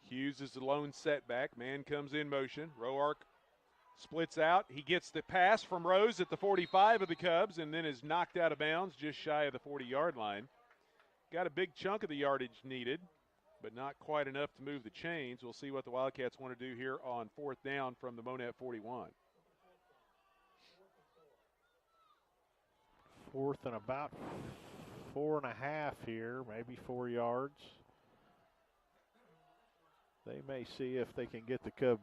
Hughes is the lone setback. Man comes in motion. Roark splits out. He gets the pass from Rose at the 45 of the Cubs and then is knocked out of bounds just shy of the 40-yard line. Got a big chunk of the yardage needed, but not quite enough to move the chains. We'll see what the Wildcats want to do here on fourth down from the Monett 41. Fourth and about 4.5 here, maybe 4 yards. They may see if they can get the Cub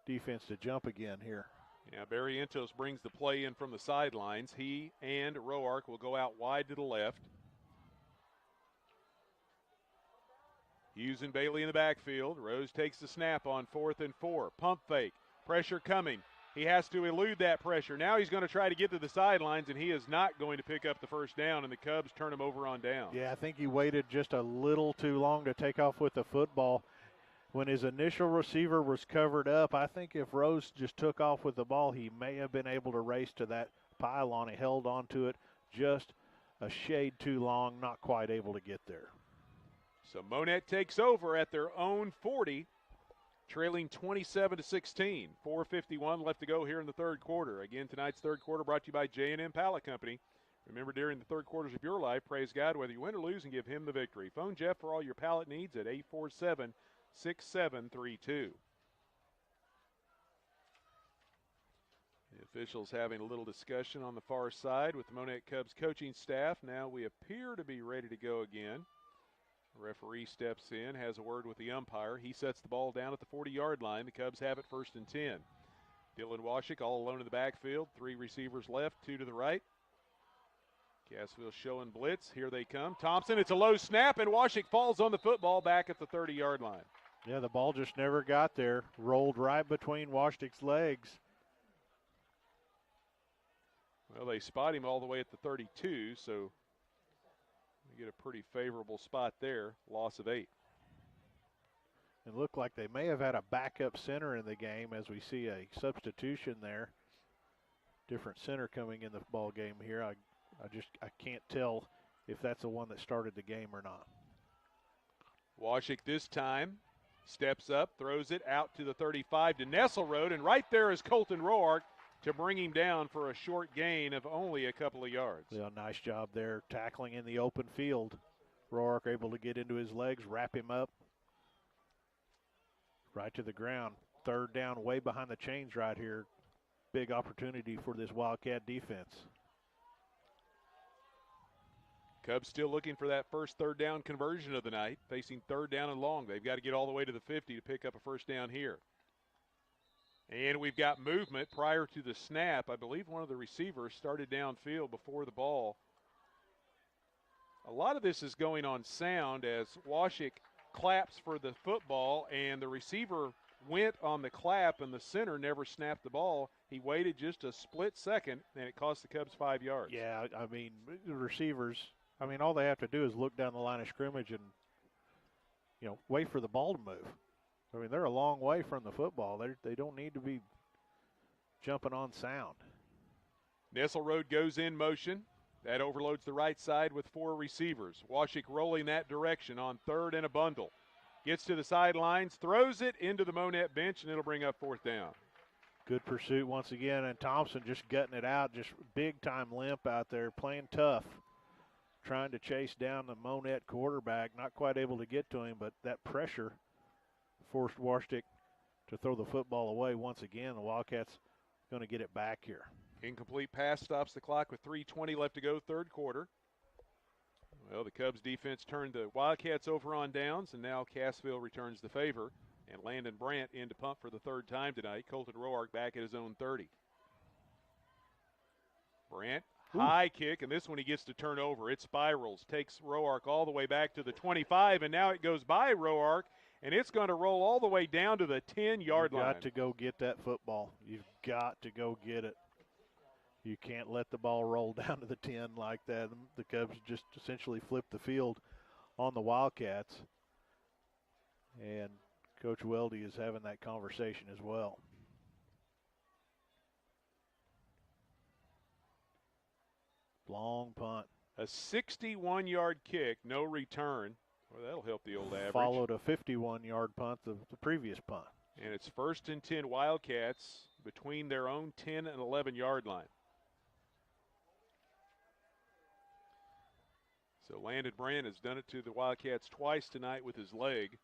defense to jump again here. Yeah, Barry Entos brings the play in from the sidelines. He and Roark will go out wide to the left. Hughes and Bailey in the backfield. Rose takes the snap on 4th and 4. Pump fake. Pressure coming. He has to elude that pressure. Now he's going to try to get to the sidelines, and he is not going to pick up the first down, and the Cubs turn him over on down. Yeah, I think he waited just a little too long to take off with the football. When his initial receiver was covered up, I think if Rose just took off with the ball, he may have been able to race to that pylon. He held on to it just a shade too long, not quite able to get there. So Monett takes over at their own 40, trailing 27-16. 4:51 left to go here in the third quarter. Again, tonight's third quarter brought to you by J&M Pallet Company. Remember, during the third quarters of your life, praise God whether you win or lose and give him the victory. Phone Jeff for all your pallet needs at 847-6732. The officials having a little discussion on the far side with the Monett Cubs coaching staff. Now we appear to be ready to go again. The referee steps in, has a word with the umpire. He sets the ball down at the 40-yard line. The Cubs have it 1st and 10. Dylan Washik all alone in the backfield. 3 receivers left, 2 to the right. Cassville showing blitz. Here they come. Thompson, it's a low snap, and Washik falls on the football back at the 30-yard line. Yeah, the ball just never got there. Rolled right between Washik's legs. Well, they spot him all the way at the 32, so you get a pretty favorable spot there. Loss of 8. It looked like they may have had a backup center in the game as we see a substitution there. Different center coming in the ball game here. I can't tell if that's the one that started the game or not. Washik this time steps up, throws it out to the 35 to Nessel Road, and right there is Colton Roark to bring him down for a short gain of only a couple of yards. Yeah, nice job there tackling in the open field. Roark able to get into his legs, wrap him up right to the ground. Third down, way behind the chains right here. Big opportunity for this Wildcat defense. Cubs still looking for that first third down conversion of the night, facing third down and long. They've got to get all the way to the 50 to pick up a first down here. And we've got movement prior to the snap. I believe one of the receivers started downfield before the ball. A lot of this is going on sound as Washik claps for the football, and the receiver went on the clap, and the center never snapped the ball. He waited just a split second, and it cost the Cubs 5 yards. Yeah, I mean, the receivers, I mean, all they have to do is look down the line of scrimmage and, wait for the ball to move. I mean, they're a long way from the football. They don't need to be jumping on sound. Nesselrode goes in motion. That overloads the right side with 4 receivers. Washik rolling that direction on third and a bundle. Gets to the sidelines, throws it into the Monett bench, and it'll bring up fourth down. Good pursuit once again, and Thompson just gutting it out, just big-time limp out there, playing tough, trying to chase down the Monett quarterback. Not quite able to get to him, but that pressure forced Warstick to throw the football away once again. The Wildcats going to get it back here. Incomplete pass stops the clock with 3:20 left to go, third quarter. Well, the Cubs defense turned the Wildcats over on downs, and now Cassville returns the favor. And Landon Brandt in to punt for the third time tonight. Colton Roark back at his own 30. Brandt, high kick, and this one he gets to turn over. It spirals, takes Roark all the way back to the 25, and now it goes by Roark, and it's going to roll all the way down to the 10-yard line. You've got to go get that football. You've got to go get it. You can't let the ball roll down to the 10 like that. The Cubs just essentially flipped the field on the Wildcats. And Coach Weldy is having that conversation as well. Long punt. A 61-yard kick, no return. Well, that'll help the old average. Followed a 51-yard punt, the previous punt. And it's 1st and 10 Wildcats between their own 10 and 11-yard line. So Landon Brandt has done it to the Wildcats twice tonight with his leg.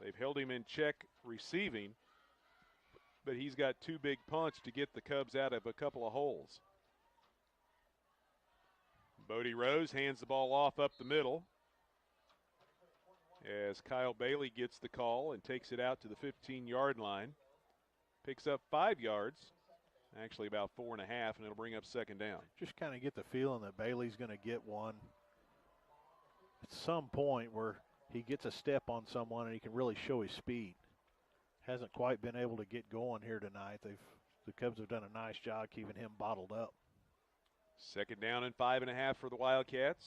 They've held him in check receiving, but he's got 2 big punts to get the Cubs out of a couple of holes. Bodie Rose hands the ball off up the middle as Kyle Bailey gets the call and takes it out to the 15-yard line. Picks up 5 yards, actually about 4.5, and it'll bring up second down. Just kind of get the feeling that Bailey's going to get one at some point where he gets a step on someone and he can really show his speed. Hasn't quite been able to get going here tonight. The Cubs have done a nice job keeping him bottled up. Second down and 5.5 for the Wildcats.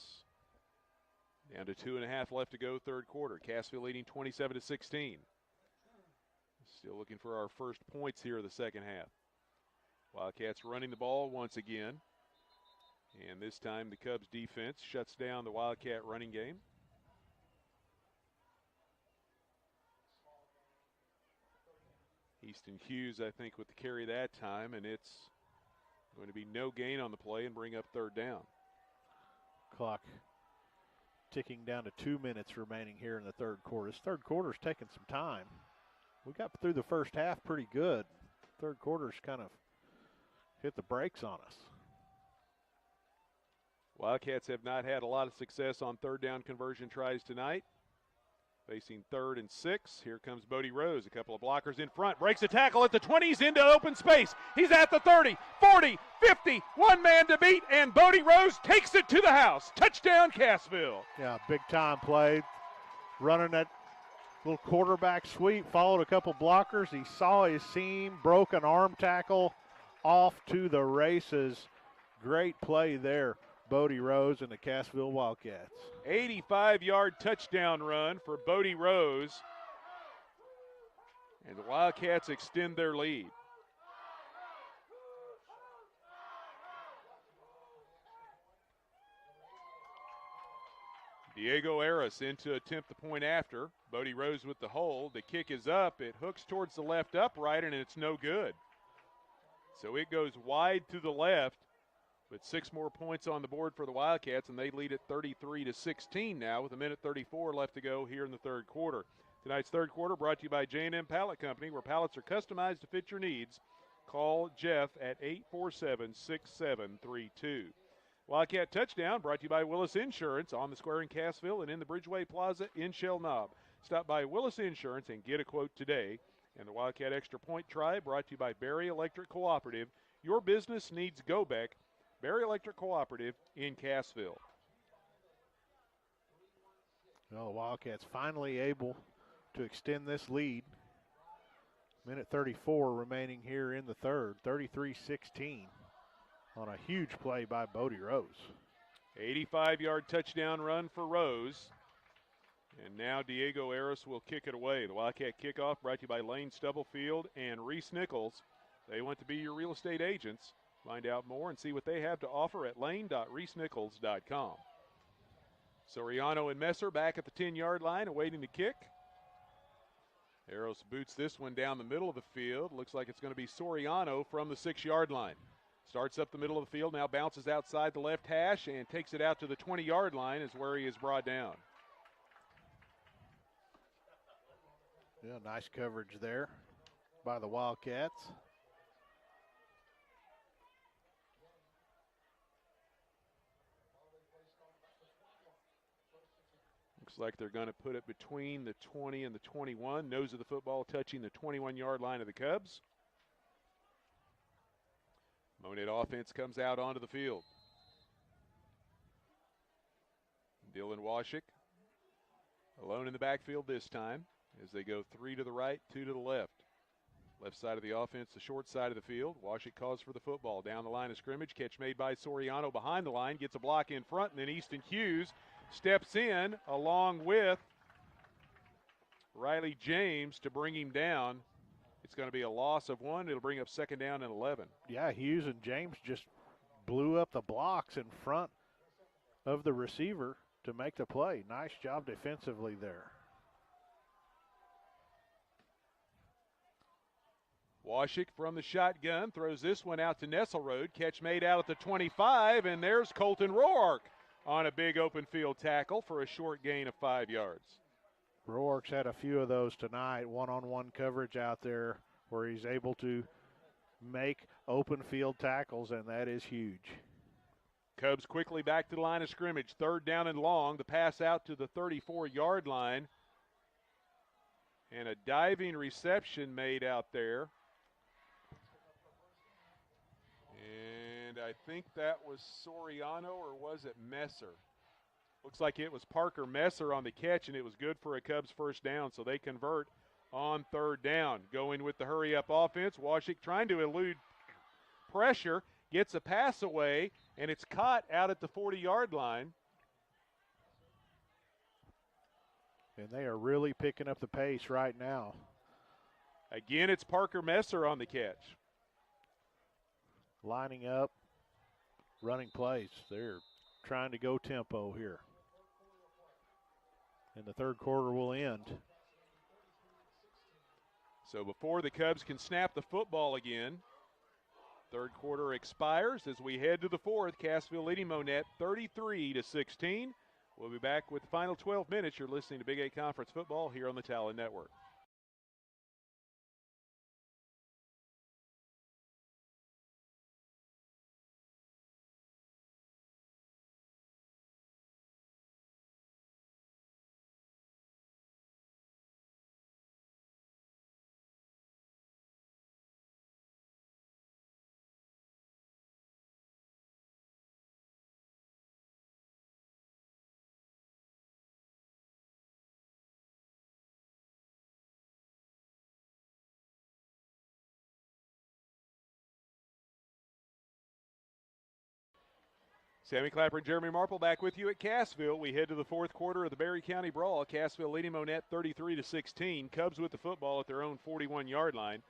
Down to 2.5 left to go, third quarter. Cassville leading 27-16. Still looking for our first points here of the second half. Wildcats running the ball once again. And this time the Cubs defense shuts down the Wildcat running game. Easton Hughes, I think, with the carry that time, and it's going to be no gain on the play and bring up third down. Clock ticking down to 2 minutes remaining here in the third quarter. This third quarter's taking some time. We got through the first half pretty good. Third quarter's kind of hit the brakes on us. Wildcats have not had a lot of success on third down conversion tries tonight. Facing 3rd and 6. Here comes Bodie Rose. A couple of blockers in front. Breaks a tackle at the 20s into open space. He's at the 30, 40, 50. One man to beat, and Bodie Rose takes it to the house. Touchdown, Cassville. Yeah, big time play. Running that little quarterback sweep. Followed a couple blockers. He saw his seam. Broke an arm tackle. Off to the races. Great play there. Bodie Rose and the Cassville Wildcats. 85-yard touchdown run for Bodie Rose. And the Wildcats extend their lead. Diego Aris in to attempt the point after. Bodie Rose with the hold. The kick is up. It hooks towards the left upright, and it's no good. So it goes wide to the left. But 6 more points on the board for the Wildcats, and they lead at 33-16 now with 1:34 left to go here in the third quarter. Tonight's third quarter brought to you by J&M Pallet Company, where pallets are customized to fit your needs. Call Jeff at 847-6732. Wildcat touchdown brought to you by Willis Insurance on the square in Cassville and in the Bridgeway Plaza in Shell Knob. Stop by Willis Insurance and get a quote today. And the Wildcat Extra Point try brought to you by Berry Electric Cooperative. Your business needs Go-Beck. Berry Electric Cooperative in Cassville. Well, the Wildcats finally able to extend this lead. Minute 34 remaining here in the third, 33-16 on a huge play by Bodie Rose. 85-yard touchdown run for Rose. And now Diego Aris will kick it away. The Wildcat kickoff brought to you by Lane Stubblefield and Reese Nichols. They want to be your real estate agents. Find out more and see what they have to offer at lane.reesenichols.com. Soriano and Messer back at the 10-yard line awaiting the kick. Aros boots this one down the middle of the field. Looks like it's going to be Soriano from the 6-yard line. Starts up the middle of the field, now bounces outside the left hash and takes it out to the 20-yard line is where he is brought down. Yeah, nice coverage there by the Wildcats. Looks like they're going to put it between the 20 and the 21. Nose of the football touching the 21-yard line of the Cubs. Monett offense comes out onto the field. Dylan Washik alone in the backfield this time as they go 3 to the right, 2 to the left. Left side of the offense, the short side of the field. Washik calls for the football. Down the line of scrimmage. Catch made by Soriano behind the line. Gets a block in front, and then Easton Hughes steps in along with Riley James to bring him down. It's going to be a loss of 1. It'll bring up second down and 11. Yeah, Hughes and James just blew up the blocks in front of the receiver to make the play. Nice job defensively there. Washik from the shotgun throws this one out to Nesselrode. Catch made out at the 25, and there's Colton Roark on a big open field tackle for a short gain of 5 yards. Roark's had a few of those tonight, one-on-one coverage out there where he's able to make open field tackles, and that is huge. Cubs quickly back to the line of scrimmage. Third down and long. The pass out to the 34-yard line. And a diving reception made out there. And I think that was Soriano, or was it Messer? Looks like it was Parker Messer on the catch, and it was good for a Cubs first down, so they convert on third down. Going with the hurry-up offense. Washik trying to elude pressure, gets a pass away, and it's caught out at the 40-yard line. And they are really picking up the pace right now. Again, it's Parker Messer on the catch. Lining up, running plays. They're trying to go tempo here. And the third quarter will end. So before the Cubs can snap the football again, third quarter expires as we head to the fourth. Cassville leading Monett 33-16. We'll be back with the final 12 minutes. You're listening to Big 8 Conference Football here on the Talon Network. Sammy Clapper and Jeremy Marple back with you at Cassville. We head to the fourth quarter of the Berry County Brawl. Cassville leading Monett 33-16. Cubs with the football at their own 41-yard line.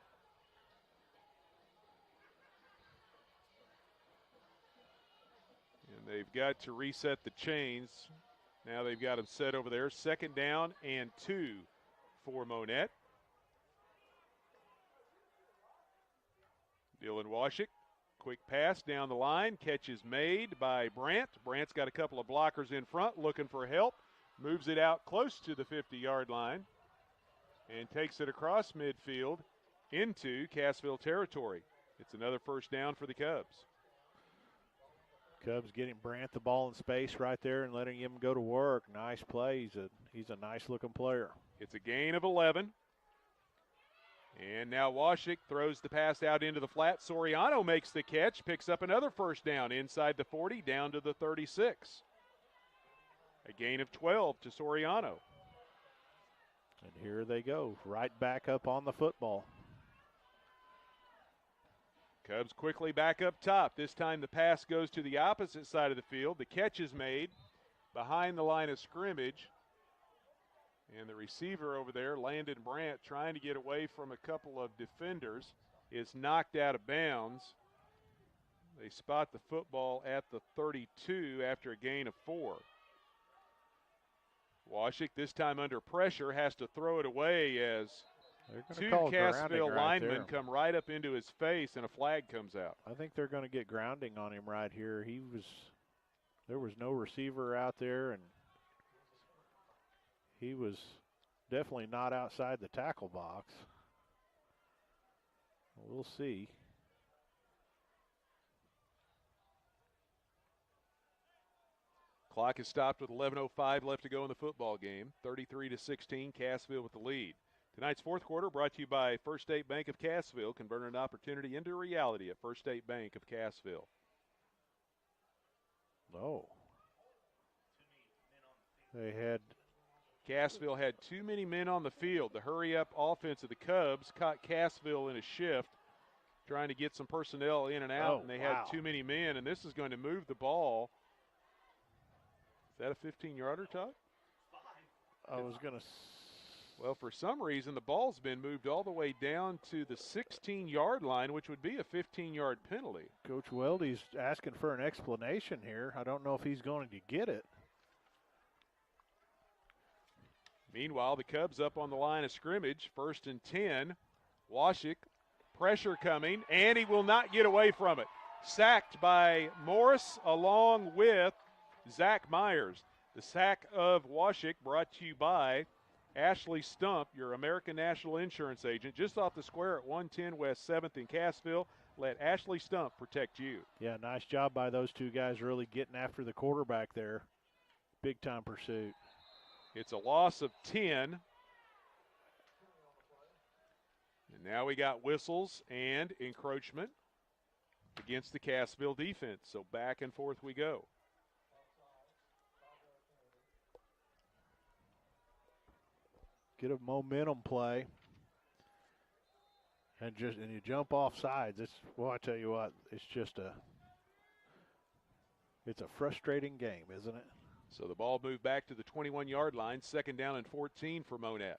And they've got to reset the chains. Now they've got them set over there. Second down and 2 for Monett. Dylan Washik. Quick pass down the line. Catch is made by Brandt. Brandt's got a couple of blockers in front looking for help. Moves it out close to the 50-yard line. and takes it across midfield into Cassville territory. It's another first down for the Cubs. Cubs getting Brandt the ball in space right there and letting him go to work. Nice play. He's a nice-looking player. It's a gain of 11. And now Washik throws the pass out into the flat. Soriano makes the catch, picks up another first down inside the 40, down to the 36. A gain of 12 to Soriano. And here they go, right back up on the football. Cubs quickly back up top. This time the pass goes to the opposite side of the field. The catch is made behind the line of scrimmage. And the receiver over there, Landon Brandt, trying to get away from a couple of defenders, is knocked out of bounds. They spot the football at the 32 after a gain of 4. Washik, this time under pressure, has to throw it away as two Cassville linemen come right up into his face and a flag comes out. I think they're going to get grounding on him right here. There was no receiver out there, and he was definitely not outside the tackle box. We'll see. Clock is stopped with 11:05 left to go in the football game. 33-16, Cassville with the lead. Tonight's fourth quarter brought to you by First State Bank of Cassville. Convert an opportunity into reality at First State Bank of Cassville. Oh. Cassville had too many men on the field. The hurry-up offense of the Cubs caught Cassville in a shift, trying to get some personnel in and out, and they had too many men, and this is going to move the ball. Is that a 15-yarder, Todd? I was going to. Well, for some reason, the ball's been moved all the way down to the 16-yard line, which would be a 15-yard penalty. Coach Weldy's asking for an explanation here. I don't know if he's going to get it. Meanwhile, the Cubs up on the line of scrimmage, 1st and 10. Washik, pressure coming, and he will not get away from it. Sacked by Morris along with Zach Myers. The sack of Washik brought to you by Ashley Stump, your American National Insurance agent, just off the square at 110 West 7th in Cassville. Let Ashley Stump protect you. Yeah, nice job by those two guys really getting after the quarterback there. Big-time pursuit. It's a loss of 10. And now we got whistles and encroachment against the Cassville defense. So back and forth we go. Get a momentum play. And you jump off sides. I tell you what, it's a frustrating game, isn't it? So the ball moved back to the 21-yard line, 2nd down and 14 for Monett.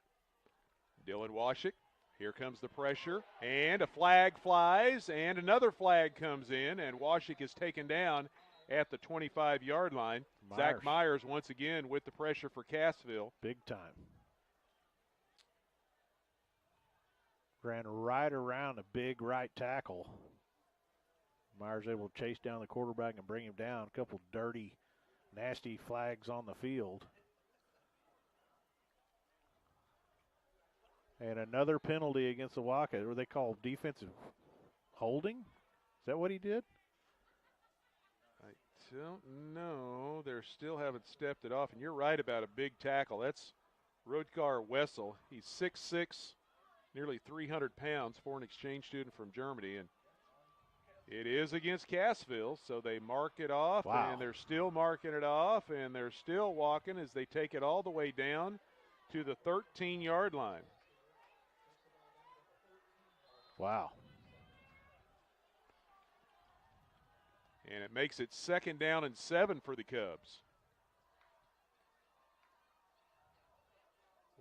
Dylan Washik, here comes the pressure, and a flag flies, and another flag comes in, and Washik is taken down at the 25-yard line. Zach Myers once again with the pressure for Cassville. Big time. Ran right around a big right tackle. Myers able to chase down the quarterback and bring him down. A couple dirty, nasty flags on the field. And another penalty against the Wildcats. What they call defensive holding? Is that what he did? I don't know. They still haven't stepped it off. And you're right about a big tackle. That's Rodkar Wessel. He's 6'6", nearly 300 pounds, foreign exchange student from Germany. And it is against Cassville, so they mark it off, and they're still marking it off, and they're still walking as they take it all the way down to the 13-yard line. Wow. And it makes it 2nd down and 7 for the Cubs.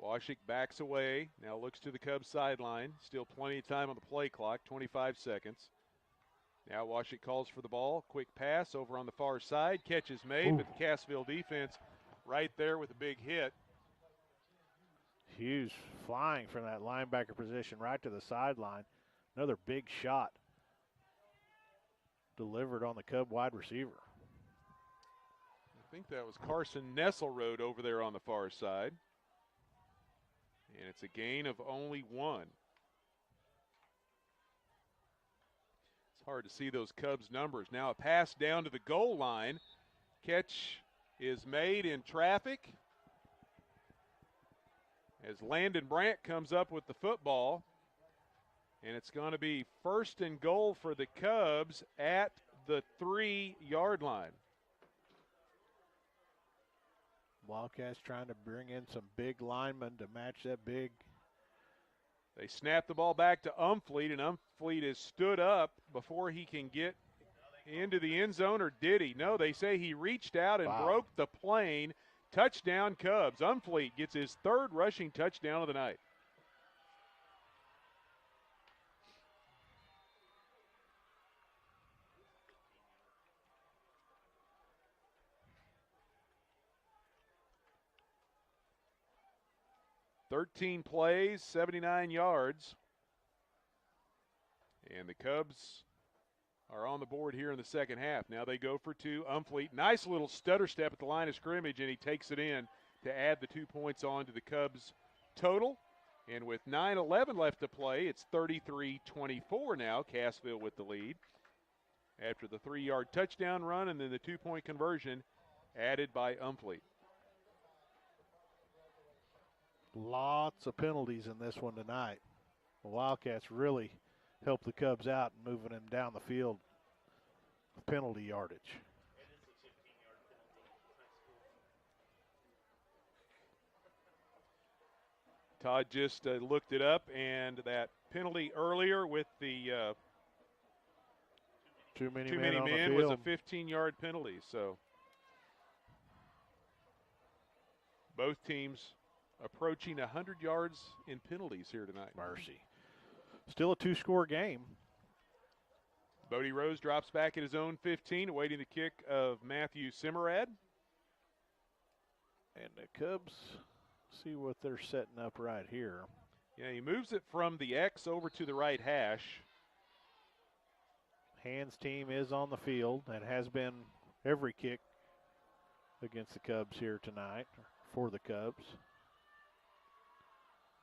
Washik backs away, now looks to the Cubs sideline. Still plenty of time on the play clock, 25 seconds. Now Washik calls for the ball. Quick pass over on the far side. Catch is made, but the Cassville defense right there with a big hit. Hughes flying from that linebacker position right to the sideline. Another big shot delivered on the Cub wide receiver. I think that was Carson Nesselrode over there on the far side. And it's a gain of only 1. It's hard to see those Cubs numbers. Now a pass down to the goal line. Catch is made in traffic as Landon Brandt comes up with the football. And it's going to be 1st and goal for the Cubs at the 3-yard line. Wildcats trying to bring in some big linemen to match that big. They snap the ball back to Umfleet, and Umfleet is stood up before he can get into the end zone, or did he? No, they say he reached out and broke the plane. Touchdown Cubs. Umfleet gets his 3rd rushing touchdown of the night. "13 plays, 79 yards. And the Cubs are on the board here in the second half. Now they go for 2. Umfleet, nice little stutter step at the line of scrimmage, and he takes it in to add the 2 points on to the Cubs total. And with 9:11 left to play, it's 33-24 now. Cassville with the lead after the 3-yard touchdown run and then the 2-point conversion added by Umfleet. Lots of penalties in this one tonight. The Wildcats really helped the Cubs out and moving them down the field with penalty yardage. Todd just looked it up, and that penalty earlier with the too many men was a 15-yard penalty. So both teams approaching 100 yards in penalties here tonight. Mercy. Still a 2-score game. Bodie Rose drops back at his own 15, awaiting the kick of Matthew Simmerad. And the Cubs see what they're setting up right here. Yeah, he moves it from the X over to the right hash. Hans team is on the field and has been every kick against the Cubs here tonight, for the Cubs.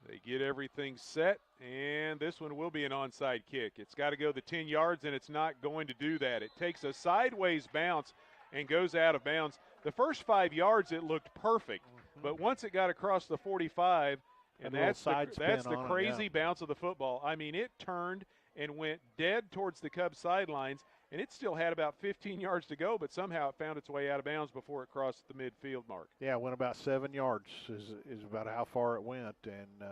They get everything set, and this one will be an onside kick. It's got to go the 10 yards, and it's not going to do that. It takes a sideways bounce and goes out of bounds. The first 5 yards, it looked perfect, but once it got across the 45, and that's the crazy bounce of the football. I mean, it turned and went dead towards the Cubs sidelines, and it still had about 15 yards to go, but somehow it found its way out of bounds before it crossed the midfield mark. Yeah, it went about 7 yards is about how far it went, and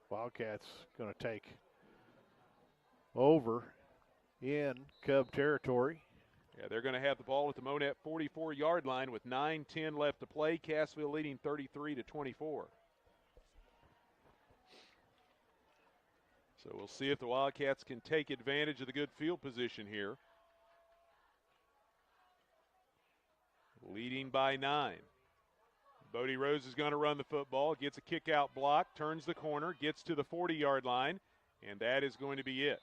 Wildcats going to take over in Cub territory. Yeah, they're going to have the ball at the Monett 44-yard line with 9:10 left to play. Cassville leading 33-24. So we'll see if the Wildcats can take advantage of the good field position here. Leading by 9. Bodie Rose is going to run the football, gets a kick out block, turns the corner, gets to the 40-yard line, and that is going to be it.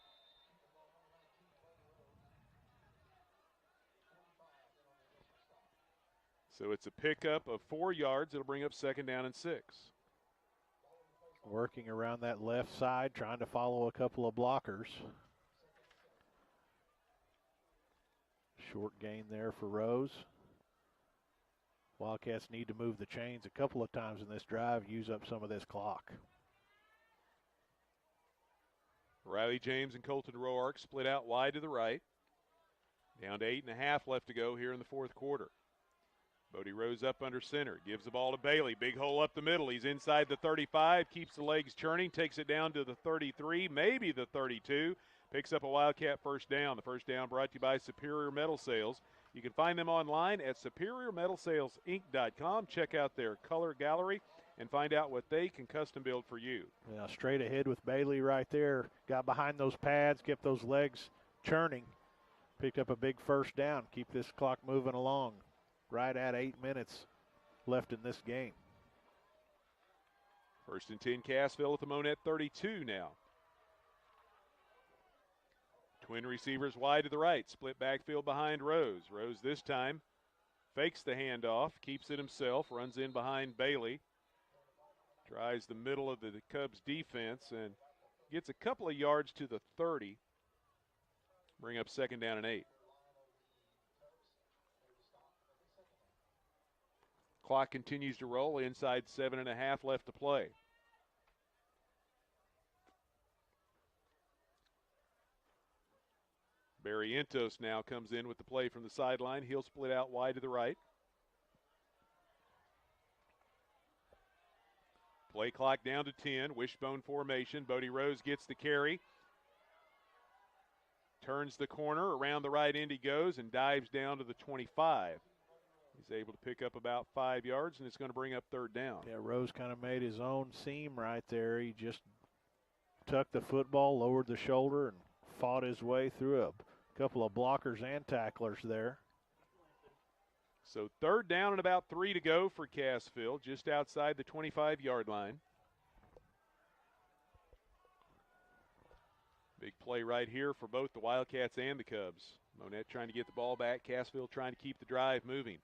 So it's a pickup of 4 yards. It'll bring up 2nd down and 6. Working around that left side, trying to follow a couple of blockers. Short gain there for Rose. Wildcats need to move the chains a couple of times in this drive, use up some of this clock. Riley James and Colton Roark split out wide to the right. Down to 8.5 left to go here in the 4th quarter. Bodie Rose up under center, gives the ball to Bailey. Big hole up the middle. He's inside the 35, keeps the legs churning, takes it down to the 33, maybe the 32. Picks up a Wildcat first down. The first down brought to you by Superior Metal Sales. You can find them online at superiormetalsalesinc.com. Check out their color gallery and find out what they can custom build for you. Yeah, straight ahead with Bailey right there. Got behind those pads, kept those legs churning. Picked up a big first down. Keep this clock moving along. Right at 8 minutes left in this game. 1st and 10 Cassville at the Monett 32 now. Twin receivers wide to the right. Split backfield behind Rose. Rose this time fakes the handoff, keeps it himself, runs in behind Bailey. Tries the middle of the Cubs defense and gets a couple of yards to the 30. Bring up 2nd down and 8. Clock continues to roll. Inside 7.5 left to play. Barrientos now comes in with the play from the sideline. He'll split out wide to the right. Play clock down to 10. Wishbone formation. Bodie Rose gets the carry. Turns the corner. Around the right end he goes and dives down to the 25. He's able to pick up about 5 yards, and it's going to bring up 3rd down. Yeah, Rose kind of made his own seam right there. He just tucked the football, lowered the shoulder, and fought his way through a couple of blockers and tacklers there. So 3rd down and about 3 to go for Cassville, just outside the 25-yard line. Big play right here for both the Wildcats and the Cubs. Monett trying to get the ball back. Cassville trying to keep the drive moving.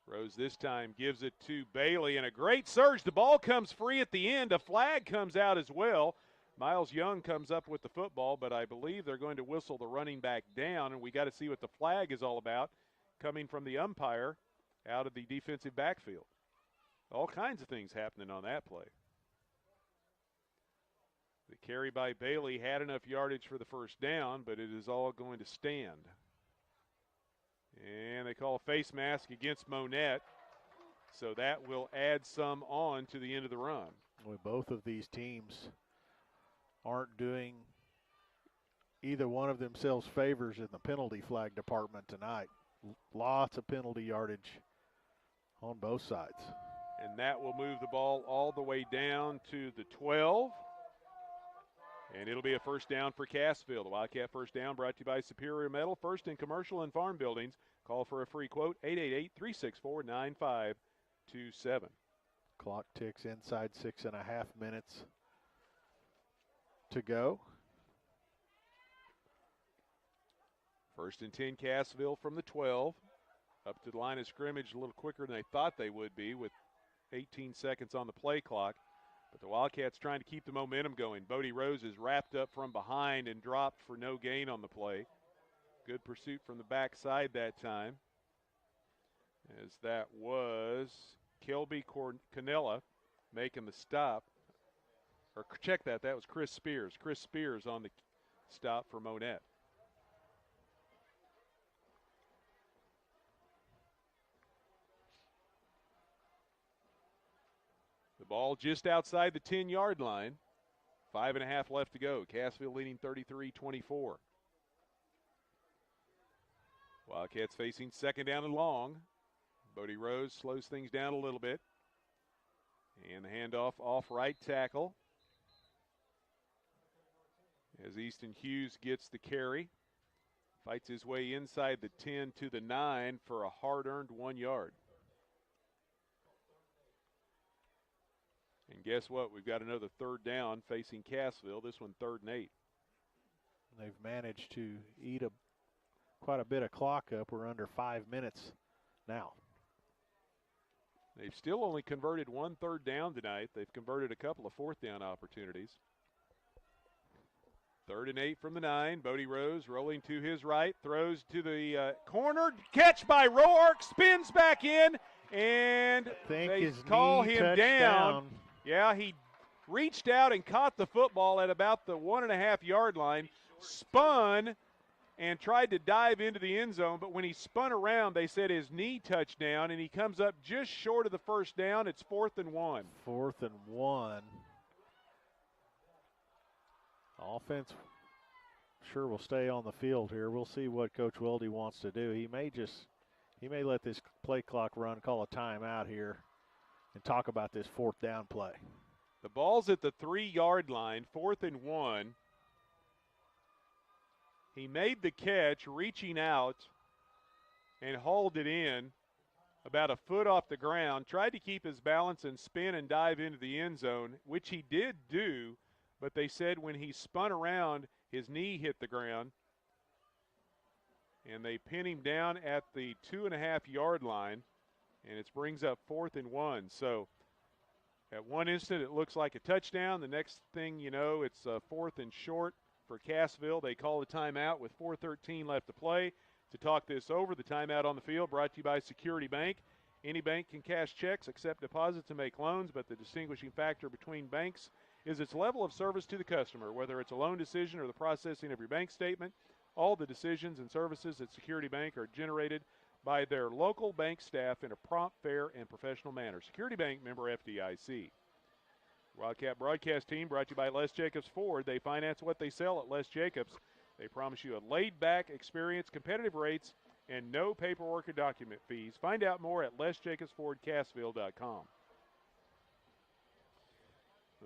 Rose this time gives it to Bailey, and a great surge. The ball comes free at the end. A flag comes out as well. Miles Young comes up with the football, but I believe they're going to whistle the running back down, and we got to see what the flag is all about coming from the umpire out of the defensive backfield. All kinds of things happening on that play. The carry by Bailey had enough yardage for the 1st down, but it is all going to stand. And they call a face mask against Monett, so that will add some on to the end of the run. Well, both of these teams aren't doing either one of themselves favors in the penalty flag department tonight. Lots of penalty yardage on both sides. And that will move the ball all the way down to the 12. And it'll be a 1st down for Cassville. The Wildcat 1st down brought to you by Superior Metal, first in commercial and farm buildings. Call for a free quote, 888-364-9527. Clock ticks inside 6.5 minutes to go. 1st and 10 Cassville from the 12. Up to the line of scrimmage a little quicker than they thought they would be with 18 seconds on the play clock. But the Wildcats trying to keep the momentum going. Bodie Rose is wrapped up from behind and dropped for no gain on the play. Good pursuit from the backside that time, as that was Kelby Canella making the stop. Or check that, that was Chris Spears. Chris Spears on the stop for Monett. The ball just outside the 10-yard line. 5.5 left to go. Cassville leading 33-24. Wildcats facing 2nd down and long. Bodie Rose slows things down a little bit. And the handoff off right tackle. As Easton Hughes gets the carry. Fights his way inside the 10 to the 9 for a hard-earned 1 yard. And guess what? We've got another 3rd down facing Cassville. This one 3rd and 8. They've managed to eat quite a bit of clock up. We're under 5 minutes now. They've still only converted 1 3rd down tonight. They've converted a couple of 4th down opportunities. 3rd and 8 from the 9. Bodie Rose rolling to his right. Throws to the corner. Catch by Roark. Spins back in. And they call him down. Yeah, he reached out and caught the football at about the 1.5-yard line. Spun and tried to dive into the end zone, but when he spun around, they said his knee touched down, and he comes up just short of the 1st down. It's 4th and 1. 4th and 1. Offense sure will stay on the field here. We'll see what Coach Weldy wants to do. He may let this play clock run, call a timeout here, and talk about this 4th down play. The ball's at the 3-yard line, 4th and 1. He made the catch, reaching out, and hauled it in about a foot off the ground. Tried to keep his balance and spin and dive into the end zone, which he did do, but they said when he spun around, his knee hit the ground, and they pin him down at the 2.5-yard line, and it brings up 4th and 1. So At one instant, it looks like a touchdown. The next thing you know, it's 4th and short for Cassville. They call the timeout with 4:13 left to play. To talk this over, the timeout on the field brought to you by Security Bank. Any bank can cash checks, accept deposits, and make loans, but the distinguishing factor between banks is its level of service to the customer. Whether it's a loan decision or the processing of your bank statement, all the decisions and services at Security Bank are generated by their local bank staff in a prompt, fair, and professional manner. Security Bank, member FDIC. Wildcat broadcast team brought to you by Les Jacobs Ford. They finance what they sell at Les Jacobs. They promise you a laid-back experience, competitive rates, and no paperwork or document fees. Find out more at lesjacobsfordcassville.com.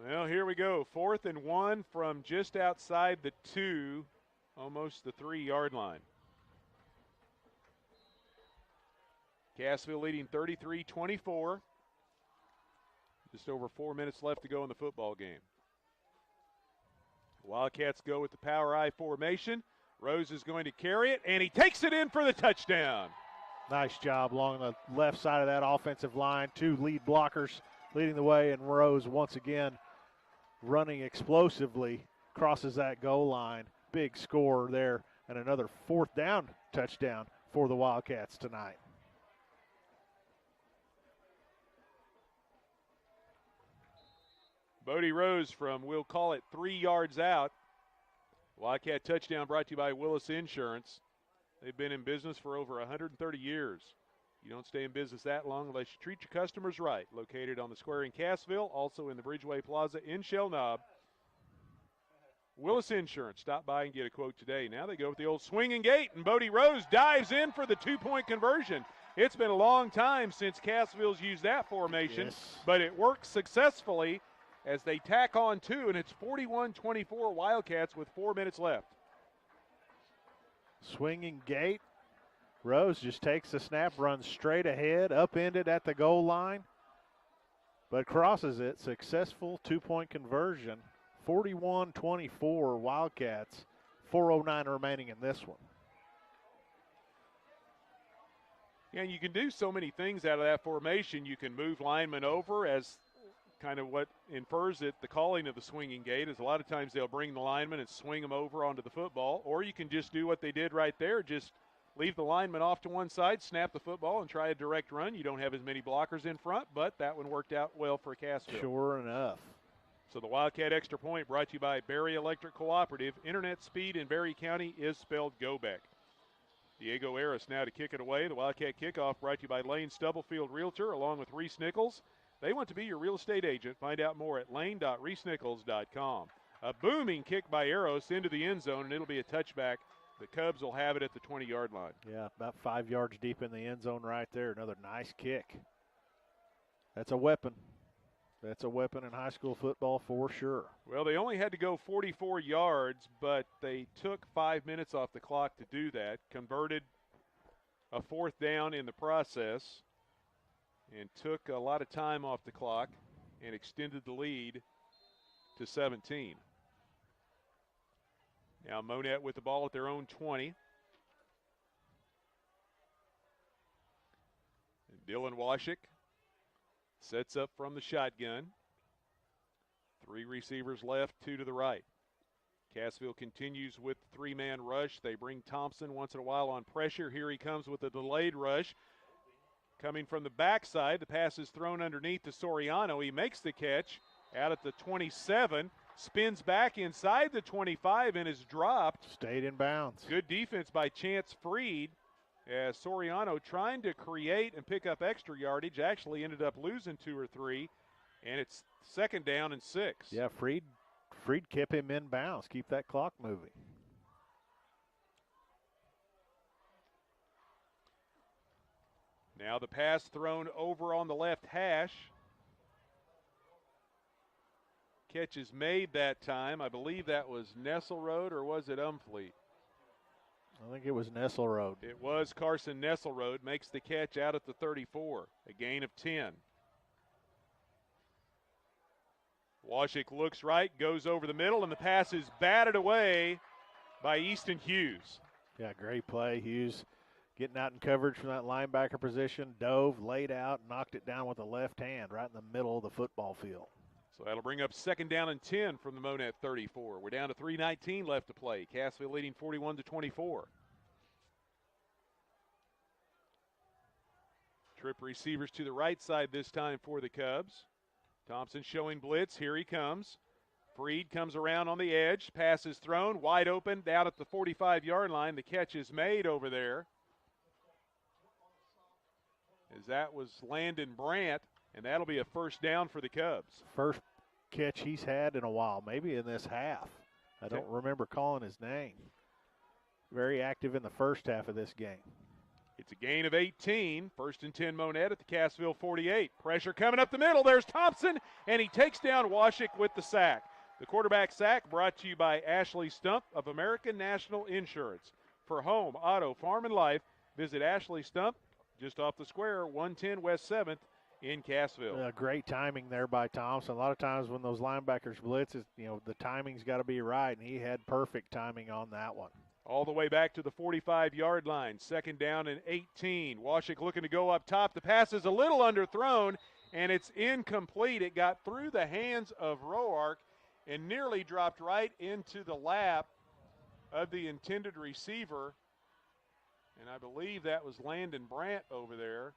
Well, here we go. 4th and 1 from just outside the 2, almost the 3-yard line. Cassville leading 33-24. Just over 4 minutes left to go in the football game. Wildcats go with the power I formation. Rose is going to carry it, and he takes it in for the touchdown. Nice job along the left side of that offensive line. 2 lead blockers leading the way, and Rose once again running explosively, crosses that goal line. Big score there, and another 4th down touchdown for the Wildcats tonight. Bodie Rose from, we'll call it 3 yards out. Wildcat touchdown brought to you by Willis Insurance. They've been in business for over 130 years. You don't stay in business that long unless you treat your customers right. Located on the square in Cassville, also in the Bridgeway Plaza in Shell Knob. Willis Insurance. Stop by and get a quote today. Now they go with the old swinging gate, and Bodie Rose dives in for the 2-point conversion. It's been a long time since Cassville's used that formation, but it works successfully as they tack on 2, and it's 41-24 Wildcats with 4 minutes left. Swinging gate. Rose just takes the snap, runs straight ahead, upended at the goal line, but crosses it. Successful 2-point conversion. 41-24 Wildcats. 4:09 remaining in this one. Yeah, you can do so many things out of that formation. You can move linemen over, as kind of what infers it, the calling of the swinging gate is a lot of times they'll bring the linemen and swing them over onto the football, or you can just do what they did right there, just leave the lineman off to one side, snap the football, and try a direct run. You don't have as many blockers in front, but that one worked out well for Cassville. Sure enough. So the Wildcat Extra Point brought to you by Berry Electric Cooperative. Internet speed in Berry County is spelled go back. Diego Aris now to kick it away. The Wildcat kickoff brought to you by Lane Stubblefield Realtor along with Reese Nichols. They want to be your real estate agent. Find out more at lane.reesenichols.com. A booming kick by Aros into the end zone, and it'll be a touchback. The Cubs will have it at the 20-yard line. Yeah, about 5 yards deep in the end zone right there. Another nice kick. That's a weapon. That's a weapon in high school football for sure. Well, they only had to go 44 yards, but they took 5 minutes off the clock to do that, converted a 4th down in the process, and took a lot of time off the clock and extended the lead to 17. Now Monett with the ball at their own 20. And Dylan Washik sets up from the shotgun. 3 receivers left, 2 to the right. Cassville continues with the 3-man rush. They bring Thompson once in a while on pressure. Here he comes with a delayed rush. Coming from the backside, the pass is thrown underneath to Soriano. He makes the catch out at the 27, spins back inside the 25 and is dropped. Stayed in bounds. Good defense by Chance Freed, as Soriano, trying to create and pick up extra yardage, actually ended up losing 2 or 3, and it's 2nd down and 6. Yeah, Freed kept him in bounds. Keep that clock moving. Now the pass thrown over on the left hash. Catch is made that time. I believe that was Nesselrode, or was it Umfleet? I think it was Nesselrode. It was Carson Nesselrode. Makes the catch out at the 34. A gain of 10. Washik looks right, goes over the middle, and the pass is batted away by Easton Hughes. Yeah, great play. Hughes getting out in coverage from that linebacker position, dove, laid out, knocked it down with the left hand right in the middle of the football field. So that'll bring up 2nd down and 10 from the Monett 34. We're down to 3:19 left to play. Cassville leading 41-24. Trip receivers to the right side this time for the Cubs. Thompson showing blitz. Here he comes. Freed comes around on the edge. Pass is thrown. Wide open down at the 45-yard line. The catch is made over there. As that was Landon Brandt, and that'll be a 1st down for the Cubs. First catch he's had in a while, maybe in this half. I don't remember calling his name. Very active in the first half of this game. It's a gain of 18. 1st and 10 Monett at the Cassville 48. Pressure coming up the middle. There's Thompson, and he takes down Washik with the sack. The quarterback sack brought to you by Ashley Stump of American National Insurance. For home, auto, farm, and life, visit Ashley Stump, just off the square, 110 West 7th in Cassville. Great timing there by Thompson. A lot of times when those linebackers blitz, the timing's got to be right, and he had perfect timing on that one. All the way back to the 45-yard line. 2nd down and 18. Washik looking to go up top. The pass is a little underthrown, and it's incomplete. It got through the hands of Roark and nearly dropped right into the lap of the intended receiver. And I believe that was Landon Brandt over there.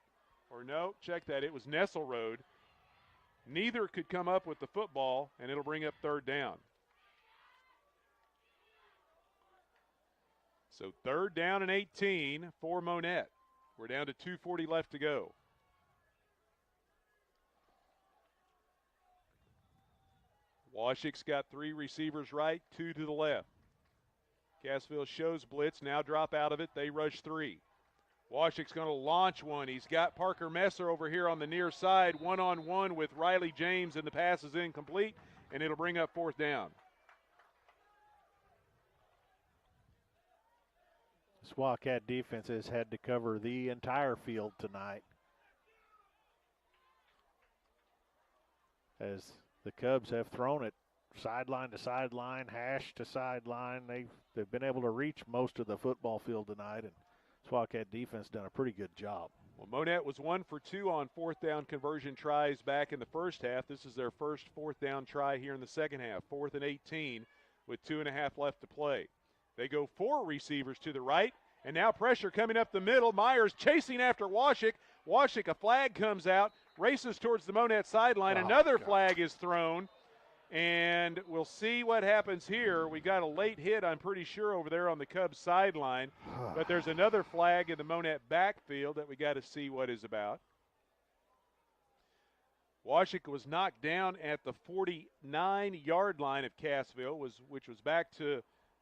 Or no, check that. It was Nesselrode. Neither could come up with the football, and it'll bring up 3rd down. So 3rd down and 18 for Monett. We're down to 2:40 left to go. Washik's got 3 receivers right, 2 to the left. Cassville shows blitz, now drop out of it. They rush 3. Washik's going to launch one. He's got Parker Messer over here on the near side, one-on-one with Riley James, and the pass is incomplete, and it'll bring up 4th down. This Wildcat defense has had to cover the entire field tonight, as the Cubs have thrown it sideline to sideline, hash to sideline. They've been able to reach most of the football field tonight, and this Wildcat defense done a pretty good job. Well, Monett was 1 for 2 on 4th down conversion tries back in the first half. This is their first 4th down try here in the second half. 4th and 18 with 2.5 left to play. They go 4 receivers to the right, and now pressure coming up the middle. Myers chasing after Washik. Washik, a flag comes out, races towards the Monett sideline. Another flag is thrown, and we'll see what happens here. We got a late hit, I'm pretty sure, over there on the Cubs sideline, but there's another flag in the Monett backfield that we got to see what is about. Washik was knocked down at the 49-yard line of Cassville, which was back to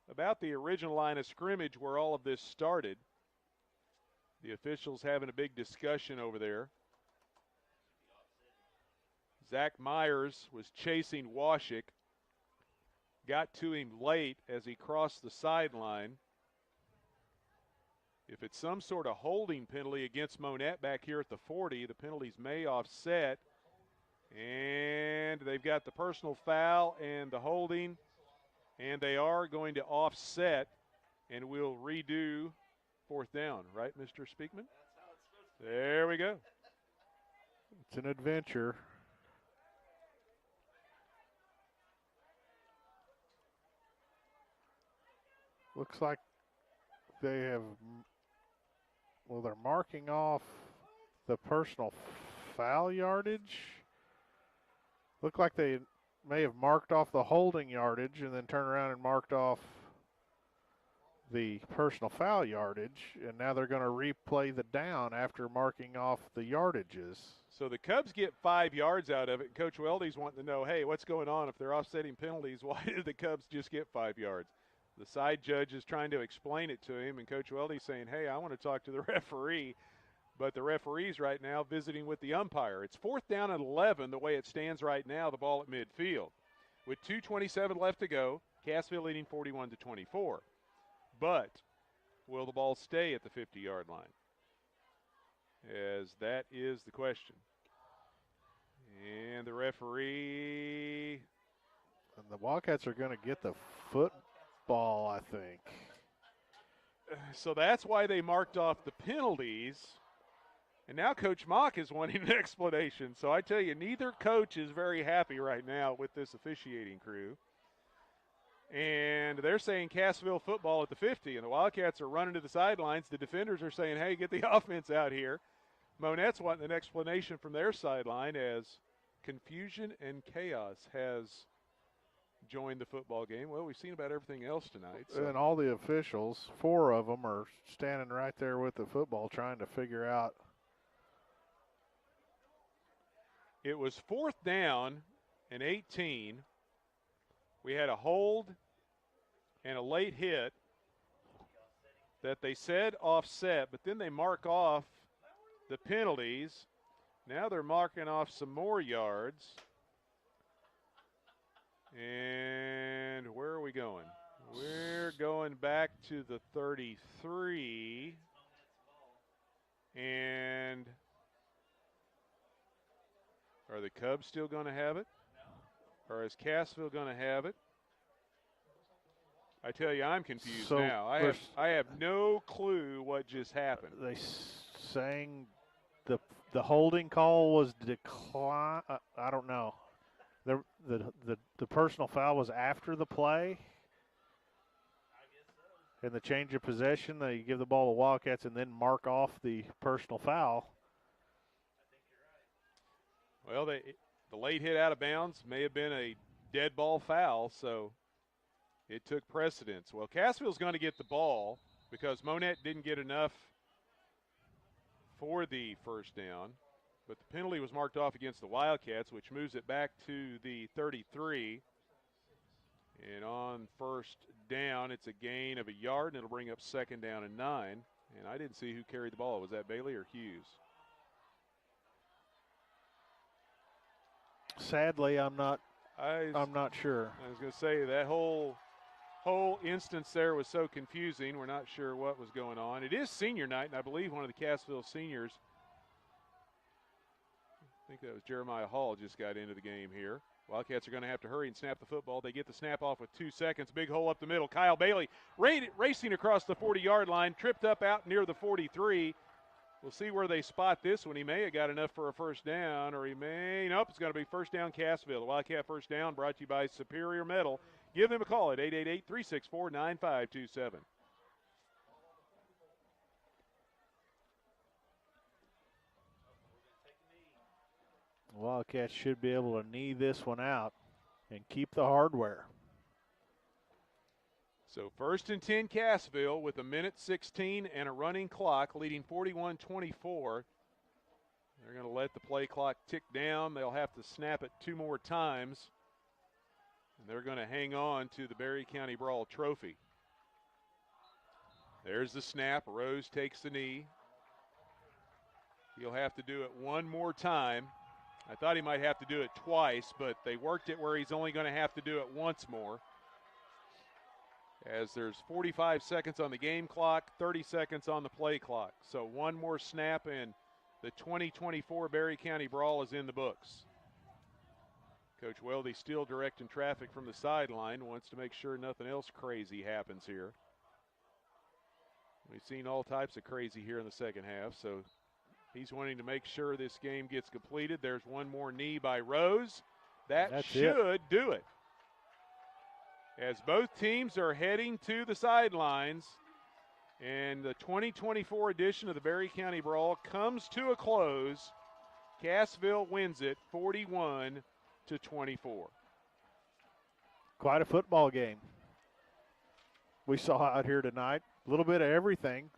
about the original line of scrimmage where all of this started. The officials having a big discussion over there. Zach Myers was chasing Washik, got to him late as he crossed the sideline. If it's some sort of holding penalty against Monett back here at the 40, the penalties may offset. And they've got the personal foul and the holding, and they are going to offset, and we'll redo 4th down, right, Mr. Speakman? There we go. It's an adventure. Looks like they have, well, they're marking off the personal foul yardage. Look like they may have marked off the holding yardage and then turned around and marked off the personal foul yardage, and now they're going to replay the down after marking off the yardages. So the Cubs get 5 yards out of it. Coach Weldy's wanting to know, hey, what's going on? If they're offsetting penalties, why did the Cubs just get 5 yards? The side judge is trying to explain it to him, and Coach Weldy's saying, hey, I want to talk to the referee. But the referee's right now visiting with the umpire. It's 4th down and 11 the way it stands right now, the ball at midfield. With 2:27 left to go, Cassville leading 41-24. But will the ball stay at the 50-yard line? As that is the question. And the referee. And the Wildcats are going to get the football, I think. so that's why they marked off the penalties. And now Coach Mock is wanting an explanation. So I tell you, neither coach is very happy right now with this officiating crew. And they're saying Cassville football at the 50, and the Wildcats are running to the sidelines. The defenders are saying, hey, get the offense out here. Monett's wanting an explanation from their sideline as confusion and chaos has joined the football game. Well, we've seen about everything else tonight. So. And all the officials, 4 of them, are standing right there with the football trying to figure out. It was 4th down and 18. We had a hold and a late hit that they said offset, but then they mark off the penalties. Now they're marking off some more yards. And where are we going? We're going back to the 33. And are the Cubs still going to have it? Or is Cassville going to have it? I tell you, I'm confused now. I have no clue what just happened. They saying the holding call was decline. I don't know. The personal foul was after the play. And the change of possession, they give the ball to Wildcats and then mark off the personal foul. Well, the late hit out of bounds may have been a dead ball foul, so it took precedence. Well, Cassville's going to get the ball because Monett didn't get enough for the first down, but the penalty was marked off against the Wildcats, which moves it back to the 33. And on first down, it's a gain of a yard, and it'll bring up 2nd down and 9. And I didn't see who carried the ball. Was that Bailey or Hughes? Sadly, I'm not sure. I was going to say that whole instance there was so confusing. We're not sure what was going on. It is senior night, and I believe one of the Cassville seniors, I think that was Jeremiah Hall, just got into the game here. Wildcats are going to have to hurry and snap the football. They get the snap off with 2 seconds. Big hole up the middle. Kyle Bailey racing across the 40-yard line, tripped up out near the 43. We'll see where they spot this one. He may have got enough for a first down, or he may. Nope, it's going to be first down Cassville. The Wildcat first down brought to you by Superior Metal. Give them a call at 888-364-9527. Wildcats should be able to knee this one out and keep the hardware. So 1st and 10 Cassville with 1:16 and a running clock, leading 41-24. They're going to let the play clock tick down. They'll have to snap it 2 more times. And they're going to hang on to the Berry County Brawl trophy. There's the snap. Rose takes the knee. He'll have to do it 1 more time. I thought he might have to do it twice, but they worked it where he's only going to have to do it once more. As there's 45 seconds on the game clock, 30 seconds on the play clock. So 1 more snap and the 2024 Berry County Brawl is in the books. Coach Weldy still directing traffic from the sideline, wants to make sure nothing else crazy happens here. We've seen all types of crazy here in the second half, so he's wanting to make sure this game gets completed. There's 1 more knee by Rose. That should do it. As both teams are heading to the sidelines, and the 2024 edition of the Berry County Brawl comes to a close. Cassville wins it 41-24. Quite a football game we saw out here tonight. A little bit of everything.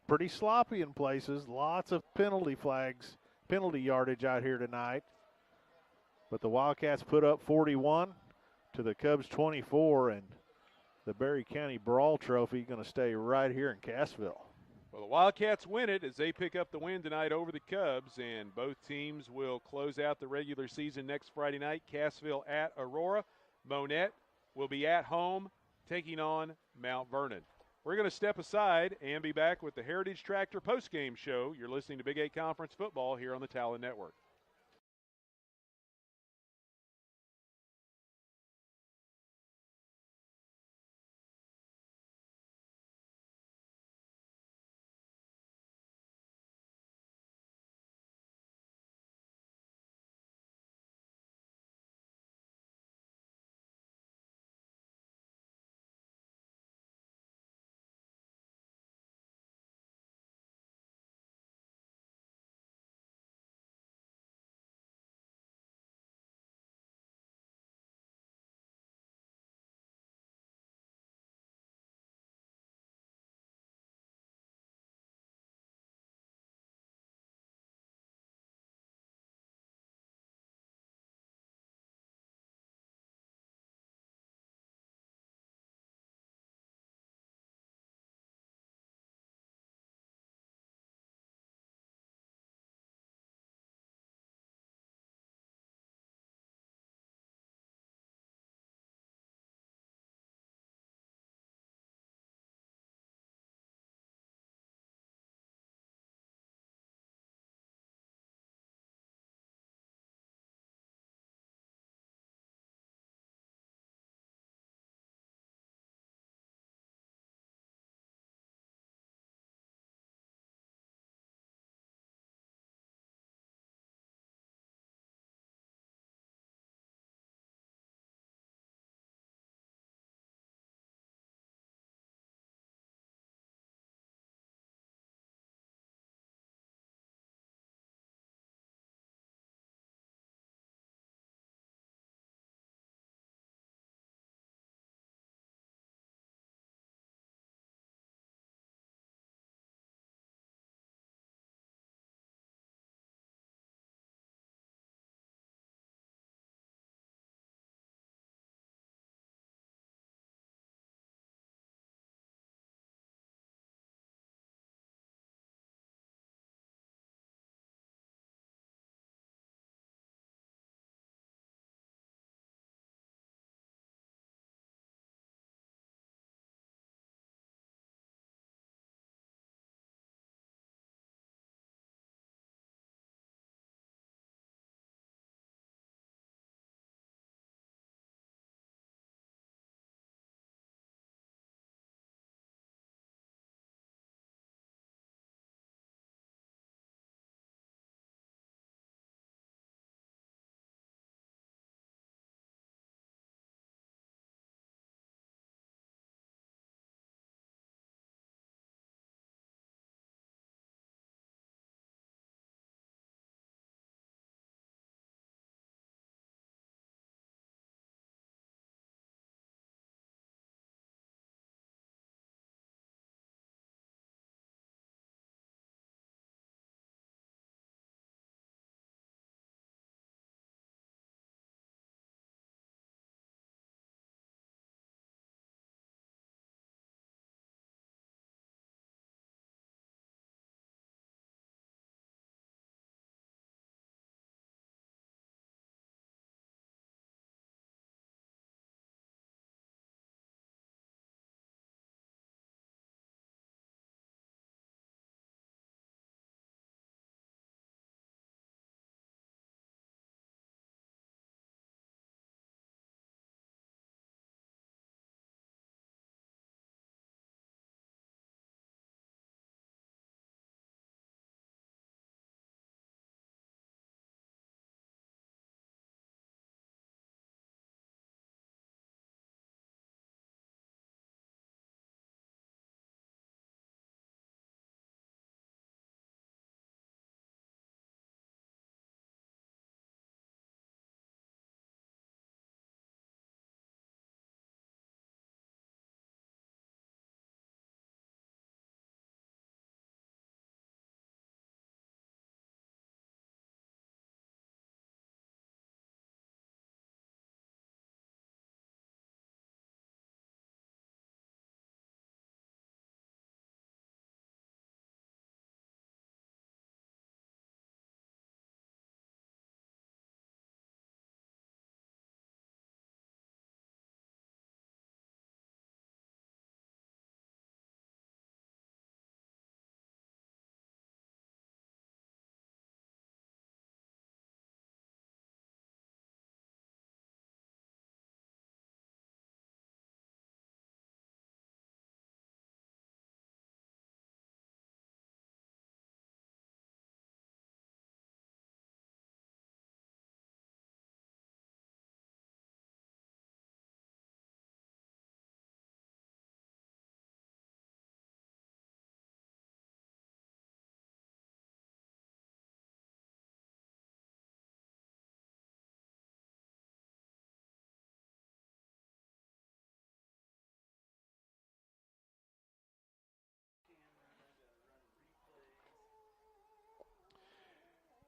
Pretty sloppy in places. Lots of penalty flags, penalty yardage out here tonight. But the Wildcats put up 41 to the Cubs 24, and the Berry County Brawl Trophy going to stay right here in Cassville. Well, the Wildcats win it as they pick up the win tonight over the Cubs, and both teams will close out the regular season next Friday night. Cassville at Aurora. Monett will be at home taking on Mount Vernon. We're going to step aside and be back with the Heritage Tractor postgame show. You're listening to Big 8 Conference Football here on the Talon Network.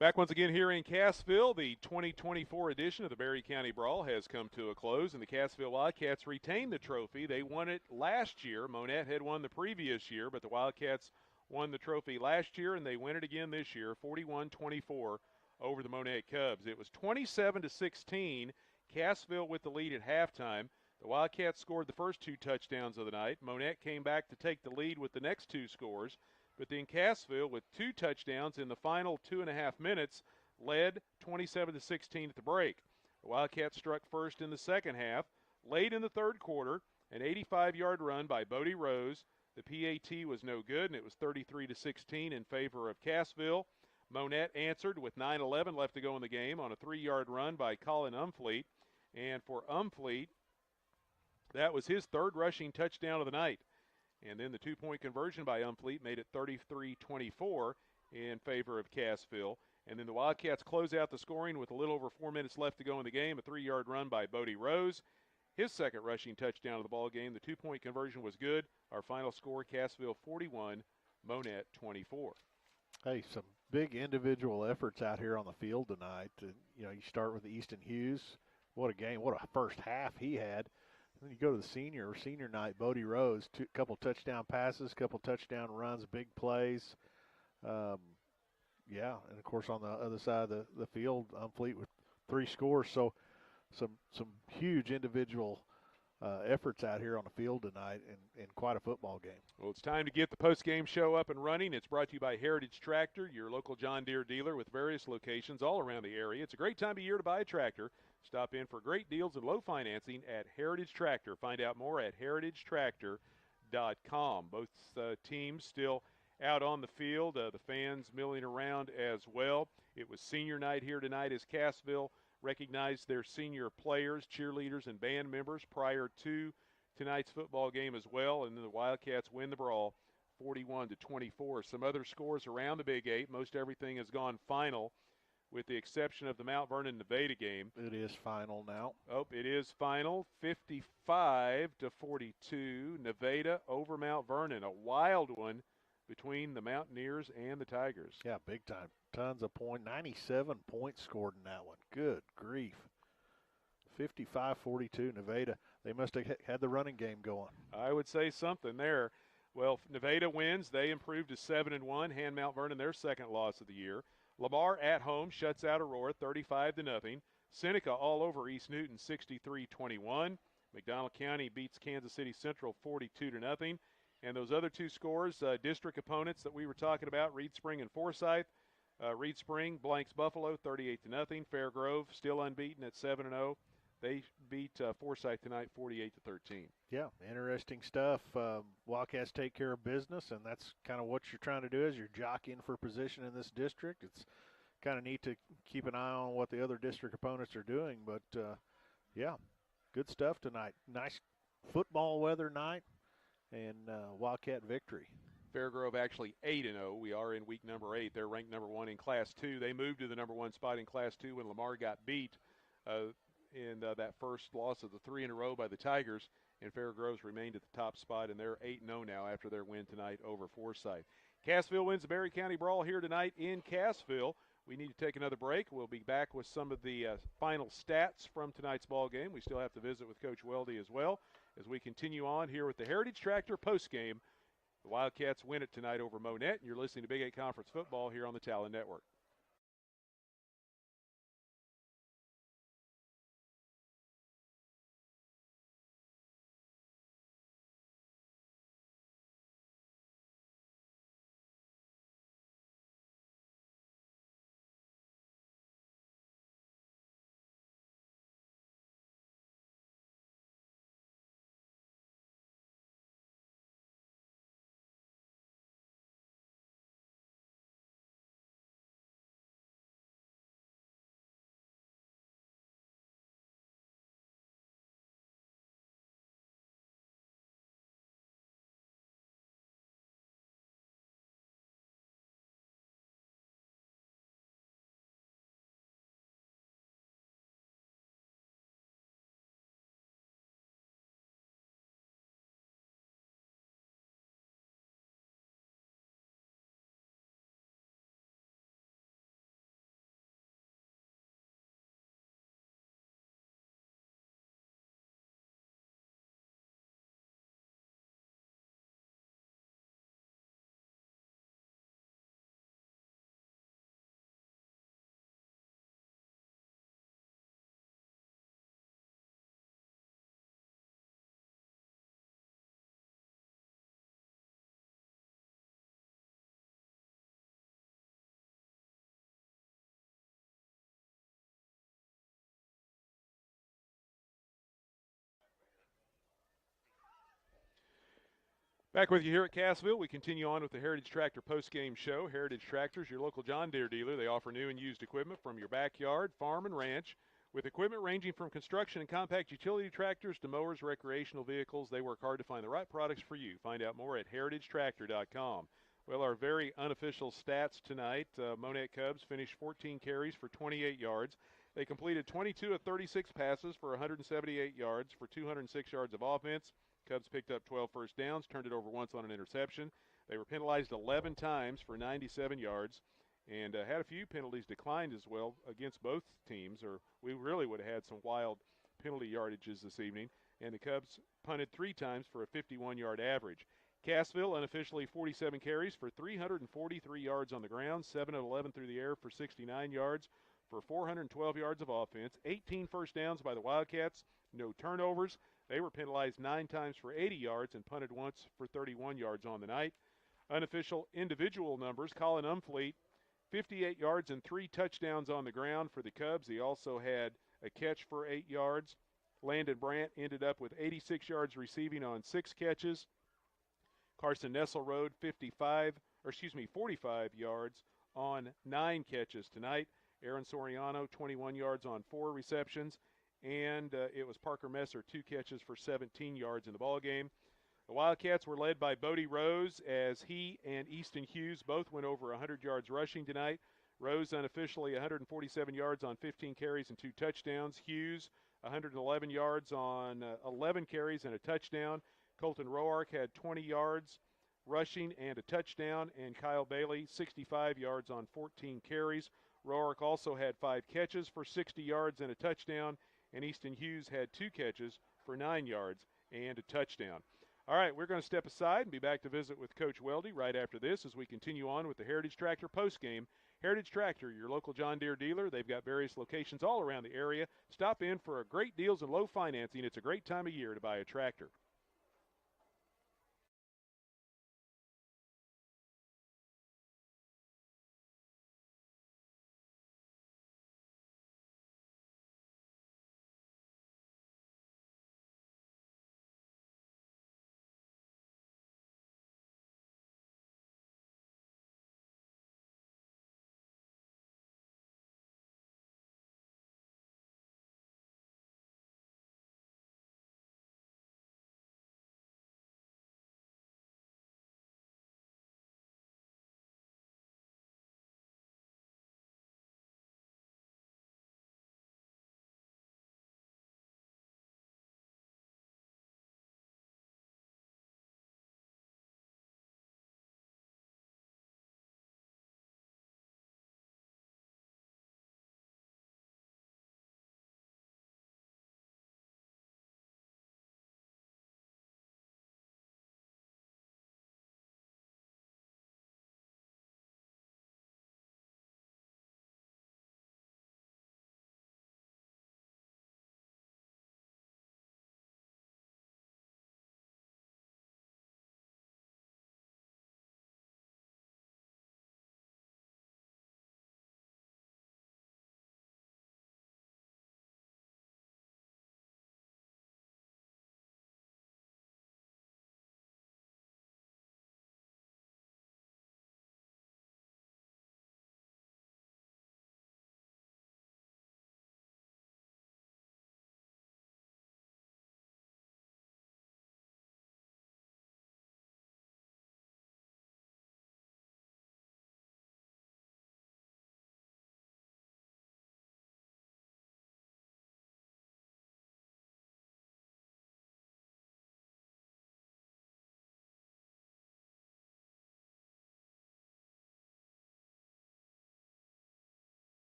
Back once again here in Cassville, the 2024 edition of the Berry County Brawl has come to a close, and the Cassville Wildcats retain the trophy. They won it last year. Monett had won the previous year, but the Wildcats won the trophy last year, and they win it again this year, 41-24 over the Monett Cubs. It was 27-16, Cassville with the lead at halftime. The Wildcats scored the first 2 touchdowns of the night. Monett came back to take the lead with the next 2 scores. But then Cassville, with 2 touchdowns in the final 2.5 minutes, led 27-16 at the break. The Wildcats struck first in the second half. Late in the third quarter, an 85-yard run by Bodie Rose. The PAT was no good, and it was 33-16 in favor of Cassville. Monett answered with 9:11 left to go in the game on a 3-yard run by Colin Umfleet. And for Umfleet, that was his 3rd rushing touchdown of the night. And then the 2-point conversion by Umfleet made it 33-24 in favor of Cassville. And then the Wildcats close out the scoring with a little over 4 minutes left to go in the game. A 3-yard run by Bodie Rose. His 2nd rushing touchdown of the ball game. The 2-point conversion was good. Our final score, Cassville 41, Monett 24. Hey, some big individual efforts out here on the field tonight. You start with Easton Hughes. What a game. What a first half he had. Then you go to the senior night, Bodie Rose, couple touchdown passes, couple touchdown runs, big plays. And of course on the other side of the field, Umfleet with 3 scores. So some huge individual efforts out here on the field tonight in quite a football game. Well, it's time to get the post-game show up and running. It's brought to you by Heritage Tractor, your local John Deere dealer with various locations all around the area. It's a great time of year to buy a tractor. Stop in for great deals and low financing at Heritage Tractor. Find out more at heritagetractor.com. Both teams still out on the field, the fans milling around as well. It was senior night here tonight as Cassville recognized their senior players, cheerleaders, and band members prior to tonight's football game as well. And then the Wildcats win the brawl 41-24. Some other scores around the Big 8. Most everything has gone final, with the exception of the Mount Vernon-Nevada game. It is final now. Oh, it is final, 55-42. Nevada over Mount Vernon. A wild one between the Mountaineers and the Tigers. Yeah, big time. Tons of points. 97 points scored in that one. Good grief. 55-42, Nevada. They must have had the running game going. I would say something there. Well, Nevada wins. They improved to 7-1. Hand Mount Vernon their 2nd loss of the year. Lamar at home shuts out Aurora 35-0. Seneca all over East Newton 63-21. McDonald County beats Kansas City Central 42-0. And those other 2 scores, district opponents that we were talking about, Reed Spring and Forsyth. Reed Spring blanks Buffalo 38-0. Fair Grove still unbeaten at 7-0. They beat Forsyth tonight 48-13. Yeah, interesting stuff. Wildcats take care of business, and that's kind of what you're trying to do as you're jockeying for position in this district. It's kind of neat to keep an eye on what the other district opponents are doing. But, yeah, good stuff tonight. Nice football weather night and Wildcat victory. Fairgrove actually 8-0. We are in week number 8. They're ranked number 1 in Class 2. They moved to the number 1 spot in Class 2 when Lamar got beat in that first loss of the 3 in a row by the Tigers, and Fairgroves remained at the top spot, and they're 8-0 now after their win tonight over Forsyth. Cassville wins the Berry County Brawl here tonight in Cassville. We need to take another break. We'll be back with some of the final stats from tonight's ball game. We still have to visit with Coach Weldy as well as we continue on here with the Heritage Tractor postgame. The Wildcats win it tonight over Monett, and you're listening to Big 8 Conference Football here on the Talon Network. Back with you here at Cassville. We continue on with the Heritage Tractor post-game show. Heritage Tractors, your local John Deere dealer. They offer new and used equipment from your backyard, farm, and ranch. With equipment ranging from construction and compact utility tractors to mowers, recreational vehicles, they work hard to find the right products for you. Find out more at heritagetractor.com. Well, our very unofficial stats tonight, Monett Cubs finished 14 carries for 28 yards. They completed 22 of 36 passes for 178 yards for 206 yards of offense. Cubs picked up 12 first downs, turned it over once on an interception. They were penalized 11 times for 97 yards and had a few penalties declined as well against both teams, or we really would have had some wild penalty yardages this evening. And the Cubs punted 3 times for a 51-yard average. Cassville unofficially 47 carries for 343 yards on the ground, 7 of 11 through the air for 69 yards for 412 yards of offense, 18 first downs by the Wildcats, no turnovers. They were penalized 9 times for 80 yards and punted once for 31 yards on the night. Unofficial individual numbers, Colin Umfleet, 58 yards and 3 touchdowns on the ground for the Cubs. He also had a catch for 8 yards. Landon Brandt ended up with 86 yards receiving on 6 catches. Carson Nesselrode, 45 yards on 9 catches tonight. Aaron Soriano, 21 yards on 4 receptions. And it was Parker Messer, 2 catches for 17 yards in the ballgame. The Wildcats were led by Bodie Rose as he and Easton Hughes both went over 100 yards rushing tonight. Rose unofficially 147 yards on 15 carries and 2 touchdowns. Hughes 111 yards on 11 carries and a touchdown. Colton Roark had 20 yards rushing and a touchdown. And Kyle Bailey 65 yards on 14 carries. Roark also had 5 catches for 60 yards and a touchdown. And Easton Hughes had 2 catches for 9 yards and a touchdown. All right, we're going to step aside and be back to visit with Coach Weldy right after this as we continue on with the Heritage Tractor postgame. Heritage Tractor, your local John Deere dealer. They've got various locations all around the area. Stop in for great deals and low financing. It's a great time of year to buy a tractor.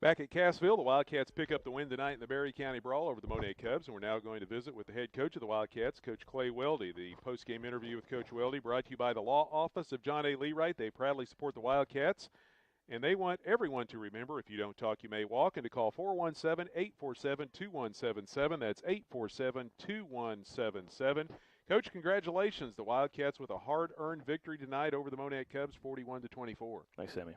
Back at Cassville, the Wildcats pick up the win tonight in the Berry County Brawl over the Monett Cubs, and we're now going to visit with the head coach of the Wildcats, Coach Clay Weldy. The post-game interview with Coach Weldy brought to you by the Law Office of John A. Leewright. They proudly support the Wildcats, and they want everyone to remember, if you don't talk, you may walk, and to call 417-847-2177. That's 847-2177. Coach, congratulations. The Wildcats with a hard-earned victory tonight over the Monett Cubs, 41-24. Thanks, Sammy.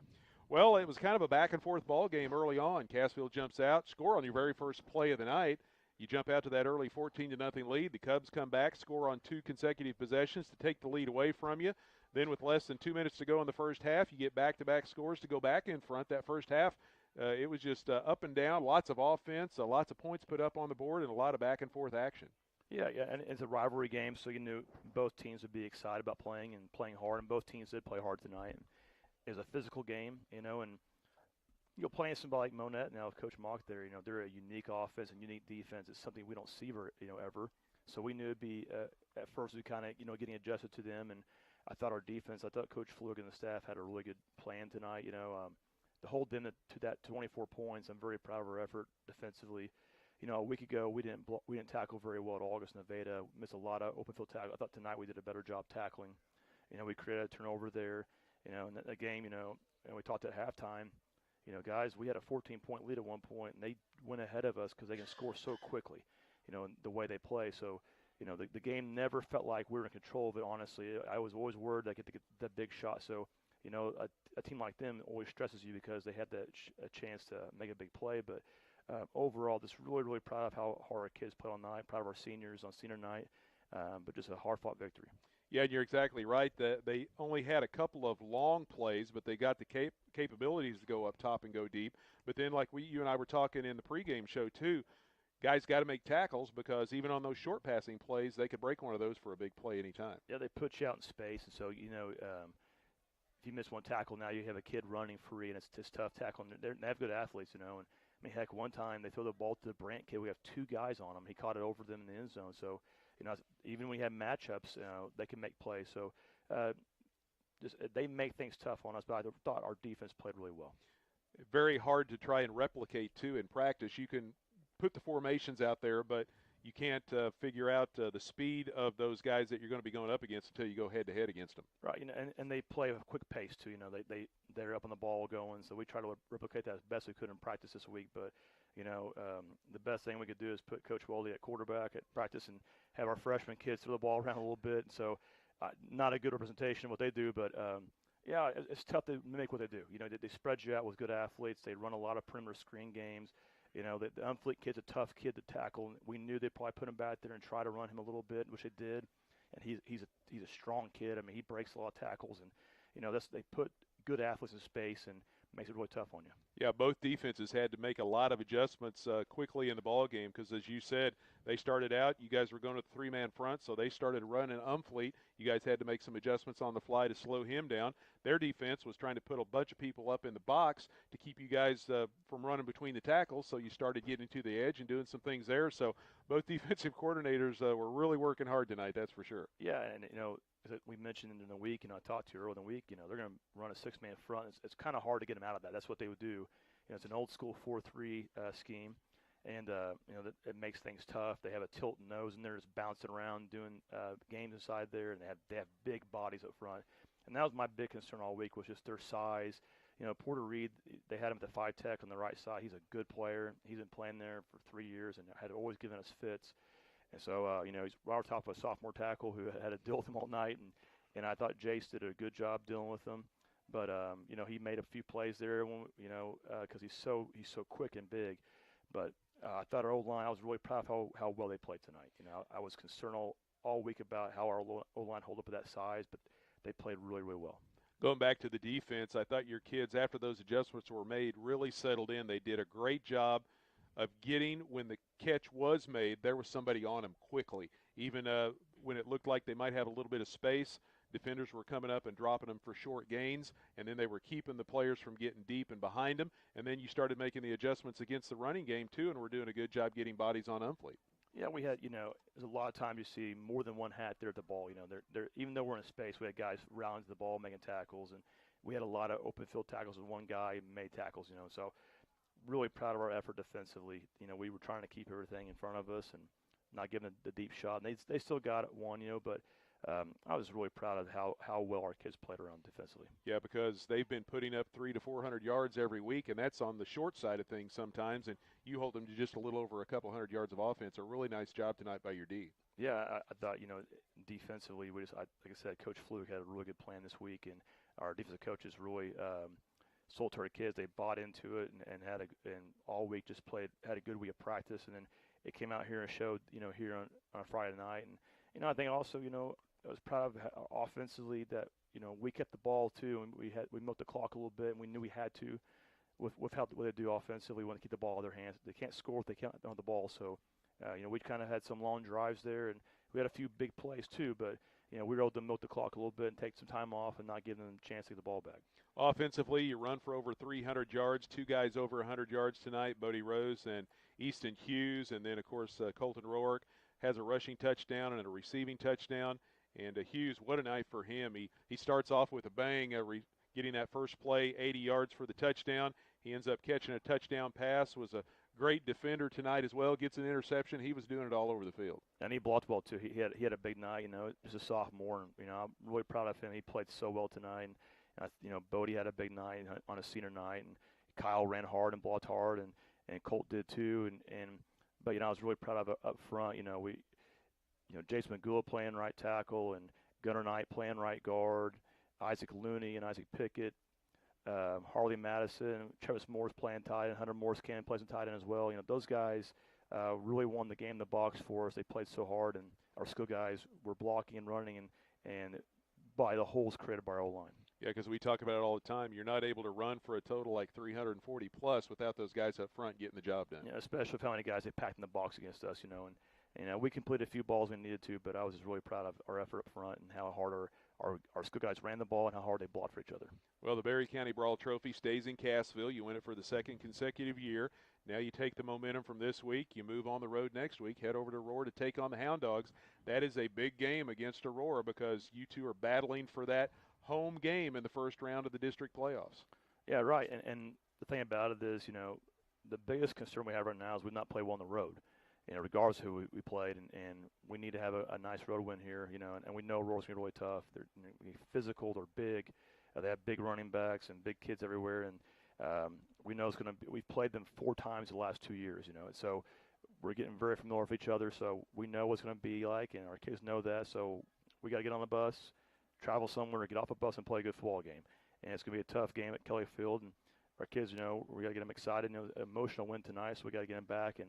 Well, it was kind of a back-and-forth ball game early on. Cassville jumps out, score on your very first play of the night. You jump out to that early 14-0 lead. The Cubs come back, score on 2 consecutive possessions to take the lead away from you. Then with less than 2 minutes to go in the first half, you get back-to-back scores to go back in front. That first half, it was just up and down, lots of offense, lots of points put up on the board, and a lot of back-and-forth action. Yeah, and it's a rivalry game, so you knew both teams would be excited about playing and playing hard, and both teams did play hard tonight. It was a physical game, and playing somebody like Monett now with Coach Mock there, they're a unique offense and unique defense. It's something we don't see ever. So we knew it'd be at first we kind of getting adjusted to them, and I thought our defense, I thought Coach Flug and the staff had a really good plan tonight. To hold them to that 24 points, I'm very proud of our effort defensively. A week ago we didn't tackle very well at August Nevada. Missed a lot of open field tackle. I thought tonight we did a better job tackling. We created a turnover there. In that game, and we talked at halftime, guys, we had a 14-point lead at one point, and they went ahead of us because they can score so quickly, the way they play. So, the game never felt like we were in control of it, honestly. I was always worried I get to get that big shot. So, a team like them always stresses you because they had that a chance to make a big play. But overall, just really, really proud of how hard our kids played all night, proud of our seniors on senior night, but just a hard-fought victory. Yeah, and you're exactly right. They only had a couple of long plays, but they got the capabilities to go up top and go deep. But then, like you and I were talking in the pregame show too, guys got to make tackles because even on those short passing plays, they could break one of those for a big play anytime. Yeah, they put you out in space, and so if you miss one tackle, now you have a kid running free, and it's tough tackling. They have good athletes, and heck, one time they throw the ball to the Brant kid. We have 2 guys on him. He caught it over them in the end zone. So, even when you have matchups, they can make plays. So, they make things tough on us, but I thought our defense played really well. Very hard to try and replicate, too, in practice. You can put the formations out there, but you can't figure out the speed of those guys that you're going to be going up against until you go head-to-head against them. Right, and they play a quick pace, too. They're up on the ball going, so we try to replicate that as best we could in practice this week. But, the best thing we could do is put Coach Weldy at quarterback at practice and have our freshman kids throw the ball around a little bit. So not a good representation of what they do, but, yeah, it's tough to make what they do. They spread you out with good athletes. They run a lot of perimeter screen games. The Umfleet kid's a tough kid to tackle. We knew they'd probably put him back there and try to run him a little bit, which they did. And he's a strong kid. I mean, he breaks a lot of tackles, and they put good athletes in space and makes it really tough on you. Yeah, both defenses had to make a lot of adjustments quickly in the ball game because, as you said, they started out. You guys were going to the 3-man front, so they started running Umfleet. You guys had to make some adjustments on the fly to slow him down. Their defense was trying to put a bunch of people up in the box to keep you guys from running between the tackles, so you started getting to the edge and doing some things there. So both defensive coordinators were really working hard tonight, that's for sure. Yeah, and, as we mentioned in the week, I talked to you earlier in the week, they're going to run a 6-man front. It's kind of hard to get them out of that. That's what they would do. It's an old-school 4-3 scheme, and, it makes things tough. They have a tilt nose, and they're just bouncing around doing games inside there, and they have big bodies up front. And that was my big concern all week was just their size. Porter Reed, they had him at the 5-tech on the right side. He's a good player. He's been playing there for 3 years and had always given us fits. And so, he's right on top of a sophomore tackle who had to deal with him all night. And I thought Jace did a good job dealing with him. But, he made a few plays there, because he's so quick and big. But I thought our O-line, I was really proud of how well they played tonight. I was concerned all week about how our O-line hold up at that size, but they played really, really well. Going back to the defense, I thought your kids, after those adjustments were made, really settled in. They did a great job of getting, when the catch was made, there was somebody on them quickly. Even when it looked like they might have a little bit of space, defenders were coming up and dropping them for short gains, and then they were keeping the players from getting deep and behind them. And then you started making the adjustments against the running game, too, and we're doing a good job getting bodies on Umfleet. Yeah, we had, there's a lot of times you see more than one hat there at the ball. They're even though we're in space, we had guys rounding the ball, making tackles, and we had a lot of open field tackles with one guy made tackles, So really proud of our effort defensively. We were trying to keep everything in front of us and not giving the deep shot. And they still got it one, but I was really proud of how well our kids played around defensively. Yeah, because they've been putting up 300 to 400 yards every week, and that's on the short side of things sometimes. And you hold them to just a little over a couple hundred yards of offense. A really nice job tonight by your D. Yeah, I thought defensively like I said, Coach Fluke had a really good plan this week, and our defensive coaches really sold to our kids. They bought into it and all week just had a good week of practice, and then it came out here and showed here on Friday night. And I think also I was proud of offensively that we kept the ball too, and we milked the clock a little bit, and we knew we had to with what they do offensively. We want to keep the ball in their hands. They can't score if they can't have the ball. So we kind of had some long drives there, and we had a few big plays too. But we were able to milk the clock a little bit and take some time off and not give them a chance to get the ball back. Offensively, you run for over 300 yards. Two guys over 100 yards tonight, Bodie Rose and Easton Hughes, and then of course Colton Rourke has a rushing touchdown and a receiving touchdown. And Hughes, what a night for him. He starts off with a bang, getting that first play, 80 yards for the touchdown. He ends up catching a touchdown pass, was a great defender tonight as well, gets an interception. He was doing it all over the field. And he blocked the ball too. He had a big night, as a sophomore. And, I'm really proud of him. He played so well tonight. And Bodie had a big night on a senior night. And Kyle ran hard and blocked hard, and Colt did too. But I was really proud of it up front. Jason McGould playing right tackle, and Gunnar Knight playing right guard, Isaac Looney and Isaac Pickett, Harley Madison, Travis Moore's playing tight end, Hunter Morris Cannon plays in tight end as well. Those guys really won the game in the box for us. They played so hard, and our skill guys were blocking and running, and by the holes created by our O-line. Yeah, because we talk about it all the time. You're not able to run for a total like 340 plus without those guys up front getting the job done. Yeah, especially with how many guys they packed in the box against us, and we completed a few balls we needed to, but I was just really proud of our effort up front and how hard our skill guys ran the ball and how hard they blocked for each other. Well, the Barry County Brawl Trophy stays in Cassville. You win it for the second consecutive year. Now you take the momentum from this week. You move on the road next week, head over to Aurora to take on the Hound Dogs. That is a big game against Aurora because you two are battling for that home game in the first round of the district playoffs. Yeah, right. And the thing about it is, the biggest concern we have right now is we not play well on the road. Regardless of who we played, and we need to have a nice road win here, and we know Aurora's going to be really tough. They're physical, they're big, they have big running backs and big kids everywhere, and we know it's going to be, we've played them 4 times the last 2 years, so we're getting very familiar with each other, so we know what's going to be like, and our kids know that, so we got to get on the bus, travel somewhere, get off a bus and play a good football game, and it's going to be a tough game at Kelly Field, and our kids, we got to get them excited, emotional win tonight, so we got to get them back and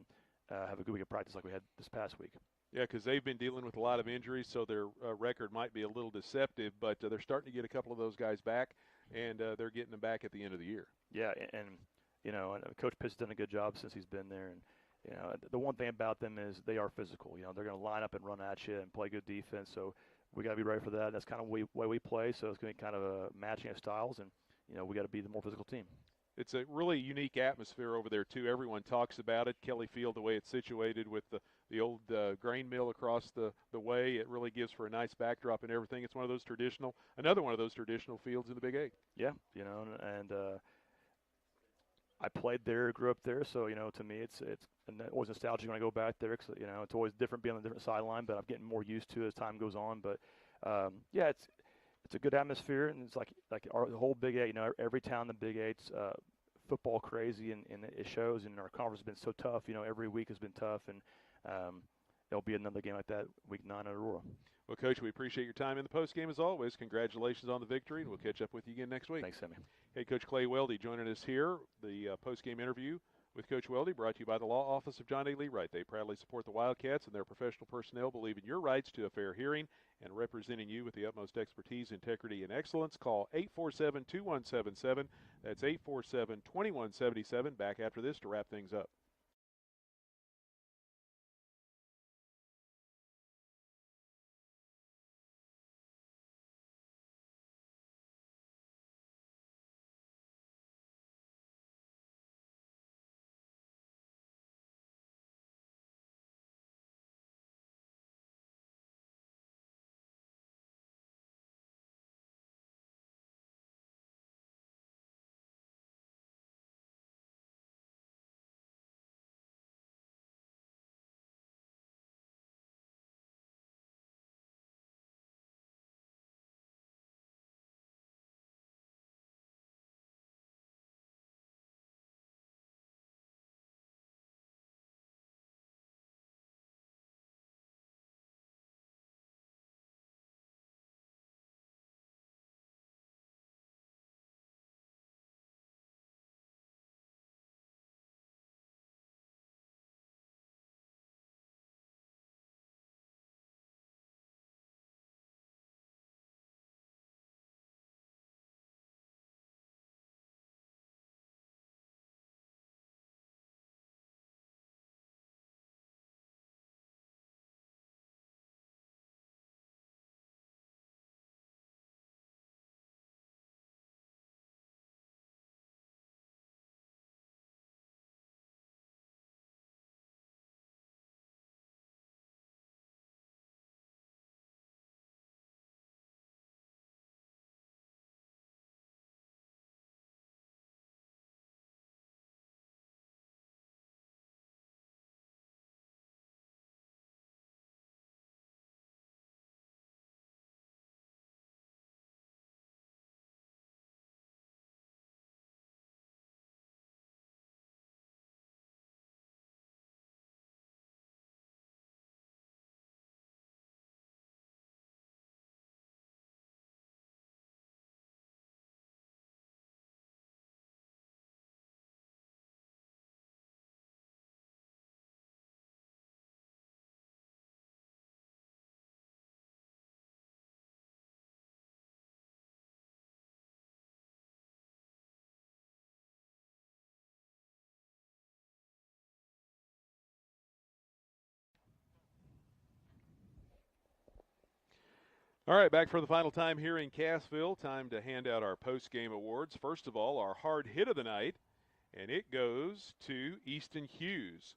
have a good week of practice like we had this past week. Yeah, because they've been dealing with a lot of injuries, so their record might be a little deceptive, but they're starting to get a couple of those guys back, and they're getting them back at the end of the year. Yeah, and Coach Pitt's done a good job since he's been there, and the one thing about them is they are physical. They're going to line up and run at you and play good defense, so we got to be ready for that. That's kind of the way we play, so it's going to be kind of a matching of styles, and we got to be the more physical team. It's a really unique atmosphere over there, too. Everyone talks about it. Kelly Field, the way it's situated with the old grain mill across the way, it really gives for a nice backdrop and everything. It's another one of those traditional fields in the Big 8. Yeah, and I played there, grew up there, so, to me it's always nostalgic when I go back there because, it's always different being on a different sideline, but I'm getting more used to it as time goes on. But, yeah, it's a good atmosphere, and it's like the whole Big 8. Every town in the Big 8's football crazy, and it shows. And our conference has been so tough. Every week has been tough, and there'll be another game like that week 9 at Aurora. Well, Coach, we appreciate your time in the postgame as always. Congratulations on the victory, and we'll catch up with you again next week. Thanks, Sammy. Hey, Coach Clay Weldy joining us here. The postgame interview with Coach Weldy brought to you by the Law Office of John A. Leewright. They proudly support the Wildcats, and their professional personnel believe in your rights to a fair hearing and representing you with the utmost expertise, integrity, and excellence. Call 847-2177. That's 847-2177. Back after this to wrap things up. All right, back for the final time here in Cassville. Time to hand out our post-game awards. First of all, our hard hit of the night, and it goes to Easton Hughes.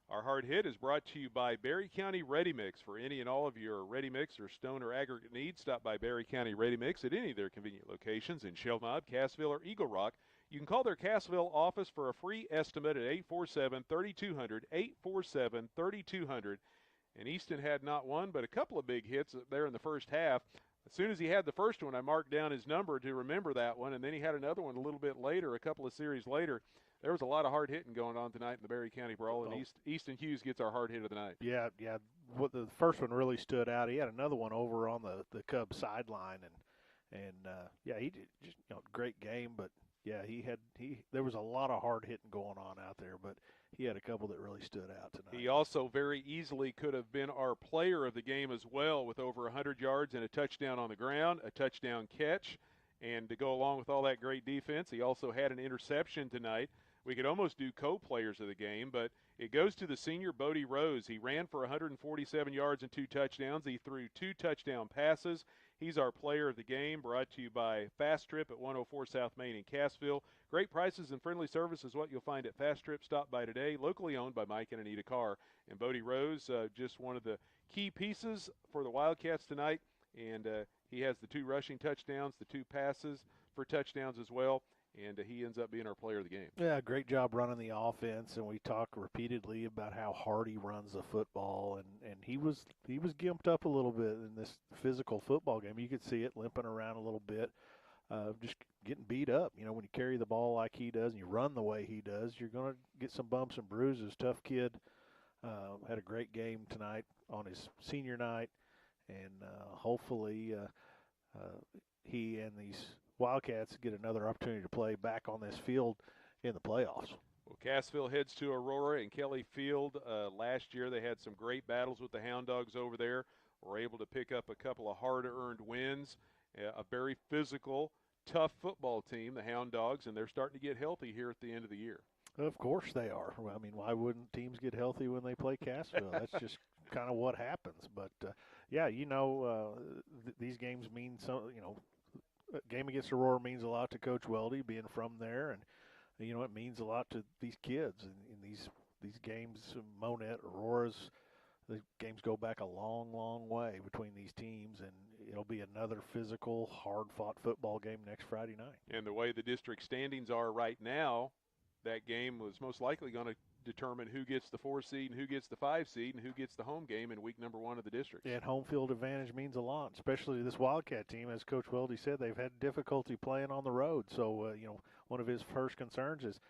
Our hard hit is brought to you by Berry County Ready Mix. For any and all of your ready mix or stone or aggregate needs, stop by Berry County Ready Mix at any of their convenient locations in Shell Knob, Cassville, or Eagle Rock. You can call their Cassville office for a free estimate at 847-3200, 847-3200. And Easton had not one, but a couple of big hits there in the first half. As soon as he had the first one, I marked down his number to remember that one, and then he had another one a little bit later, a couple of series later. There was a lot of hard hitting going on tonight in the Berry County Brawl, and Easton Hughes gets our hard hit of the night. Yeah. What the first one really stood out. He had another one over on the Cubs sideline, and he did just great game. But yeah, there was a lot of hard hitting going on out there, but he had a couple that really stood out tonight. He also very easily could have been our player of the game as well, with over 100 yards and a touchdown on the ground, a touchdown catch. And to go along with all that great defense, he also had an interception tonight. We could almost do co-players of the game, but it goes to the senior Bodie Rose. He ran for 147 yards and 2 touchdowns. He threw 2 touchdown passes. He's our player of the game, brought to you by Fast Trip at 104 South Main in Cassville. Great prices and friendly service is what you'll find at Fast Trip. Stop by today, locally owned by Mike and Anita Carr. And Bodie Rose, just one of the key pieces for the Wildcats tonight. And he has the 2 rushing touchdowns, the 2 passes for touchdowns as well. And he ends up being our player of the game. Yeah, great job running the offense, and we talk repeatedly about how hard he runs the football, and he was gimped up a little bit in this physical football game. You could see it limping around a little bit, just getting beat up. When you carry the ball like he does and you run the way he does, you're going to get some bumps and bruises. Tough kid, had a great game tonight on his senior night, and hopefully he and these Wildcats get another opportunity to play back on this field in the playoffs. Well, Cassville heads to Aurora and Kelly Field. Last year they had some great battles with the Hound Dogs over there. Were able to pick up a couple of hard-earned wins. A very physical, tough football team, the Hound Dogs, and they're starting to get healthy here at the end of the year. Of course they are. I mean, why wouldn't teams get healthy when they play Cassville? That's just kind of what happens. But, these games mean so, a game against Aurora means a lot to Coach Weldy, being from there, and it means a lot to these kids. In these games, Monett, Aurora's, the games go back a long, long way between these teams, and it'll be another physical, hard-fought football game next Friday night. And the way the district standings are right now, that game was most likely going to determine who gets the 4 seed and who gets the 5 seed and who gets the home game in week number 1 of the district. And home field advantage means a lot, especially this Wildcat team. As Coach Weldy said, they've had difficulty playing on the road. So, one of his first concerns is,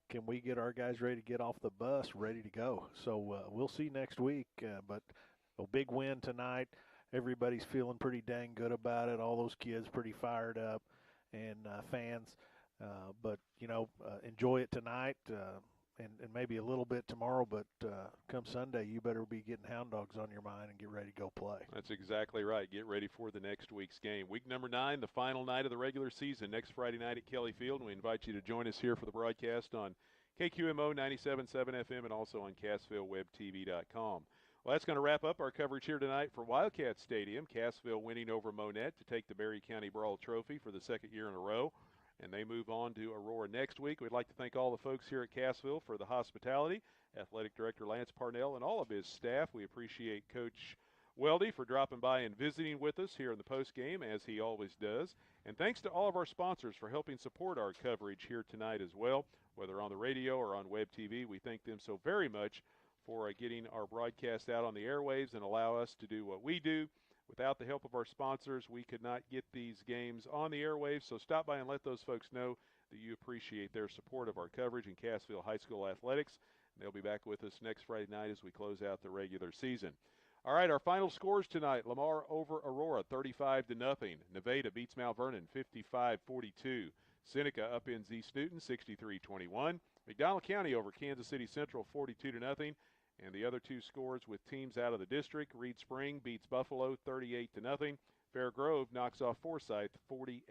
can we get our guys ready to get off the bus, ready to go? So we'll see next week. But a big win tonight. Everybody's feeling pretty dang good about it. All those kids pretty fired up, and fans. But enjoy it tonight. And maybe a little bit tomorrow, but come Sunday, you better be getting Hound Dogs on your mind and get ready to go play. That's exactly right. Get ready for the next week's game. Week number 9, the final night of the regular season, next Friday night at Kelly Field. And we invite you to join us here for the broadcast on KQMO 97.7 FM and also on CassvilleWebTV.com. Well, that's going to wrap up our coverage here tonight for Wildcat Stadium. Cassville winning over Monett to take the Berry County Brawl Trophy for the 2nd year in a row. And they move on to Aurora next week. We'd like to thank all the folks here at Cassville for the hospitality, Athletic Director Lance Parnell and all of his staff. We appreciate Coach Weldy for dropping by and visiting with us here in the postgame, as he always does. And thanks to all of our sponsors for helping support our coverage here tonight as well, whether on the radio or on web TV. We thank them so very much for getting our broadcast out on the airwaves and allow us to do what we do. Without the help of our sponsors, we could not get these games on the airwaves, so stop by and let those folks know that you appreciate their support of our coverage in Cassville High School athletics. And they'll be back with us next Friday night as we close out the regular season. All right, our final scores tonight: Lamar over Aurora, 35-0. Nevada beats Mount Vernon, 55-42. Seneca upends East Newton, 63-21. McDonald County over Kansas City Central, 42-0. And the other 2 scores with teams out of the district: Reed Spring beats Buffalo, 38-0. Fair Grove knocks off Forsyth, 48-13.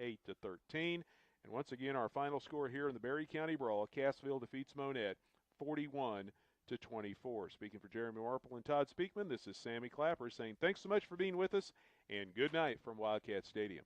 And once again, our final score here in the Berry County Brawl: Cassville defeats Monett, 41-0. 24. Speaking for Jeremy Marple and Todd Speakman, this is Sammy Clapper saying thanks so much for being with us, and good night from Wildcat Stadium.